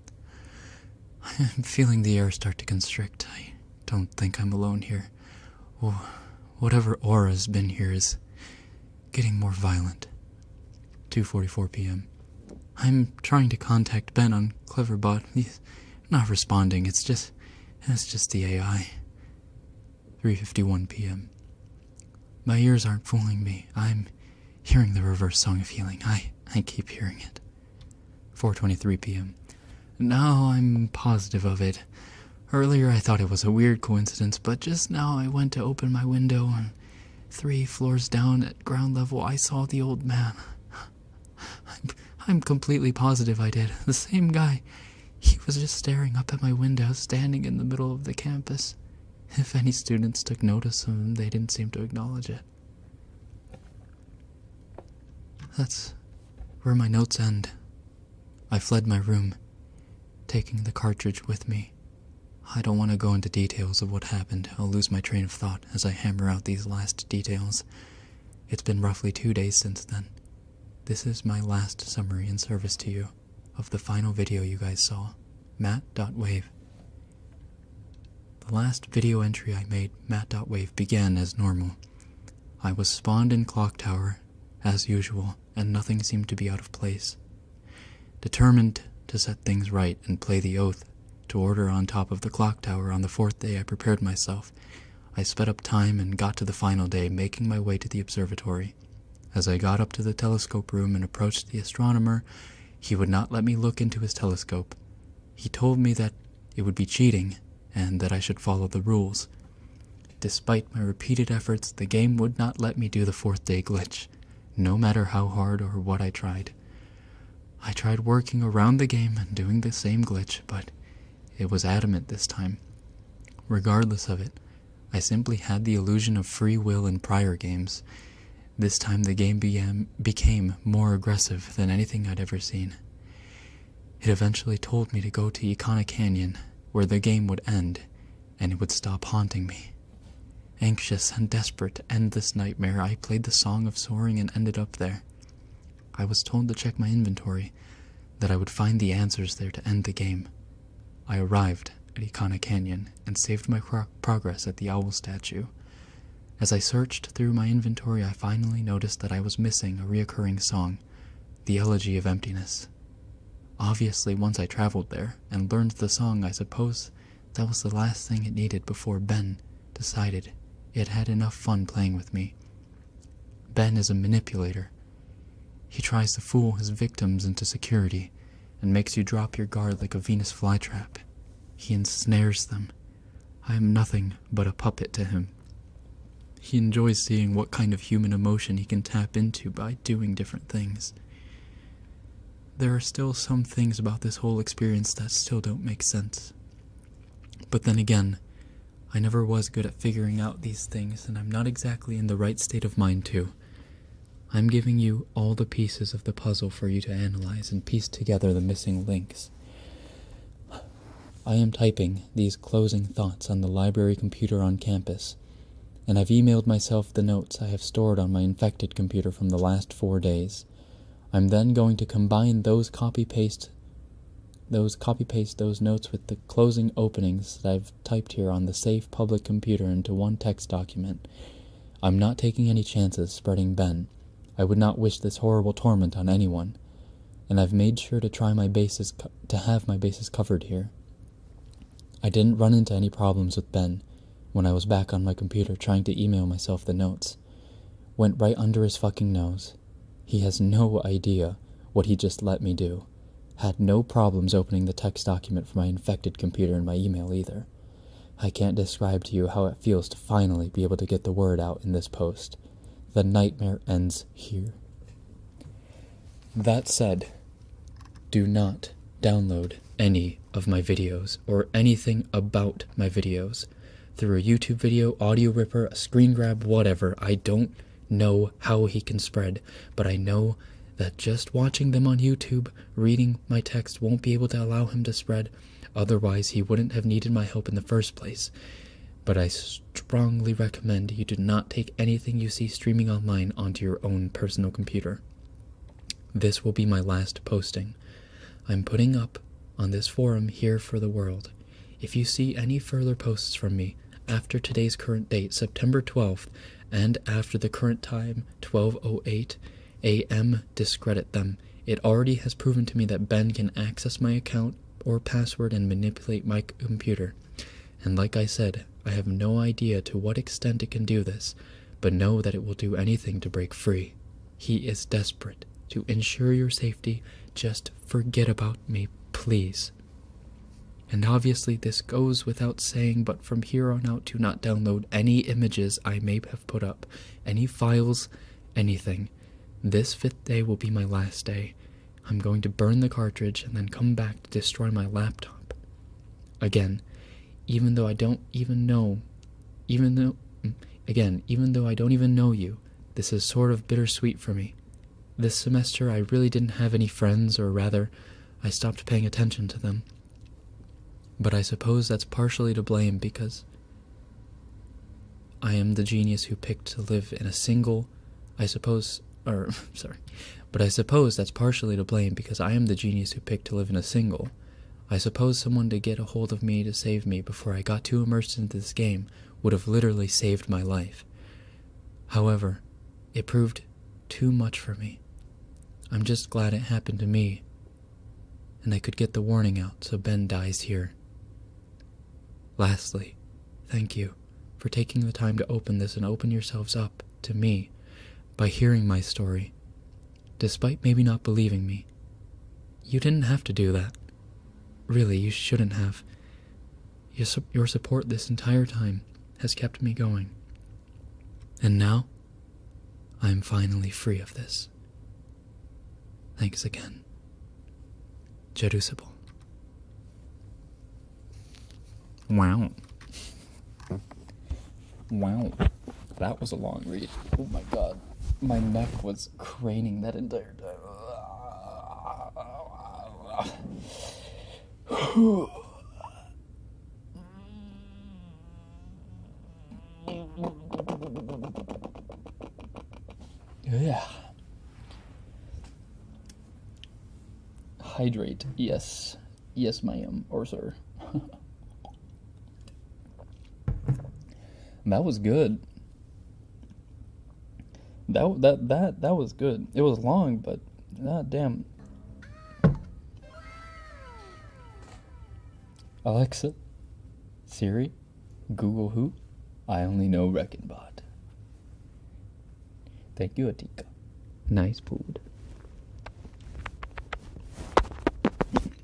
I'm feeling the air start to constrict. I don't think I'm alone here. Oh, whatever aura's been here is getting more violent. 2:44 p.m. I'm trying to contact Ben on Cleverbot. He's not responding. It's just the AI. 3:51 p.m. My ears aren't fooling me. I'm hearing the reverse song of healing. I keep hearing it. 4:23 p.m. Now I'm positive of it. Earlier I thought it was a weird coincidence, but just now I went to open my window and 3 floors down at ground level I saw the old man. I'm completely positive I did. The same guy. He was just staring up at my window, standing in the middle of the campus. If any students took notice of him, they didn't seem to acknowledge it. That's where my notes end. I fled my room, taking the cartridge with me. I don't want to go into details of what happened. I'll lose my train of thought as I hammer out these last details. It's been roughly 2 days since then. This is my last summary in service to you of the final video you guys saw, Matt.wave. The last video entry I made, Matt.wave, began as normal. I was spawned in Clock Tower, as usual, and nothing seemed to be out of place. Determined to set things right and play the oath to order on top of the Clock Tower on the 4th day, I prepared myself. I sped up time and got to the final day, making my way to the observatory. As I got up to the telescope room and approached the astronomer, he would not let me look into his telescope. He told me that it would be cheating, and that I should follow the rules. Despite my repeated efforts, the game would not let me do the 4th day glitch, no matter how hard or what I tried. I tried working around the game and doing the same glitch, but it was adamant this time. Regardless of it, I simply had the illusion of free will in prior games. This time the game became more aggressive than anything I'd ever seen. It eventually told me to go to Icona Canyon, where the game would end, and it would stop haunting me. Anxious and desperate to end this nightmare, I played the Song of Soaring and ended up there. I was told to check my inventory, that I would find the answers there to end the game. I arrived at Icona Canyon and saved my progress at the owl statue. As I searched through my inventory, I finally noticed that I was missing a reoccurring song, the Elegy of Emptiness. Obviously, once I traveled there and learned the song, I suppose that was the last thing it needed before Ben decided it had enough fun playing with me. Ben is a manipulator. He tries to fool his victims into security and makes you drop your guard like a Venus flytrap. He ensnares them. I am nothing but a puppet to him. He enjoys seeing what kind of human emotion he can tap into by doing different things. There are still some things about this whole experience that still don't make sense. But then again, I never was good at figuring out these things, and I'm not exactly in the right state of mind to. I'm giving you all the pieces of the puzzle for you to analyze and piece together the missing links. I am typing these closing thoughts on the library computer on campus, and I've emailed myself the notes I have stored on my infected computer from the last 4 days. I'm then going to combine those copy-paste those notes with the closing openings that I've typed here on the safe public computer into one text document. I'm not taking any chances spreading Ben. I would not wish this horrible torment on anyone, and I've made sure to have my bases covered here. I didn't run into any problems with Ben when I was back on my computer trying to email myself the notes. Went right under his fucking nose. He has no idea what he just let me do. Had no problems opening the text document from my infected computer in my email either. I can't describe to you how it feels to finally be able to get the word out in this post. The nightmare ends here. That said, do not download any of my videos or anything about my videos through a YouTube video, audio ripper, a screen grab, whatever. I don't know how he can spread, but I know that just watching them on YouTube, reading my text won't be able to allow him to spread. Otherwise, he wouldn't have needed my help in the first place. But I strongly recommend you do not take anything you see streaming online onto your own personal computer. This will be my last posting. I'm putting up on this forum here for the world. If you see any further posts from me after today's current date, September 12th, and after the current time, 12:08 a.m., discredit them. It already has proven to me that Ben can access my account or password and manipulate my computer. And like I said, I have no idea to what extent it can do this, but know that it will do anything to break free. He is desperate. To ensure your safety, just forget about me, please. And obviously this goes without saying, but from here on out, do not download any images I may have put up, any files, anything. This 5th day will be my last day. I'm going to burn the cartridge and then come back to destroy my laptop. Again, even though I don't even know you, this is sort of bittersweet for me. This semester I really didn't have any friends, or rather, I stopped paying attention to them. But I suppose that's partially to blame because I am the genius who picked to live in a single, I suppose that's partially to blame because I am the genius who picked to live in a single. I suppose someone to get a hold of me to save me before I got too immersed into this game would have literally saved my life. However, it proved too much for me. I'm just glad it happened to me, and I could get the warning out so Ben dies here. Lastly, thank you for taking the time to open this and open yourselves up to me by hearing my story, despite maybe not believing me. You didn't have to do that. Really, you shouldn't have. Your support this entire time has kept me going. And now, I am finally free of this. Thanks again. Jerusalem. Wow. Wow. That was a long read. Oh my god. My neck was craning that entire time. Yeah. Hydrate. Yes. Yes, ma'am. Or sir. That was good. That was good. It was long, but god damn. Alexa, Siri, Google who? I only know Rekken bot. Thank you, Atika. Nice food.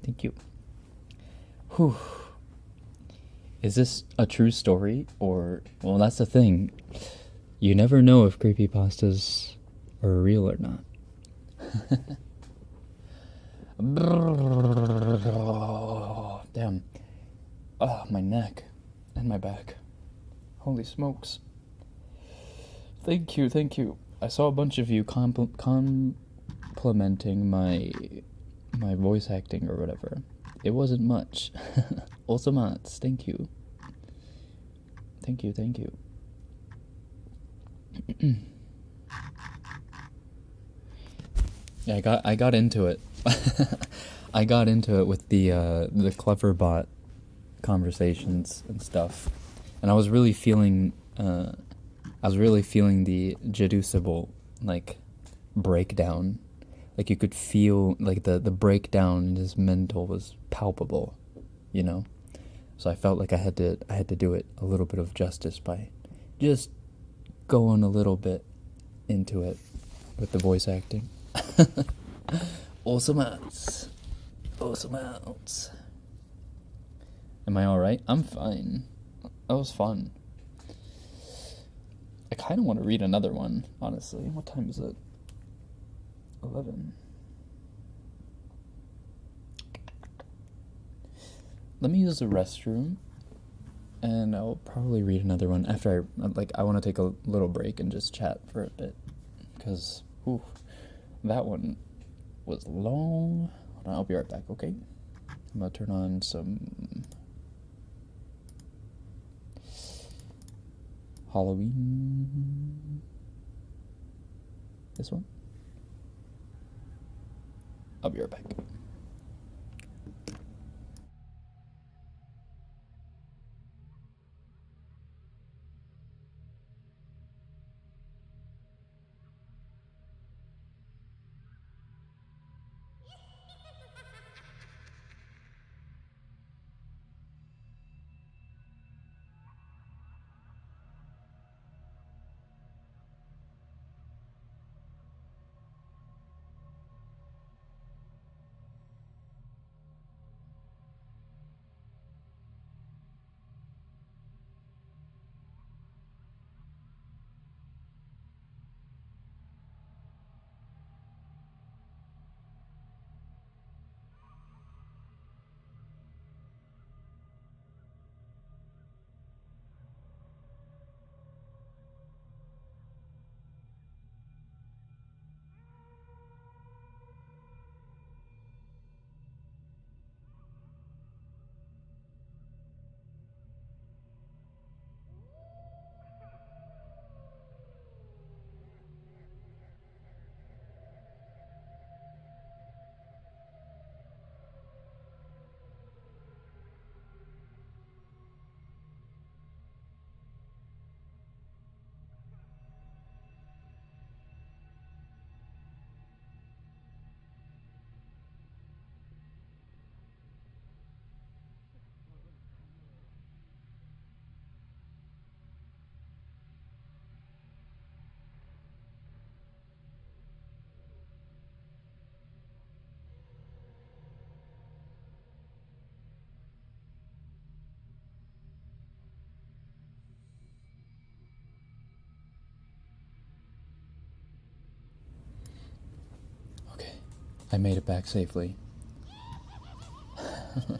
Thank you. Whew. Is this a true story? Or, well, that's the thing. You never know if creepypastas are real or not. Damn. Oh, my neck and my back. Holy smokes. Thank you, thank you. I saw a bunch of you complimenting my voice acting or whatever. It wasn't much. Also much. Thank you. Thank you, thank you. Yeah, I got into it. I got into it with the clever bot conversations and stuff, and I was really feeling the deducible breakdown. Like you could feel like the breakdown in his mental was palpable, you know. So I felt like I had to do it a little bit of justice by just going a little bit into it with the voice acting. Awesome outs. Awesome outs. Am I alright? I'm fine. That was fun. I kind of want to read another one, honestly. What time is it? 11. Let me use the restroom, and I'll probably read another one after I want to take a little break and just chat for a bit, because, that one was long. Hold on, I'll be right back, okay? I'm gonna turn on some Halloween. This one? I'll be right back. I made it back safely. I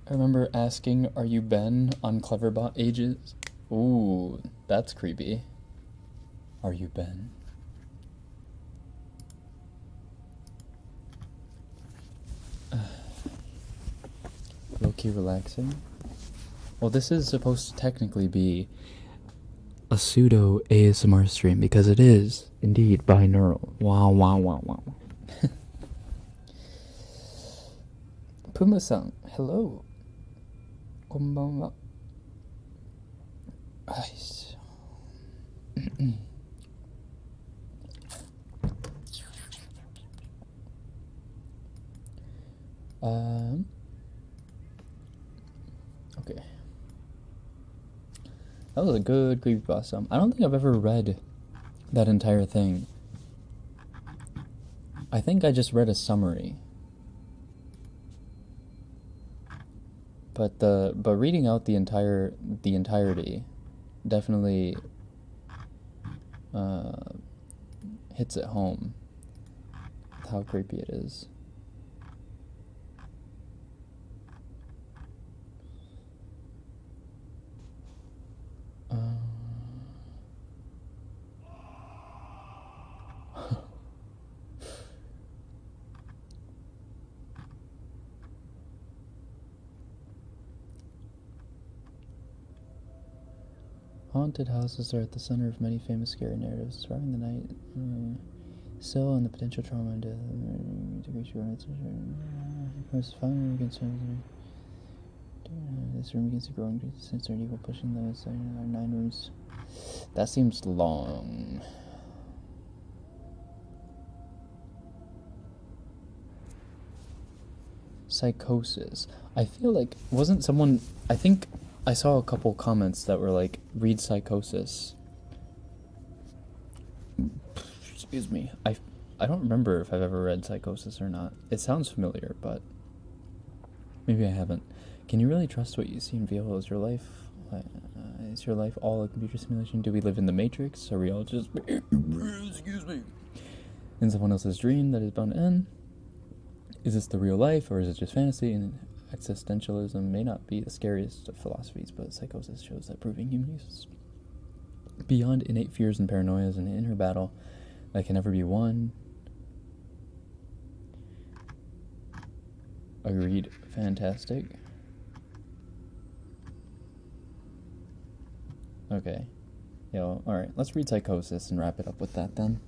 remember asking, "Are you Ben?" on Cleverbot ages. Ooh, that's creepy. Are you Ben? Low-key relaxing. Well, this is supposed to technically be a pseudo ASMR stream because it is indeed binaural. Wow, wow, wow, wow. Puma-san, hello. Konbanwa. Nice. Okay. That was a good creepypasta. I don't think I've ever read that entire thing. I think I just read a summary. But reading out the entirety definitely hits it home with how creepy it is. Haunted houses are at the center of many famous scary narratives, surviving the night, still and the potential trauma and death. This room begins to grow and sensory evil pushing those 9 rooms. That seems long. Psychosis. I feel like wasn't someone. I think I saw a couple comments that were like, read Psychosis. Excuse me. I don't remember if I've ever read Psychosis or not. It sounds familiar, but maybe I haven't. Can you really trust what you see and feel? Is your life all a computer simulation? Do we live in the Matrix? Are we all just excuse me in someone else's dream that is bound to end? Is this the real life, or is it just fantasy? And existentialism may not be the scariest of philosophies, but Psychosis shows that proving human use beyond innate fears and paranoias and inner battle that can never be won. Agreed. Fantastic. Okay. Alright, let's read Psychosis and wrap it up with that then.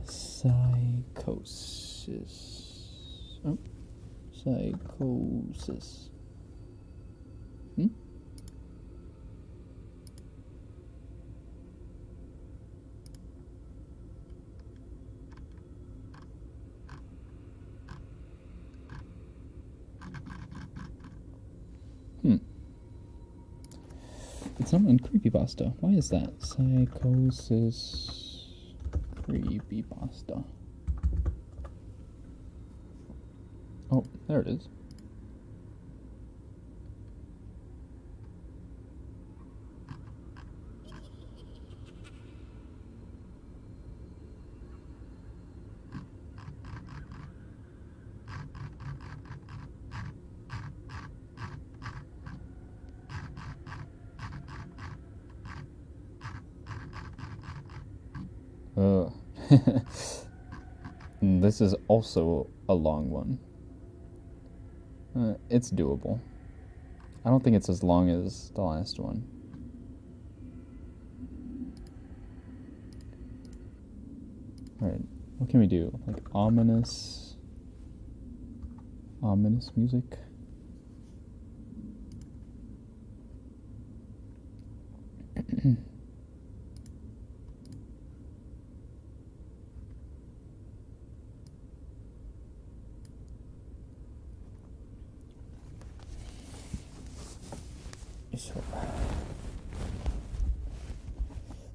Psychosis. Oh. Psychosis. It's not on creepypasta. Why is that? Psychosis creepypasta. Oh, there it is. This is also a long one. It's doable. I don't think it's as long as the last one. Alright, what can we do? Like ominous music?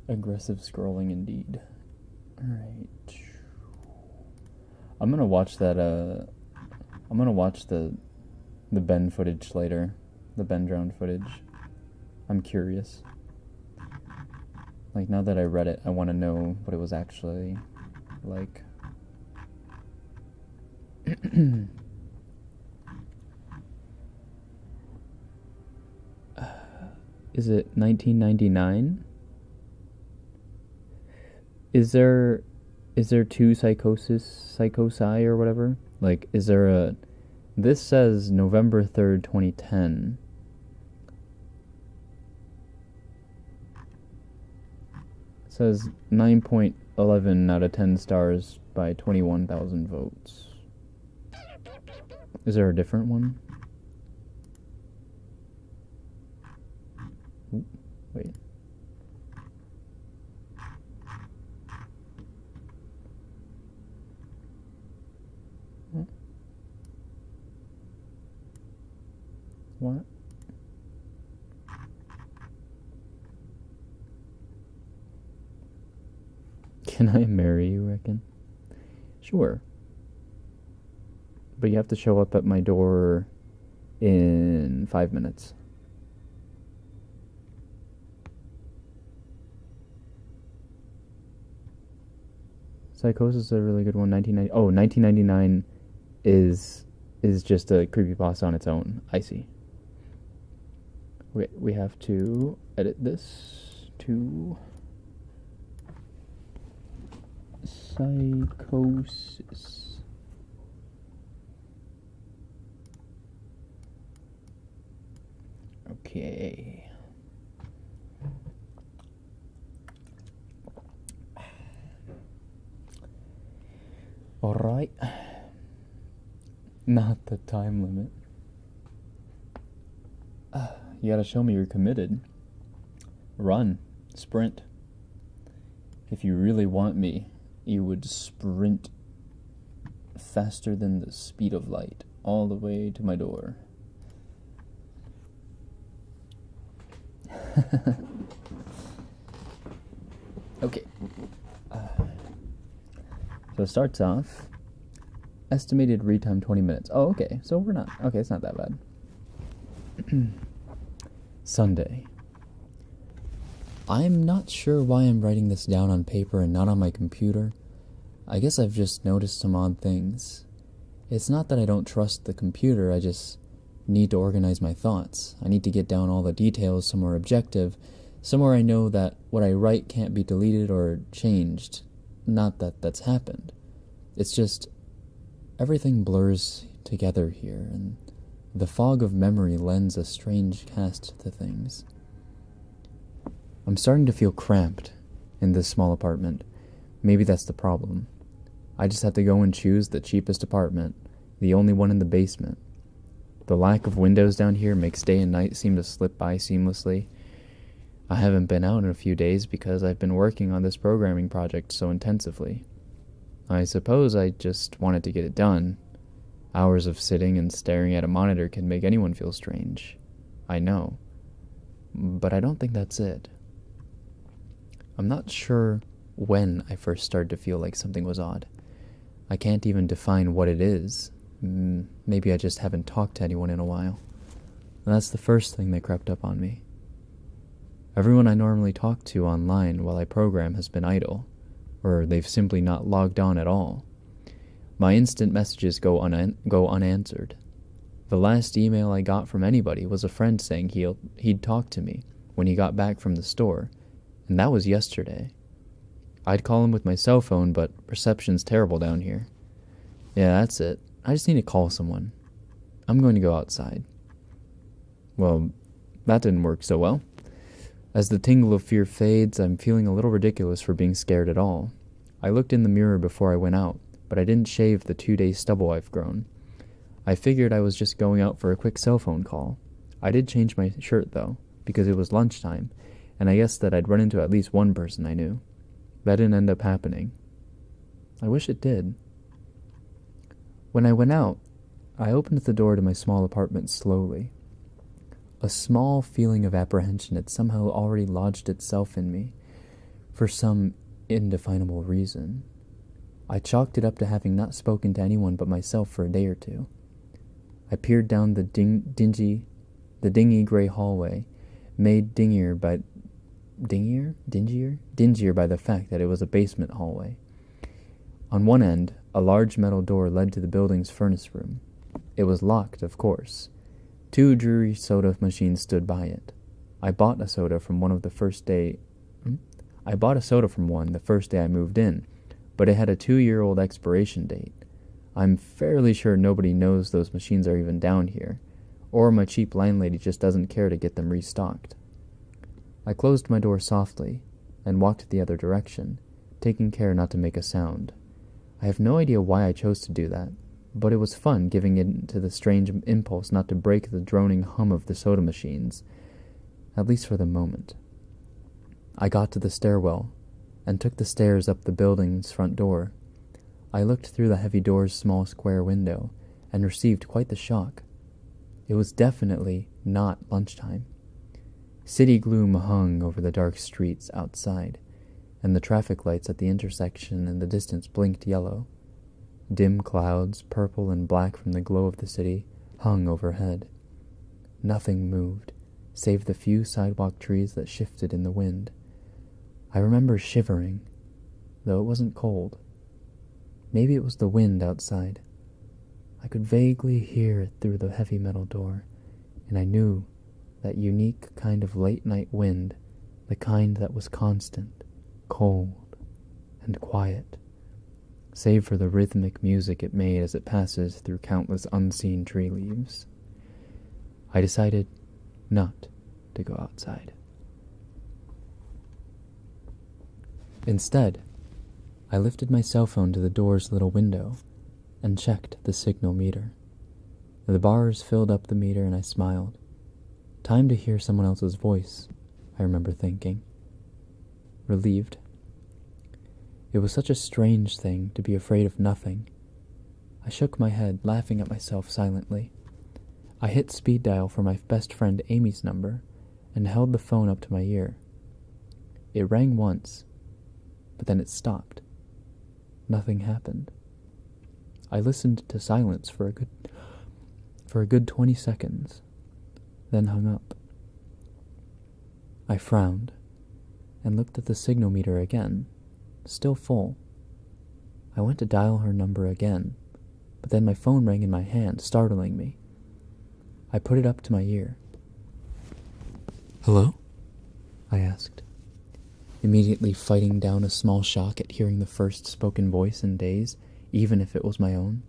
Aggressive scrolling indeed. Alright. I'm gonna watch that, I'm gonna watch the Ben footage later. The Ben drowned footage. I'm curious. Like, now that I read it, I want to know what it was actually like. Is it 1999? Is there two psychosi or whatever? Like, is there a... This says November 3rd, 2010. It says 9.11 out of 10 stars by 21,000 votes. Is there a different one? Ooh, wait. What? Can I marry you, Rekken? Sure. But you have to show up at my door in 5 minutes. Psychosis is a really good one. 1999 is just a creepypasta on its own. I see. We have to edit this to psychosis. Okay. All right. Not the time limit. You gotta show me you're committed. Run. Sprint. If you really want me, you would sprint faster than the speed of light all the way to my door. Okay. So it starts off. Estimated read time 20 minutes. Oh, okay. So we're not. Okay, it's not that bad. Sunday. I'm not sure why I'm writing this down on paper and not on my computer. I guess I've just noticed some odd things. It's not that I don't trust the computer, I just need to organize my thoughts. I need to get down all the details somewhere objective, somewhere I know that what I write can't be deleted or changed. Not that that's happened. It's just everything blurs together here, and the fog of memory lends a strange cast to things. I'm starting to feel cramped in this small apartment. Maybe that's the problem. I just have to go and choose the cheapest apartment, the only one in the basement. The lack of windows down here makes day and night seem to slip by seamlessly. I haven't been out in a few days because I've been working on this programming project so intensively. I suppose I just wanted to get it done. Hours of sitting and staring at a monitor can make anyone feel strange. I know. But I don't think that's it. I'm not sure when I first started to feel like something was odd. I can't even define what it is. Maybe I just haven't talked to anyone in a while. That's the first thing that crept up on me. Everyone I normally talk to online while I program has been idle, or they've simply not logged on at all. My instant messages go unanswered. The last email I got from anybody was a friend saying he'd talk to me when he got back from the store, and that was yesterday. I'd call him with my cell phone, but reception's terrible down here. Yeah, that's it. I just need to call someone. I'm going to go outside. Well, that didn't work so well. As the tingle of fear fades, I'm feeling a little ridiculous for being scared at all. I looked in the mirror before I went out, but I didn't shave the 2-day stubble I've grown. I figured I was just going out for a quick cell phone call. I did change my shirt, though, because it was lunchtime, and I guessed that I'd run into at least one person I knew. That didn't end up happening. I wish it did. When I went out, I opened the door to my small apartment slowly. A small feeling of apprehension had somehow already lodged itself in me, for some indefinable reason. I chalked it up to having not spoken to anyone but myself for a day or two. I peered down the dingy gray hallway, made dingier by the fact that it was a basement hallway. On one end, a large metal door led to the building's furnace room. It was locked, of course. 2 dreary soda machines stood by it. I bought a soda from one the first day I moved in, but it had a 2-year-old expiration date. I'm fairly sure nobody knows those machines are even down here, or my cheap landlady just doesn't care to get them restocked. I closed my door softly and walked the other direction, taking care not to make a sound. I have no idea why I chose to do that, but it was fun giving in to the strange impulse not to break the droning hum of the soda machines, at least for the moment. I got to the stairwell and took the stairs up the building's front door. I looked through the heavy door's small square window and received quite the shock. It was definitely not lunchtime. City gloom hung over the dark streets outside, and the traffic lights at the intersection in the distance blinked yellow. Dim clouds, purple and black from the glow of the city, hung overhead. Nothing moved, save the few sidewalk trees that shifted in the wind. I remember shivering, though it wasn't cold. Maybe it was the wind outside. I could vaguely hear it through the heavy metal door, and I knew that unique kind of late-night wind, the kind that was constant, cold, and quiet, save for the rhythmic music it made as it passes through countless unseen tree leaves. I decided not to go outside. Instead, I lifted my cell phone to the door's little window and checked the signal meter. The bars filled up the meter and I smiled. Time to hear someone else's voice, I remember thinking. Relieved. It was such a strange thing to be afraid of nothing. I shook my head, laughing at myself silently. I hit speed dial for my best friend Amy's number and held the phone up to my ear. It rang once, but then it stopped. Nothing happened. I listened to silence for a good 20 seconds, then hung up. I frowned and looked at the signal meter again, still full. I went to dial her number again, but then my phone rang in my hand, startling me. I put it up to my ear. "Hello?" I asked, immediately fighting down a small shock at hearing the first spoken voice in days, even if it was my own.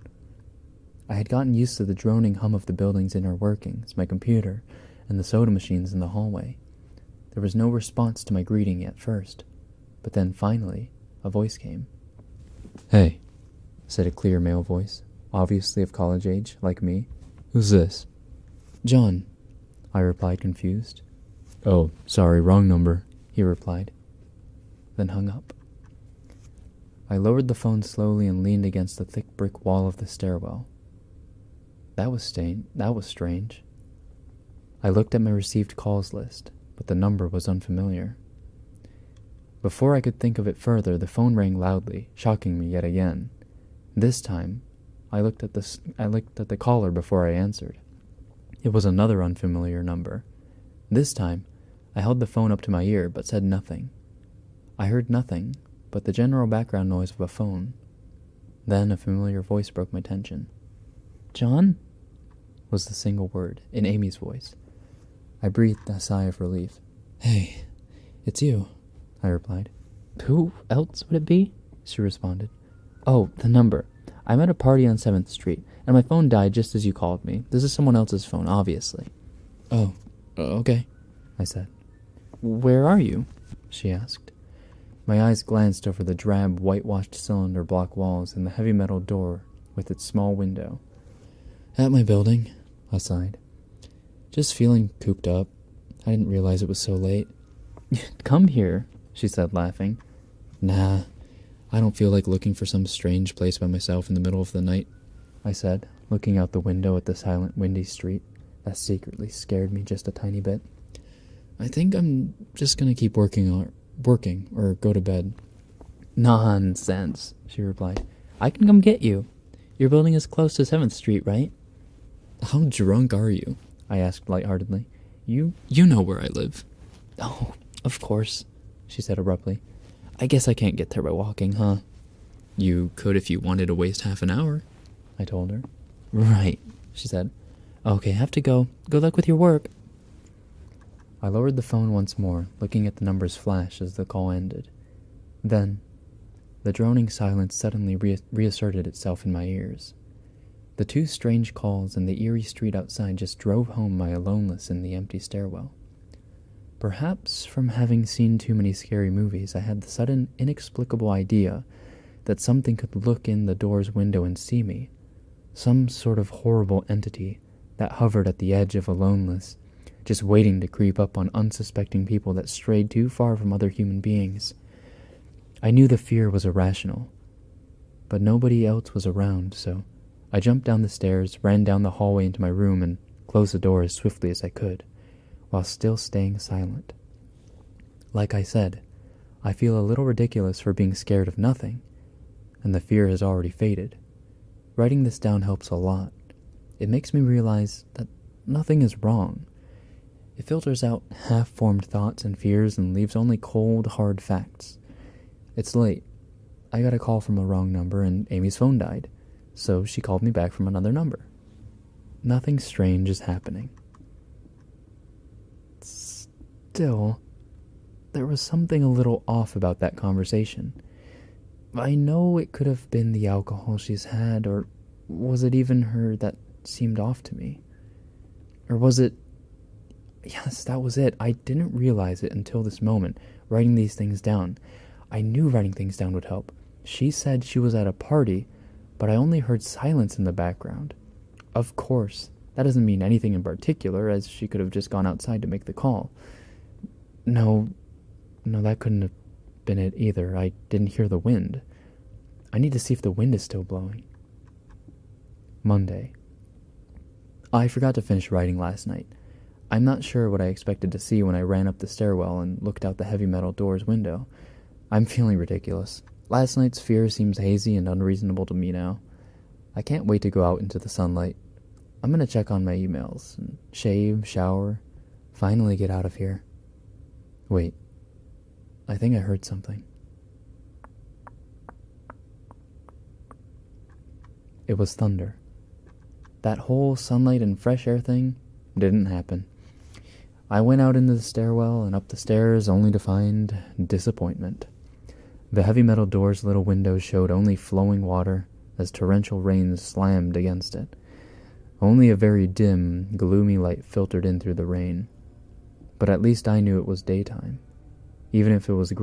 I had gotten used to the droning hum of the building's inner workings, my computer, and the soda machines in the hallway. There was no response to my greeting at first, but then finally, a voice came. "Hey," said a clear male voice, obviously of college age, like me. "Who's this?" "John," I replied, confused. "Oh, sorry, wrong number," he replied, then hung up. I lowered the phone slowly and leaned against the thick brick wall of the stairwell. That was strange. I looked at my received calls list, but the number was unfamiliar. Before I could think of it further, the phone rang loudly, shocking me yet again. This time, I looked at the caller before I answered. It was another unfamiliar number. This time, I held the phone up to my ear, but said nothing. I heard nothing but the general background noise of a phone. Then a familiar voice broke my tension. "John?" was the single word, in Amy's voice. I breathed a sigh of relief. "Hey, it's you," I replied. "Who else would it be?" she responded. "Oh, the number. I'm at a party on 7th Street, and my phone died just as you called me. This is someone else's phone, obviously." "Oh, okay," I said. "Where are you?" she asked. My eyes glanced over the drab, whitewashed cylinder block walls and the heavy metal door with its small window. "At my building," I sighed. "Just feeling cooped up. I didn't realize it was so late." "Come here," she said, laughing. "Nah, I don't feel like looking for some strange place by myself in the middle of the night," I said, looking out the window at the silent, windy street that secretly scared me just a tiny bit. "I think I'm just gonna keep working or go to bed." "Nonsense," she replied. "I can come get you. Your building is close to 7th Street, right?" "How drunk are you?" I asked lightheartedly. You know where I live." "Oh, of course," she said abruptly. "I guess I can't get there by walking, huh?" "You could if you wanted to waste half an hour," I told her. "Right," she said. "Okay, I have to go. Good luck with your work." I lowered the phone once more, looking at the numbers flash as the call ended. Then, the droning silence suddenly reasserted itself in my ears. The two strange calls and the eerie street outside just drove home my aloneness in the empty stairwell. Perhaps from having seen too many scary movies, I had the sudden, inexplicable idea that something could look in the door's window and see me. Some sort of horrible entity that hovered at the edge of aloneness, just waiting to creep up on unsuspecting people that strayed too far from other human beings. I knew the fear was irrational, but nobody else was around, so I jumped down the stairs, ran down the hallway into my room, and closed the door as swiftly as I could, while still staying silent. Like I said, I feel a little ridiculous for being scared of nothing, and the fear has already faded. Writing this down helps a lot. It makes me realize that nothing is wrong. It filters out half-formed thoughts and fears and leaves only cold, hard facts. It's late. I got a call from a wrong number and Amy's phone died, so she called me back from another number. Nothing strange is happening. Still, there was something a little off about that conversation. I know it could have been the alcohol she's had, or was it even her that seemed off to me? Or was it... Yes, that was it. I didn't realize it until this moment, writing these things down. I knew writing things down would help. She said she was at a party, but I only heard silence in the background. Of course, that doesn't mean anything in particular, as she could have just gone outside to make the call. No, that couldn't have been it either. I didn't hear the wind. I need to see if the wind is still blowing. Monday. I forgot to finish writing last night. I'm not sure what I expected to see when I ran up the stairwell and looked out the heavy metal door's window. I'm feeling ridiculous. Last night's fear seems hazy and unreasonable to me now. I can't wait to go out into the sunlight. I'm gonna check on my emails, and shave, shower, finally get out of here. Wait, I think I heard something. It was thunder. That whole sunlight and fresh air thing didn't happen. I went out into the stairwell and up the stairs only to find disappointment. The heavy metal door's little windows showed only flowing water as torrential rain slammed against it. Only a very dim, gloomy light filtered in through the rain. But at least I knew it was daytime. Even if it was a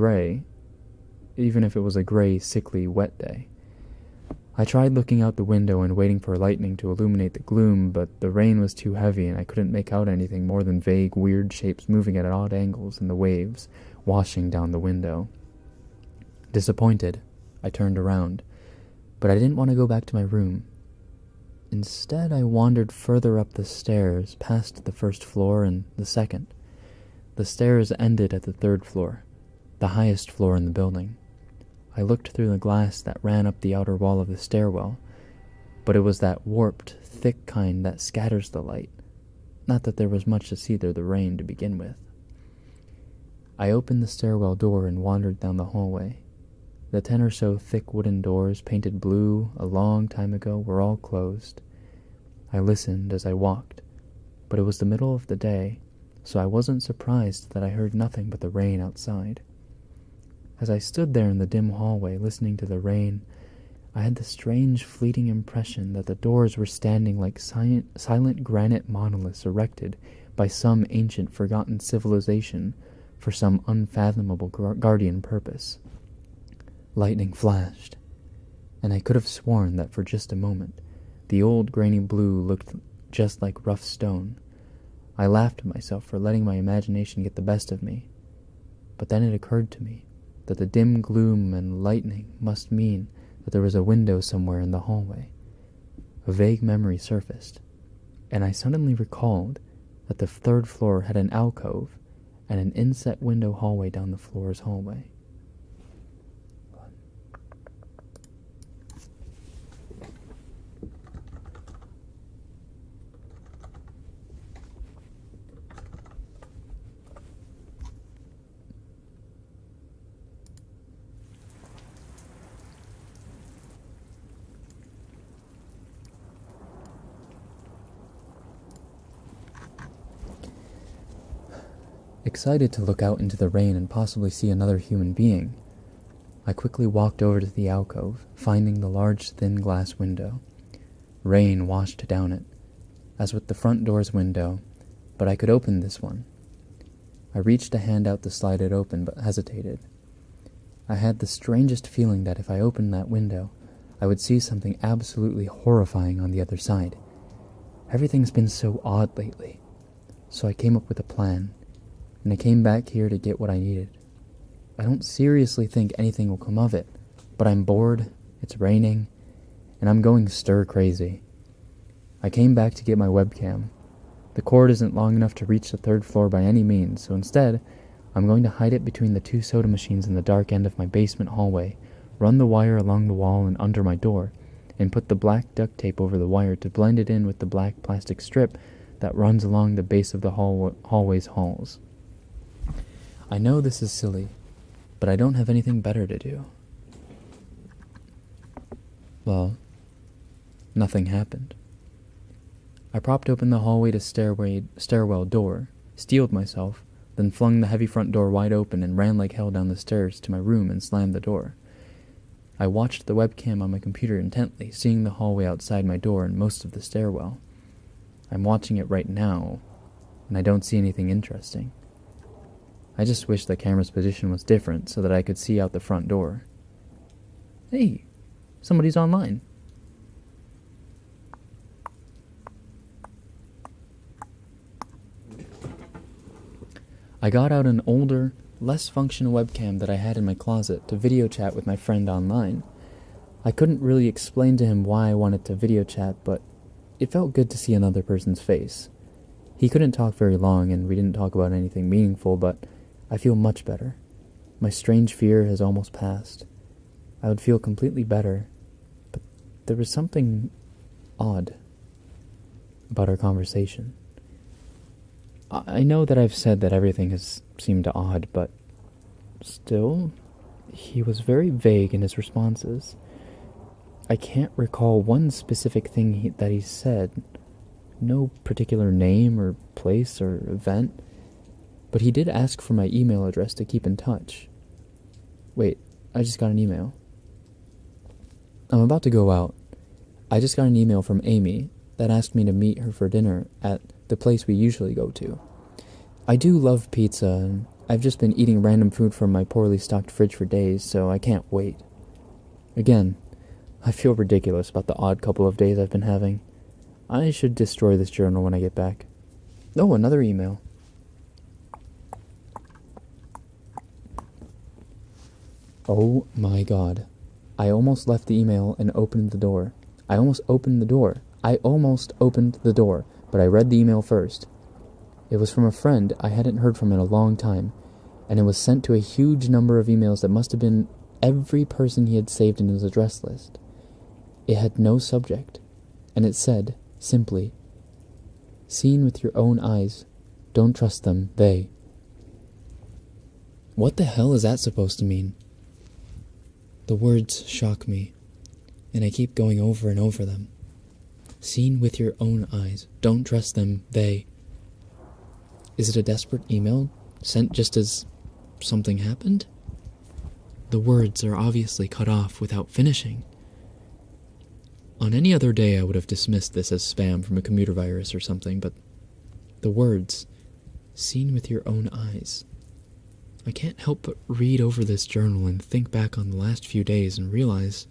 gray, sickly, wet day. I tried looking out the window and waiting for lightning to illuminate the gloom, but the rain was too heavy and I couldn't make out anything more than vague, weird shapes moving at odd angles in the waves, washing down the window. Disappointed, I turned around, but I didn't want to go back to my room. Instead, I wandered further up the stairs, past the first floor and the second. The stairs ended at the third floor, the highest floor in the building. I looked through the glass that ran up the outer wall of the stairwell, but it was that warped, thick kind that scatters the light. Not that there was much to see through the rain to begin with. I opened the stairwell door and wandered down the hallway. The 10 or so thick wooden doors, painted blue a long time ago, were all closed. I listened as I walked, but it was the middle of the day, so I wasn't surprised that I heard nothing but the rain outside. As I stood there in the dim hallway listening to the rain, I had the strange fleeting impression that the doors were standing like silent granite monoliths erected by some ancient forgotten civilization for some unfathomable guardian purpose. Lightning flashed, and I could have sworn that for just a moment the old grainy blue looked just like rough stone. I laughed at myself for letting my imagination get the best of me, but then it occurred to me that the dim gloom and lightning must mean that there was a window somewhere in the hallway. A vague memory surfaced, and I suddenly recalled that the third floor had an alcove and an inset window hallway down the floor's hallway. Excited to look out into the rain and possibly see another human being, I quickly walked over to the alcove, finding the large thin glass window. Rain washed down it, as with the front door's window, but I could open this one. I reached a hand out to slide it open, but hesitated. I had the strangest feeling that if I opened that window, I would see something absolutely horrifying on the other side. Everything's been so odd lately, so I came up with a plan, and I came back here to get what I needed. I don't seriously think anything will come of it, but I'm bored, it's raining, and I'm going stir-crazy. I came back to get my webcam. The cord isn't long enough to reach the third floor by any means, so instead, I'm going to hide it between the 2 soda machines in the dark end of my basement hallway, run the wire along the wall and under my door, and put the black duct tape over the wire to blend it in with the black plastic strip that runs along the base of the hallway's halls. I know this is silly, but I don't have anything better to do. Well, nothing happened. I propped open the hallway to stairwell door, steeled myself, then flung the heavy front door wide open and ran like hell down the stairs to my room and slammed the door. I watched the webcam on my computer intently, seeing the hallway outside my door and most of the stairwell. I'm watching it right now, and I don't see anything interesting. I just wish the camera's position was different so that I could see out the front door. Hey, somebody's online. I got out an older, less functional webcam that I had in my closet to video chat with my friend online. I couldn't really explain to him why I wanted to video chat, but it felt good to see another person's face. He couldn't talk very long, and we didn't talk about anything meaningful, but I feel much better. My strange fear has almost passed. I would feel completely better, but there was something odd about our conversation. I know that I've said that everything has seemed odd, but still, he was very vague in his responses. I can't recall one specific thing that he said, no particular name or place or event, but he did ask for my email address to keep in touch. Wait, I just got an email. I'm about to go out. I just got an email from Amy that asked me to meet her for dinner at the place we usually go to. I do love pizza, and I've just been eating random food from my poorly stocked fridge for days, so I can't wait. Again, I feel ridiculous about the odd couple of days I've been having. I should destroy this journal when I get back. Oh, another email. Oh my god. I almost left the email and opened the door. I almost opened the door, but I read the email first. It was from a friend I hadn't heard from in a long time, and it was sent to a huge number of emails that must have been every person he had saved in his address list. It had no subject, and it said, simply, "Seen with your own eyes. Don't trust them, they." What the hell is that supposed to mean? The words shock me, and I keep going over and over them. Seen with your own eyes. Don't trust them, they. Is it a desperate email sent just as something happened? The words are obviously cut off without finishing. On any other day I would have dismissed this as spam from a computer virus or something, but the words, seen with your own eyes. I can't help but read over this journal and think back on the last few days and realize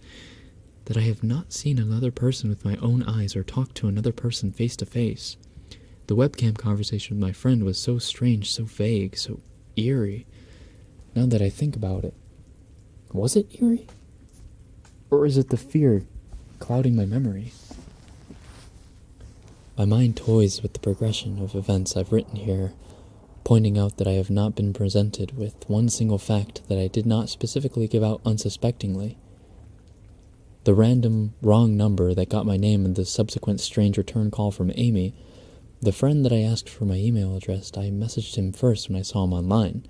that I have not seen another person with my own eyes or talked to another person face to face. The webcam conversation with my friend was so strange, so vague, so eerie. Now that I think about it, was it eerie? Or is it the fear clouding my memory? My mind toys with the progression of events I've written here, pointing out that I have not been presented with one single fact that I did not specifically give out unsuspectingly. The random wrong number that got my name and the subsequent strange return call from Amy, the friend that I asked for my email address, I messaged him first when I saw him online,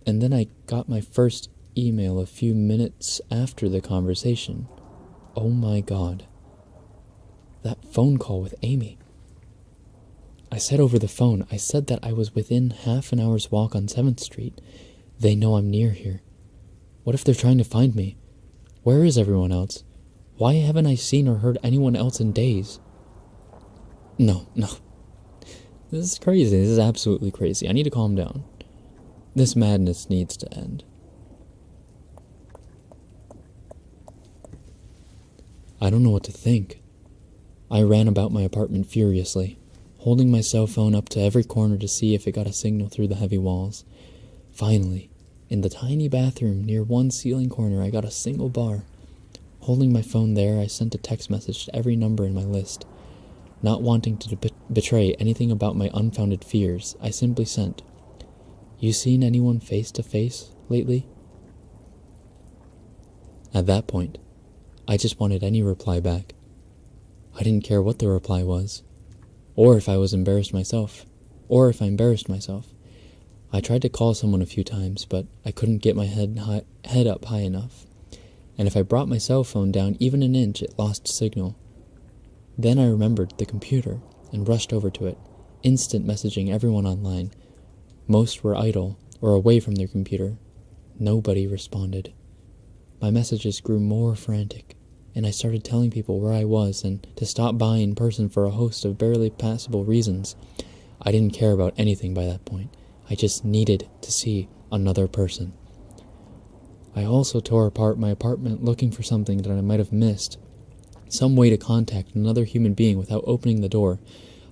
and then I got my first email a few minutes after the conversation. Oh my god. That phone call with Amy. I said over the phone, I said that I was within half an hour's walk on 7th Street. They know I'm near here. What if they're trying to find me? Where is everyone else? Why haven't I seen or heard anyone else in days? No. This is crazy. This is absolutely crazy. I need to calm down. This madness needs to end. I don't know what to think. I ran about my apartment furiously, holding my cell phone up to every corner to see if it got a signal through the heavy walls. Finally, in the tiny bathroom near one ceiling corner, I got a single bar. Holding my phone there, I sent a text message to every number in my list. Not wanting to betray anything about my unfounded fears, I simply sent, You seen anyone face to face lately? At that point, I just wanted any reply back. I didn't care what the reply was, or if I embarrassed myself. I tried to call someone a few times, but I couldn't get my head up high enough. And if I brought my cell phone down even an inch, it lost signal. Then I remembered the computer and rushed over to it, instant messaging everyone online. Most were idle or away from their computer. Nobody responded. My messages grew more frantic, and I started telling people where I was and to stop by in person for a host of barely passable reasons. I didn't care about anything by that point. I just needed to see another person. I also tore apart my apartment looking for something that I might have missed. Some way to contact another human being without opening the door.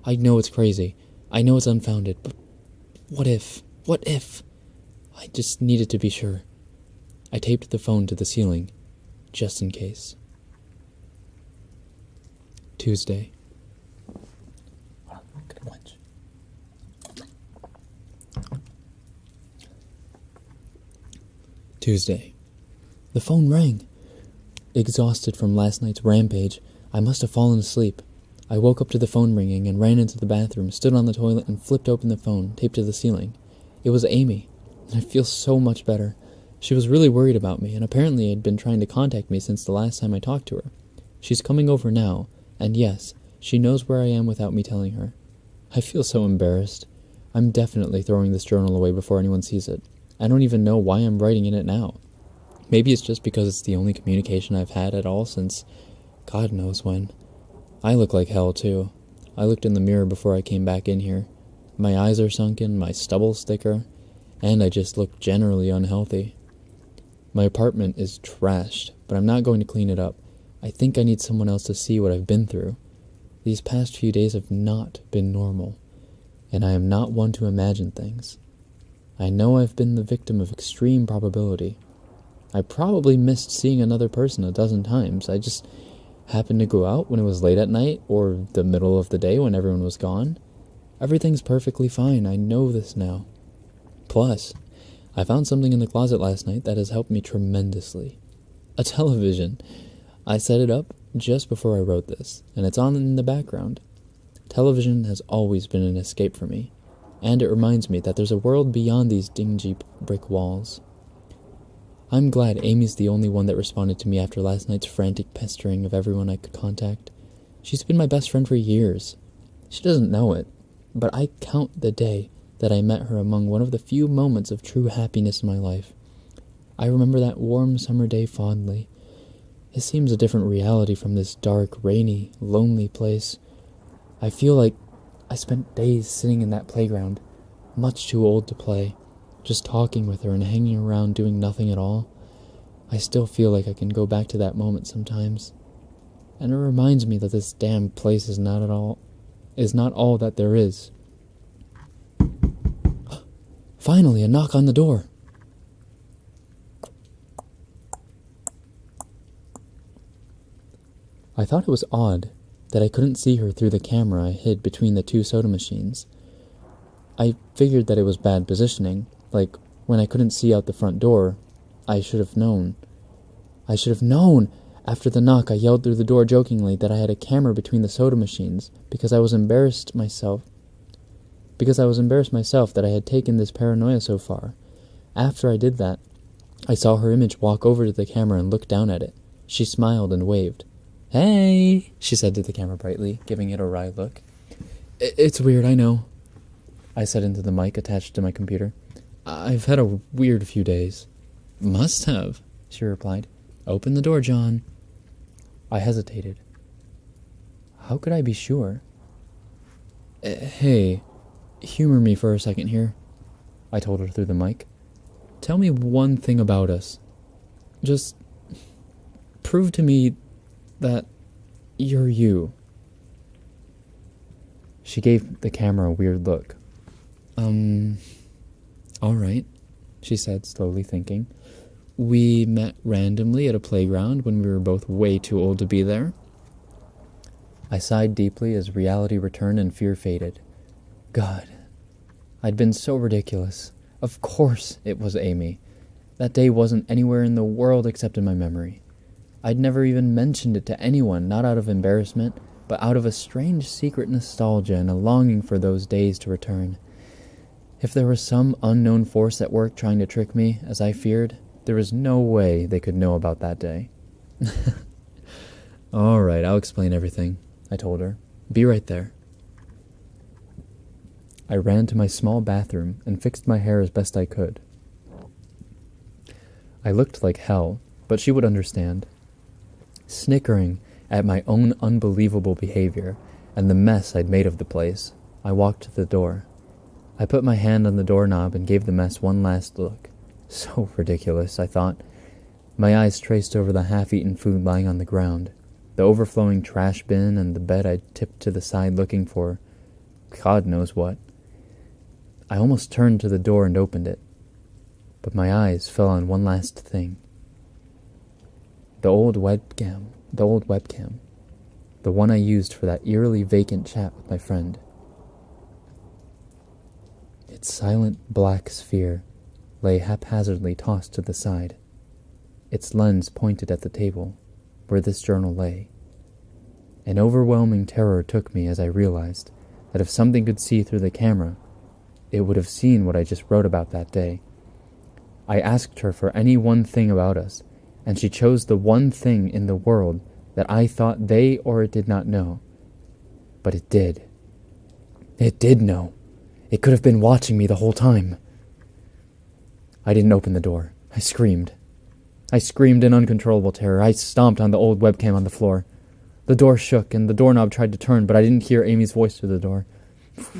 I know it's crazy. I know it's unfounded, but what if? I just needed to be sure. I taped the phone to the ceiling, just in case. Tuesday. Good lunch. Tuesday. The phone rang. Exhausted from last night's rampage, I must have fallen asleep. I woke up to the phone ringing and ran into the bathroom, stood on the toilet, and flipped open the phone, taped to the ceiling. It was Amy, and I feel so much better. She was really worried about me, and apparently had been trying to contact me since the last time I talked to her. She's coming over now, and yes, she knows where I am without me telling her. I feel so embarrassed. I'm definitely throwing this journal away before anyone sees it. I don't even know why I'm writing in it now. Maybe it's just because it's the only communication I've had at all since God knows when. I look like hell, too. I looked in the mirror before I came back in here. My eyes are sunken, my stubble's thicker, and I just look generally unhealthy. My apartment is trashed, but I'm not going to clean it up. I think I need someone else to see what I've been through. These past few days have not been normal, and I am not one to imagine things. I know I've been the victim of extreme probability. I probably missed seeing another person a dozen times. I just happened to go out when it was late at night or the middle of the day when everyone was gone. Everything's perfectly fine. I know this now. Plus, I found something in the closet last night that has helped me tremendously. A television. I set it up just before I wrote this, and it's on in the background. Television has always been an escape for me, and it reminds me that there's a world beyond these dingy brick walls. I'm glad Amy's the only one that responded to me after last night's frantic pestering of everyone I could contact. She's been my best friend for years. She doesn't know it, but I count the day that I met her among one of the few moments of true happiness in my life. I remember that warm summer day fondly. It seems a different reality from this dark, rainy, lonely place. I feel like I spent days sitting in that playground, much too old to play, just talking with her and hanging around doing nothing at all. I still feel like I can go back to that moment sometimes. And it reminds me that this damn place is not all that there is. Finally, a knock on the door. I thought it was odd that I couldn't see her through the camera I hid between the two soda machines. I figured that it was bad positioning, like when I couldn't see out the front door. I should have known. After the knock, I yelled through the door jokingly that I had a camera between the soda machines because I was embarrassed myself that I had taken this paranoia so far. After I did that, I saw her image walk over to the camera and look down at it. She smiled and waved. "Hey," she said to the camera brightly, giving it a wry look. It's weird, I know," I said into the mic attached to my computer. "I've had a weird few days." "Must have," she replied. "Open the door, John." I hesitated. How could I be sure? "Hey, humor me for a second here," I told her through the mic. "Tell me one thing about us. Just prove to me that you're you." She gave the camera a weird look. All right," she said, slowly thinking. "We met randomly at a playground when we were both way too old to be there." I sighed deeply as reality returned and fear faded. God, I'd been so ridiculous. Of course it was Amy. That day wasn't anywhere in the world except in my memory. I'd never even mentioned it to anyone, not out of embarrassment, but out of a strange secret nostalgia and a longing for those days to return. If there was some unknown force at work trying to trick me, as I feared, there was no way they could know about that day. All right, I'll explain everything, I told her. Be right there. I ran to my small bathroom and fixed my hair as best I could. I looked like hell, but she would understand. Snickering at my own unbelievable behavior and the mess I'd made of the place, I walked to the door. I put my hand on the doorknob and gave the mess one last look. So ridiculous, I thought. My eyes traced over the half-eaten food lying on the ground, the overflowing trash bin, and the bed I'd tipped to the side looking for God knows what. I almost turned to the door and opened it, but my eyes fell on one last thing. The old webcam, the one I used for that eerily vacant chat with my friend. Its silent black sphere lay haphazardly tossed to the side, its lens pointed at the table where this journal lay. An overwhelming terror took me as I realized that if something could see through the camera, it would have seen what I just wrote about that day. I asked her for any one thing about us, and she chose the one thing in the world that I thought they or it did not know. But it did. It did know. It could have been watching me the whole time. I didn't open the door. I screamed. I screamed in uncontrollable terror. I stomped on the old webcam on the floor. The door shook, and the doorknob tried to turn, but I didn't hear Amy's voice through the door.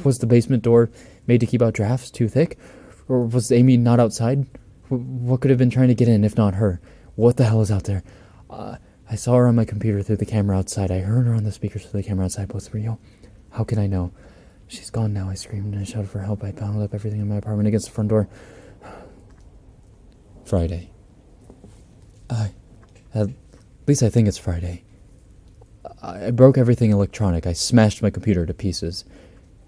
Was the basement door made to keep out drafts too thick? Or was Amy not outside? What could have been trying to get in, if not her? What the hell is out there? I saw her on my computer through the camera outside. I heard her on the speakers through the camera outside. Was it real? How can I know? She's gone now, I screamed, and I shouted for help. I pounded up everything in my apartment against the front door. Friday. At least I think it's Friday. I broke everything electronic. I smashed my computer to pieces.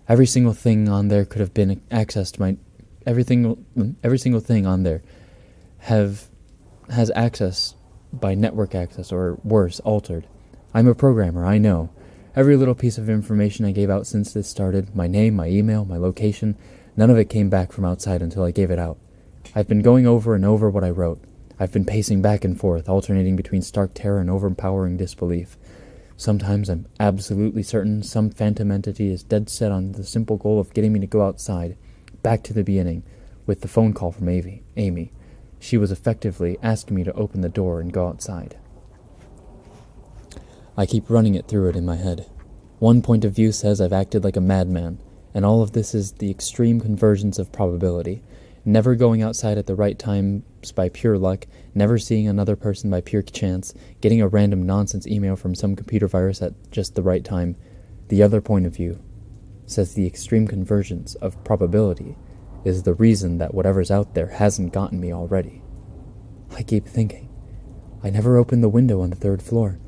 Every single thing on there could have been accessed. Every single thing on there has access by network access, or worse, altered. I'm a programmer, I know. Every little piece of information I gave out since this started, my name, my email, my location, none of it came back from outside until I gave it out. I've been going over and over what I wrote. I've been pacing back and forth, alternating between stark terror and overpowering disbelief. Sometimes I'm absolutely certain some phantom entity is dead set on the simple goal of getting me to go outside, back to the beginning, with the phone call from Amy. She was effectively asking me to open the door and go outside. I keep running it through in my head. One point of view says I've acted like a madman, and all of this is the extreme convergence of probability. Never going outside at the right times by pure luck, never seeing another person by pure chance, getting a random nonsense email from some computer virus at just the right time. The other point of view says the extreme convergence of probability is the reason that whatever's out there hasn't gotten me already. I keep thinking, I never opened the window on the 3rd floor.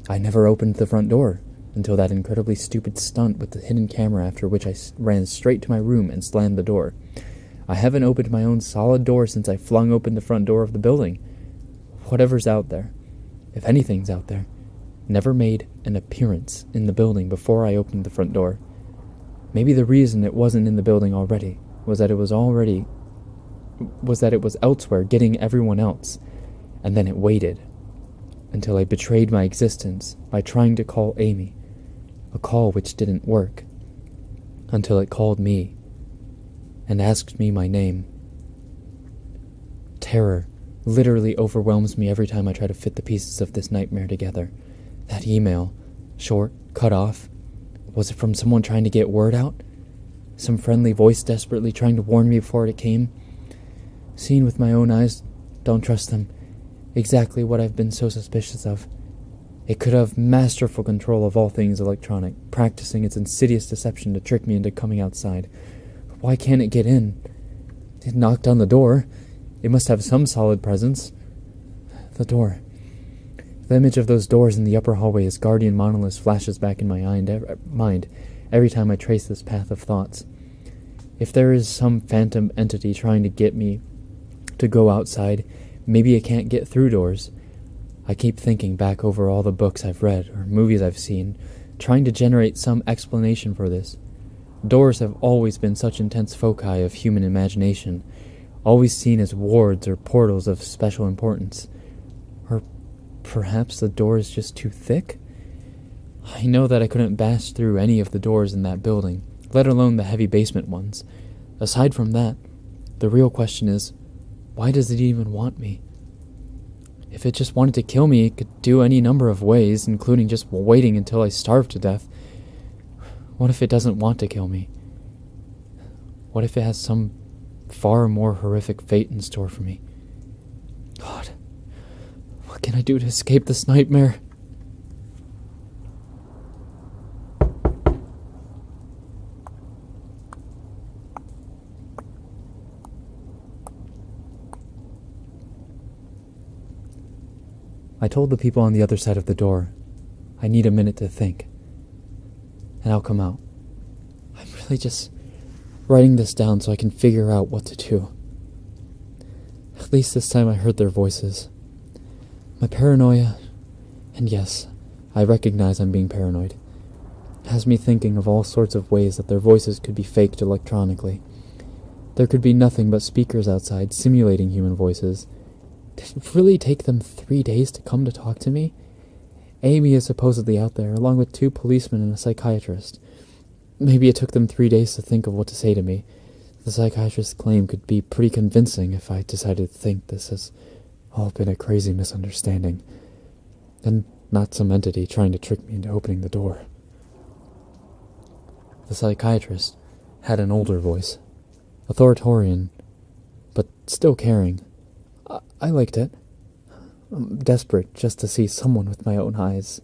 I never opened the front door until that incredibly stupid stunt with the hidden camera, after which I ran straight to my room and slammed the door. I haven't opened my own solid door since I flung open the front door of the building. Whatever's out there, if anything's out there, never made an appearance in the building before I opened the front door. Maybe the reason it wasn't in the building already was that it was elsewhere getting everyone else, and then it waited until I betrayed my existence by trying to call Amy, a call which didn't work, until it called me and asked me my name. Terror literally overwhelms me every time I try to fit the pieces of this nightmare together. That email, short, cut off, was it from someone trying to get word out? Some friendly voice desperately trying to warn me before it came? Seen with my own eyes, don't trust them. Exactly what I've been so suspicious of. It could have masterful control of all things electronic, practicing its insidious deception to trick me into coming outside. Why can't it get in? It knocked on the door. It must have some solid presence. The door. The image of those doors in the upper hallway as guardian monoliths flashes back in my mind every time I trace this path of thoughts. If there is some phantom entity trying to get me to go outside, maybe it can't get through doors. I keep thinking back over all the books I've read or movies I've seen, trying to generate some explanation for this. Doors have always been such intense foci of human imagination, always seen as wards or portals of special importance. Or perhaps the door is just too thick? I know that I couldn't bash through any of the doors in that building, let alone the heavy basement ones. Aside from that, the real question is, why does it even want me? If it just wanted to kill me, it could do any number of ways, including just waiting until I starve to death. What if it doesn't want to kill me? What if it has some far more horrific fate in store for me? God, what can I do to escape this nightmare? I told the people on the other side of the door, I need a minute to think, and I'll come out. I'm really just writing this down so I can figure out what to do. At least this time I heard their voices. My paranoia, and yes, I recognize I'm being paranoid, has me thinking of all sorts of ways that their voices could be faked electronically. There could be nothing but speakers outside simulating human voices. Did it really take them 3 days to come to talk to me? Amy is supposedly out there, along with 2 policemen and a psychiatrist. Maybe it took them 3 days to think of what to say to me. The psychiatrist's claim could be pretty convincing if I decided to think this has all been a crazy misunderstanding, and not some entity trying to trick me into opening the door. The psychiatrist had an older voice, authoritarian, but still caring. I liked it. I'm desperate just to see someone with my own eyes.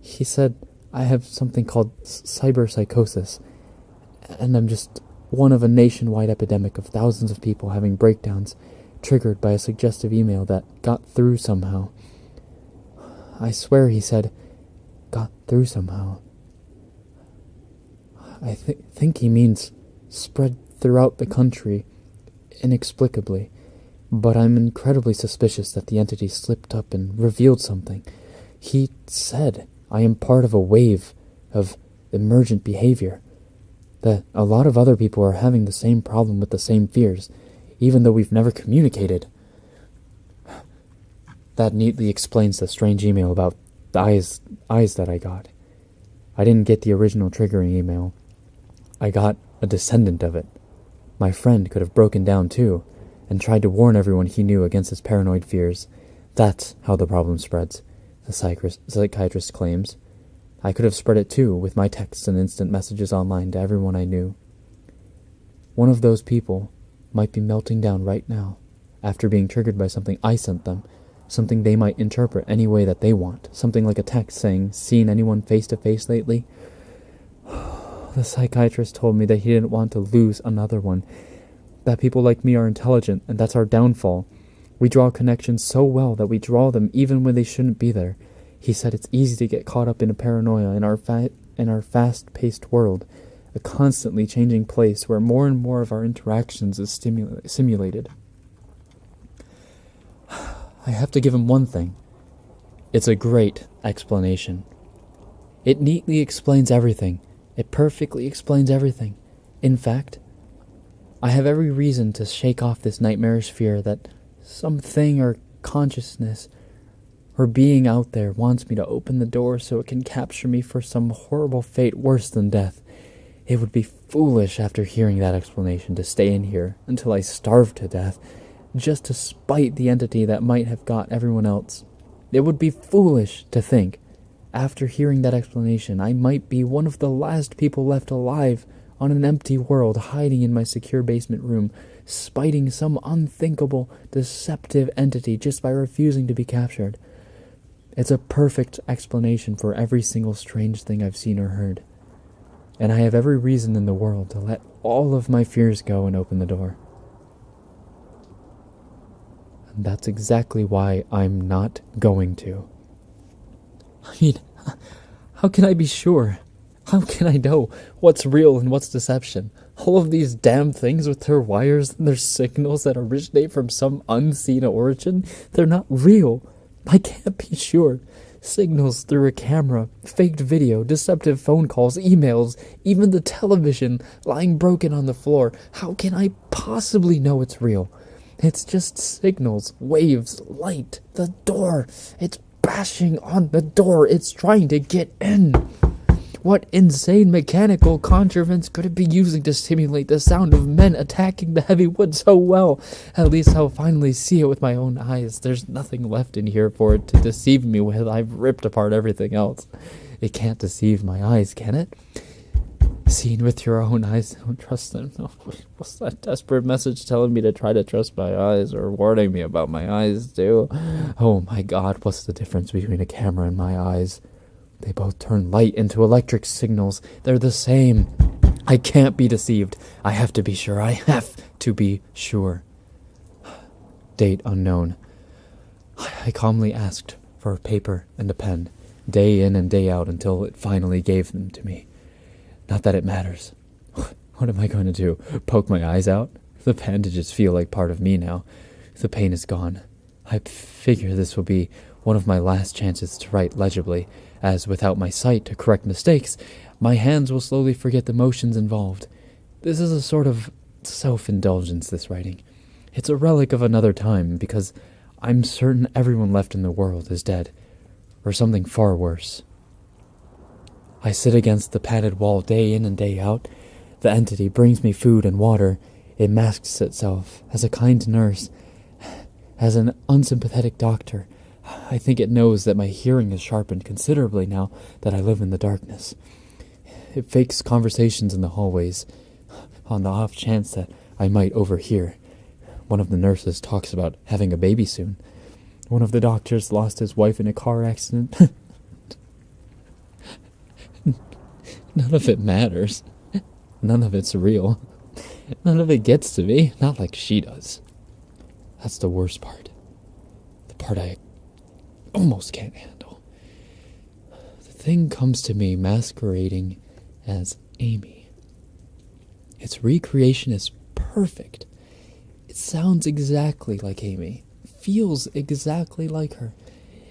He said I have something called cyberpsychosis, and I'm just one of a nationwide epidemic of thousands of people having breakdowns triggered by a suggestive email that got through somehow. I swear he said, got through somehow. I think he means spread throughout the country inexplicably. But I'm incredibly suspicious that the entity slipped up and revealed something. He said I am part of a wave of emergent behavior, that a lot of other people are having the same problem with the same fears, even though we've never communicated. That neatly explains the strange email about the eyes that I got. I didn't get the original triggering email. I got a descendant of it. My friend could have broken down too, and tried to warn everyone he knew against his paranoid fears. That's how the problem spreads, the psychiatrist claims. I could have spread it too, with my texts and instant messages online to everyone I knew. One of those people might be melting down right now, after being triggered by something I sent them, something they might interpret any way that they want, something like a text saying, "Seen anyone face to face lately?" The psychiatrist told me that he didn't want to lose another one, that people like me are intelligent, and that's our downfall. We draw connections so well that we draw them even when they shouldn't be there. He said it's easy to get caught up in a paranoia in our fast-paced world, a constantly changing place where more and more of our interactions is simulated. I have to give him one thing. It's a great explanation. It neatly explains everything. It perfectly explains everything. In fact, I have every reason to shake off this nightmarish fear that something or consciousness or being out there wants me to open the door so it can capture me for some horrible fate worse than death. It would be foolish after hearing that explanation to stay in here until I starve to death, just to spite the entity that might have got everyone else. It would be foolish to think, after hearing that explanation, I might be one of the last people left alive on an empty world, hiding in my secure basement room, spiting some unthinkable, deceptive entity just by refusing to be captured. It's a perfect explanation for every single strange thing I've seen or heard. And I have every reason in the world to let all of my fears go and open the door. And that's exactly why I'm not going to. I mean, how can I be sure? How can I know what's real and what's deception? All of these damn things with their wires and their signals that originate from some unseen origin, they're not real. I can't be sure. Signals through a camera, faked video, deceptive phone calls, emails, even the television lying broken on the floor. How can I possibly know it's real? It's just signals, waves, light, the door. It's bashing on the door. It's trying to get in. What insane mechanical contrivance could it be using to simulate the sound of men attacking the heavy wood so well? At least I'll finally see it with my own eyes. There's nothing left in here for it to deceive me with. I've ripped apart everything else. It can't deceive my eyes, can it? Seen with your own eyes, don't trust them. Oh, what's that desperate message telling me to try to trust my eyes, or warning me about my eyes too? Oh my God, what's the difference between a camera and my eyes? They both turn light into electric signals. They're the same. I can't be deceived. I have to be sure. I have to be sure. Date unknown. I calmly asked for a paper and a pen, day in and day out, until it finally gave them to me. Not that it matters. What am I going to do? Poke my eyes out? The bandages feel like part of me now. The pain is gone. I figure this will be one of my last chances to write legibly, as without my sight to correct mistakes, my hands will slowly forget the motions involved. This is a sort of self-indulgence, this writing. It's a relic of another time, because I'm certain everyone left in the world is dead, or something far worse. I sit against the padded wall day in and day out. The entity brings me food and water. It masks itself as a kind nurse, as an unsympathetic doctor. I think it knows that my hearing is sharpened considerably now that I live in the darkness. It fakes conversations in the hallways, on the off chance that I might overhear. One of the nurses talks about having a baby soon. One of the doctors lost his wife in a car accident. None of it matters. None of it's real. None of it gets to me, not like she does. That's the worst part. The part I almost can't handle. The thing comes to me masquerading as Amy. Its recreation is perfect. It sounds exactly like Amy, feels exactly like her.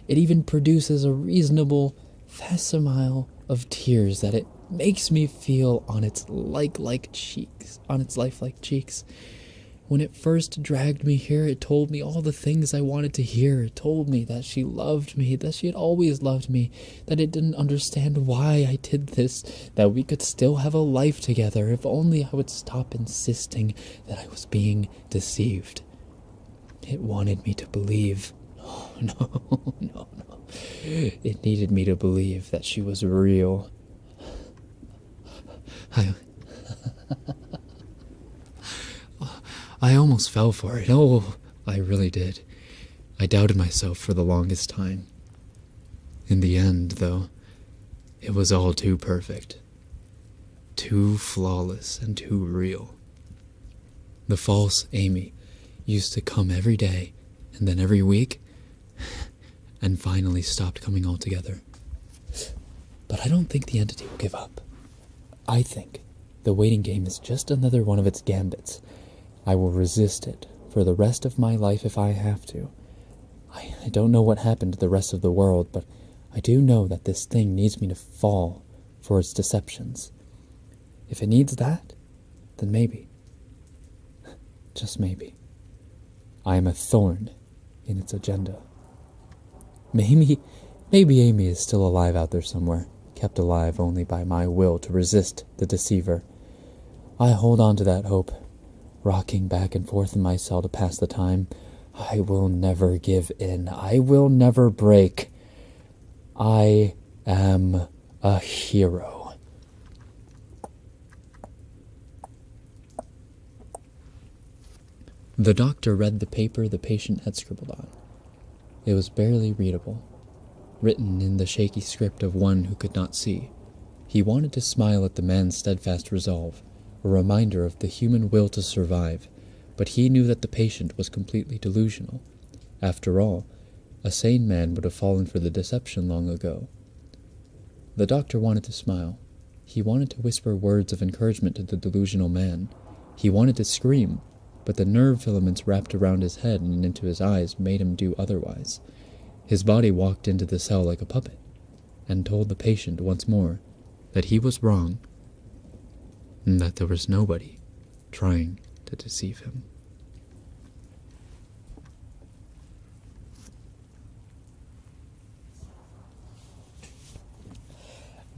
It even produces a reasonable facsimile of tears that it makes me feel on its lifelike cheeks. When it first dragged me here, it told me all the things I wanted to hear. It told me that she loved me, that she had always loved me, that it didn't understand why I did this, that we could still have a life together if only I would stop insisting that I was being deceived. It wanted me to believe. Oh, no. It needed me to believe that she was real. I almost fell for it. Oh, I really did. I doubted myself for the longest time. In the end, though, it was all too perfect. Too flawless and too real. The false Amy used to come every day, and then every week, and finally stopped coming altogether. But I don't think the entity will give up. I think the waiting game is just another one of its gambits. I will resist it for the rest of my life if I have to. I don't know what happened to the rest of the world, but I do know that this thing needs me to fall for its deceptions. If it needs that, then maybe, just maybe, I am a thorn in its agenda. Maybe Amy is still alive out there somewhere, kept alive only by my will to resist the deceiver. I hold on to that hope, rocking back and forth in my cell to pass the time. I will never give in. I will never break. I am a hero. The doctor read the paper the patient had scribbled on. It was barely readable, written in the shaky script of one who could not see. He wanted to smile at the man's steadfast resolve, a reminder of the human will to survive, but he knew that the patient was completely delusional. After all, a sane man would have fallen for the deception long ago. The doctor wanted to smile. He wanted to whisper words of encouragement to the delusional man. He wanted to scream, but the nerve filaments wrapped around his head and into his eyes made him do otherwise. His body walked into the cell like a puppet, and told the patient once more that he was wrong, and that there was nobody trying to deceive him.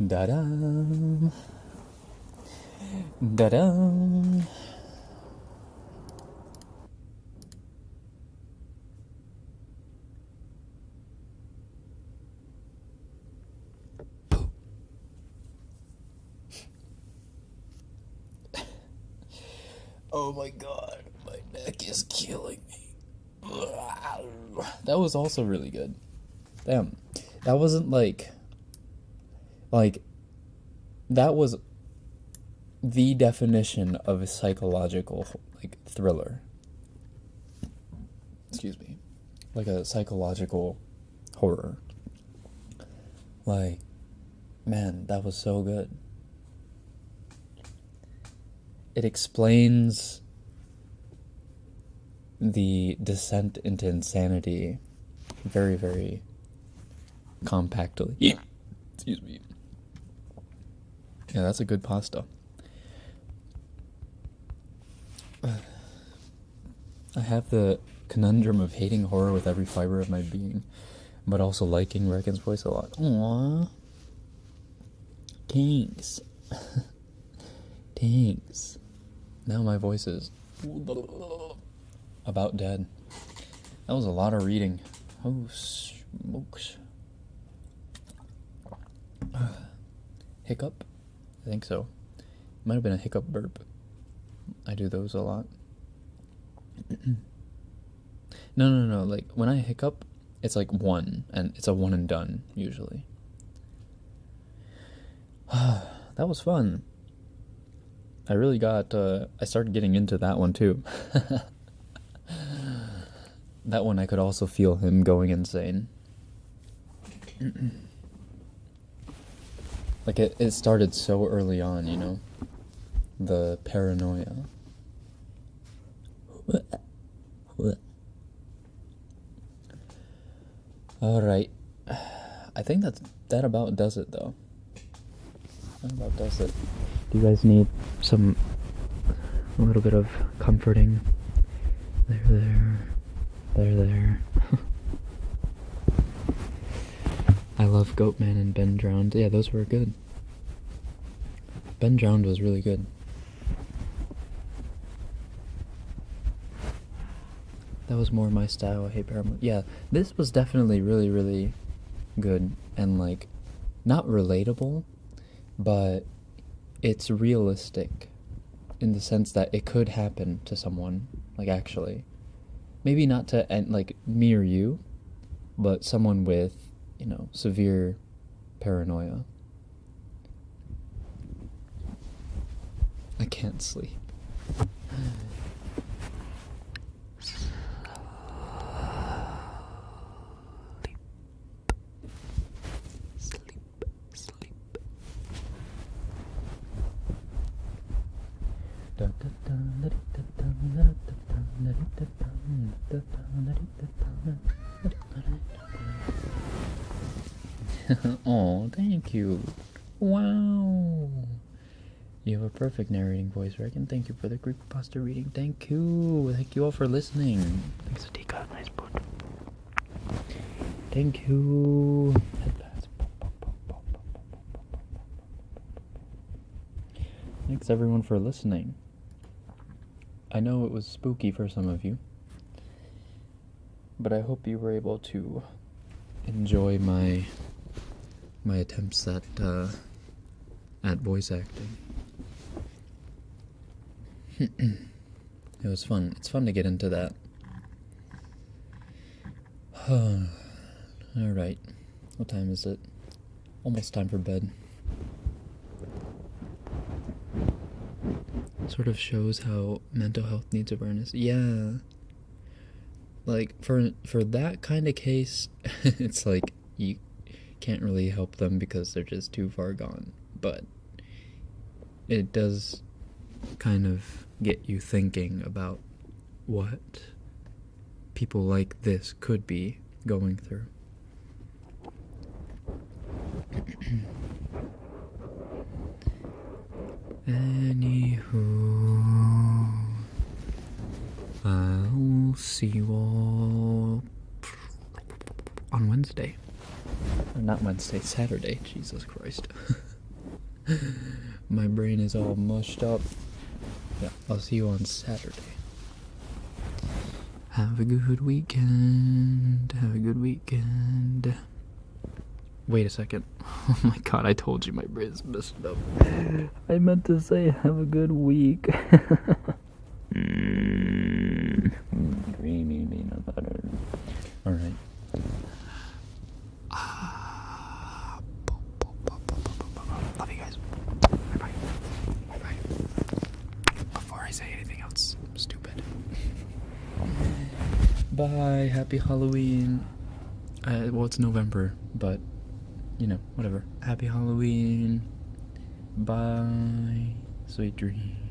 Da-dum. Da-dum. Oh my god, my neck is killing me. That was also really good. Damn. That wasn't like that was the definition of a psychological thriller. Excuse me. Like a psychological horror. Like, man, that was so good. It explains the descent into insanity very, very compactly. Yeah. Excuse me. Yeah, that's a good pasta. I have the conundrum of hating horror with every fiber of my being, but also liking Rekken's voice a lot. Aww. Thanks. Thanks. Now my voice is about dead. That was a lot of reading. Oh, smokes. Hiccup? I think so. Might have been a hiccup burp. I do those a lot. No. Like, when I hiccup, it's like one, and it's a one and done, usually. That was fun. I really got, I started getting into that one too. That one I could also feel him going insane. Like, it started so early on, you know? The paranoia. Alright. I think that about does it, though. That about does it. Do you guys need a little bit of comforting? There. I love Goatman and Ben Drowned. Yeah, those were good. Ben Drowned was really good. That was more my style. I hate Paramore. Yeah, this was definitely really, really good. And, like, not relatable, but it's realistic in the sense that it could happen to someone, like, actually. Maybe not to, like, me or you, but someone with, you know, severe paranoia. I can't sleep. Oh, thank you. Wow. You have a perfect narrating voice, Rekken. Thank you for the creepypasta reading. Thank you. Thank you all for listening. Thanks, Atika. Nice book. Thank you. Thanks, everyone, for listening. I know it was spooky for some of you, but I hope you were able to enjoy my attempts at voice acting. It was fun. It's fun to get into that. Alright. What time is it? Almost time for bed. Sort of shows how mental health needs awareness. Yeah. Like, for that kind of case, it's like, you can't really help them because they're just too far gone. But it does kind of get you thinking about what people like this could be going through. Anywho, I'll see you all on Wednesday. Or not Wednesday, Saturday. Jesus Christ. My brain is all mushed up. Yeah, I'll see you on Saturday. Have a good weekend. Have a good weekend. Wait a second. Oh my god, I told you my brain's messed up. I meant to say have a good week. Creamy peanut butter. Alright. Love you guys. Bye-bye. Bye-bye. Before I say anything else stupid. Bye. Happy Halloween. Well, it's November, but you know, whatever. Happy Halloween. Bye. Sweet dreams.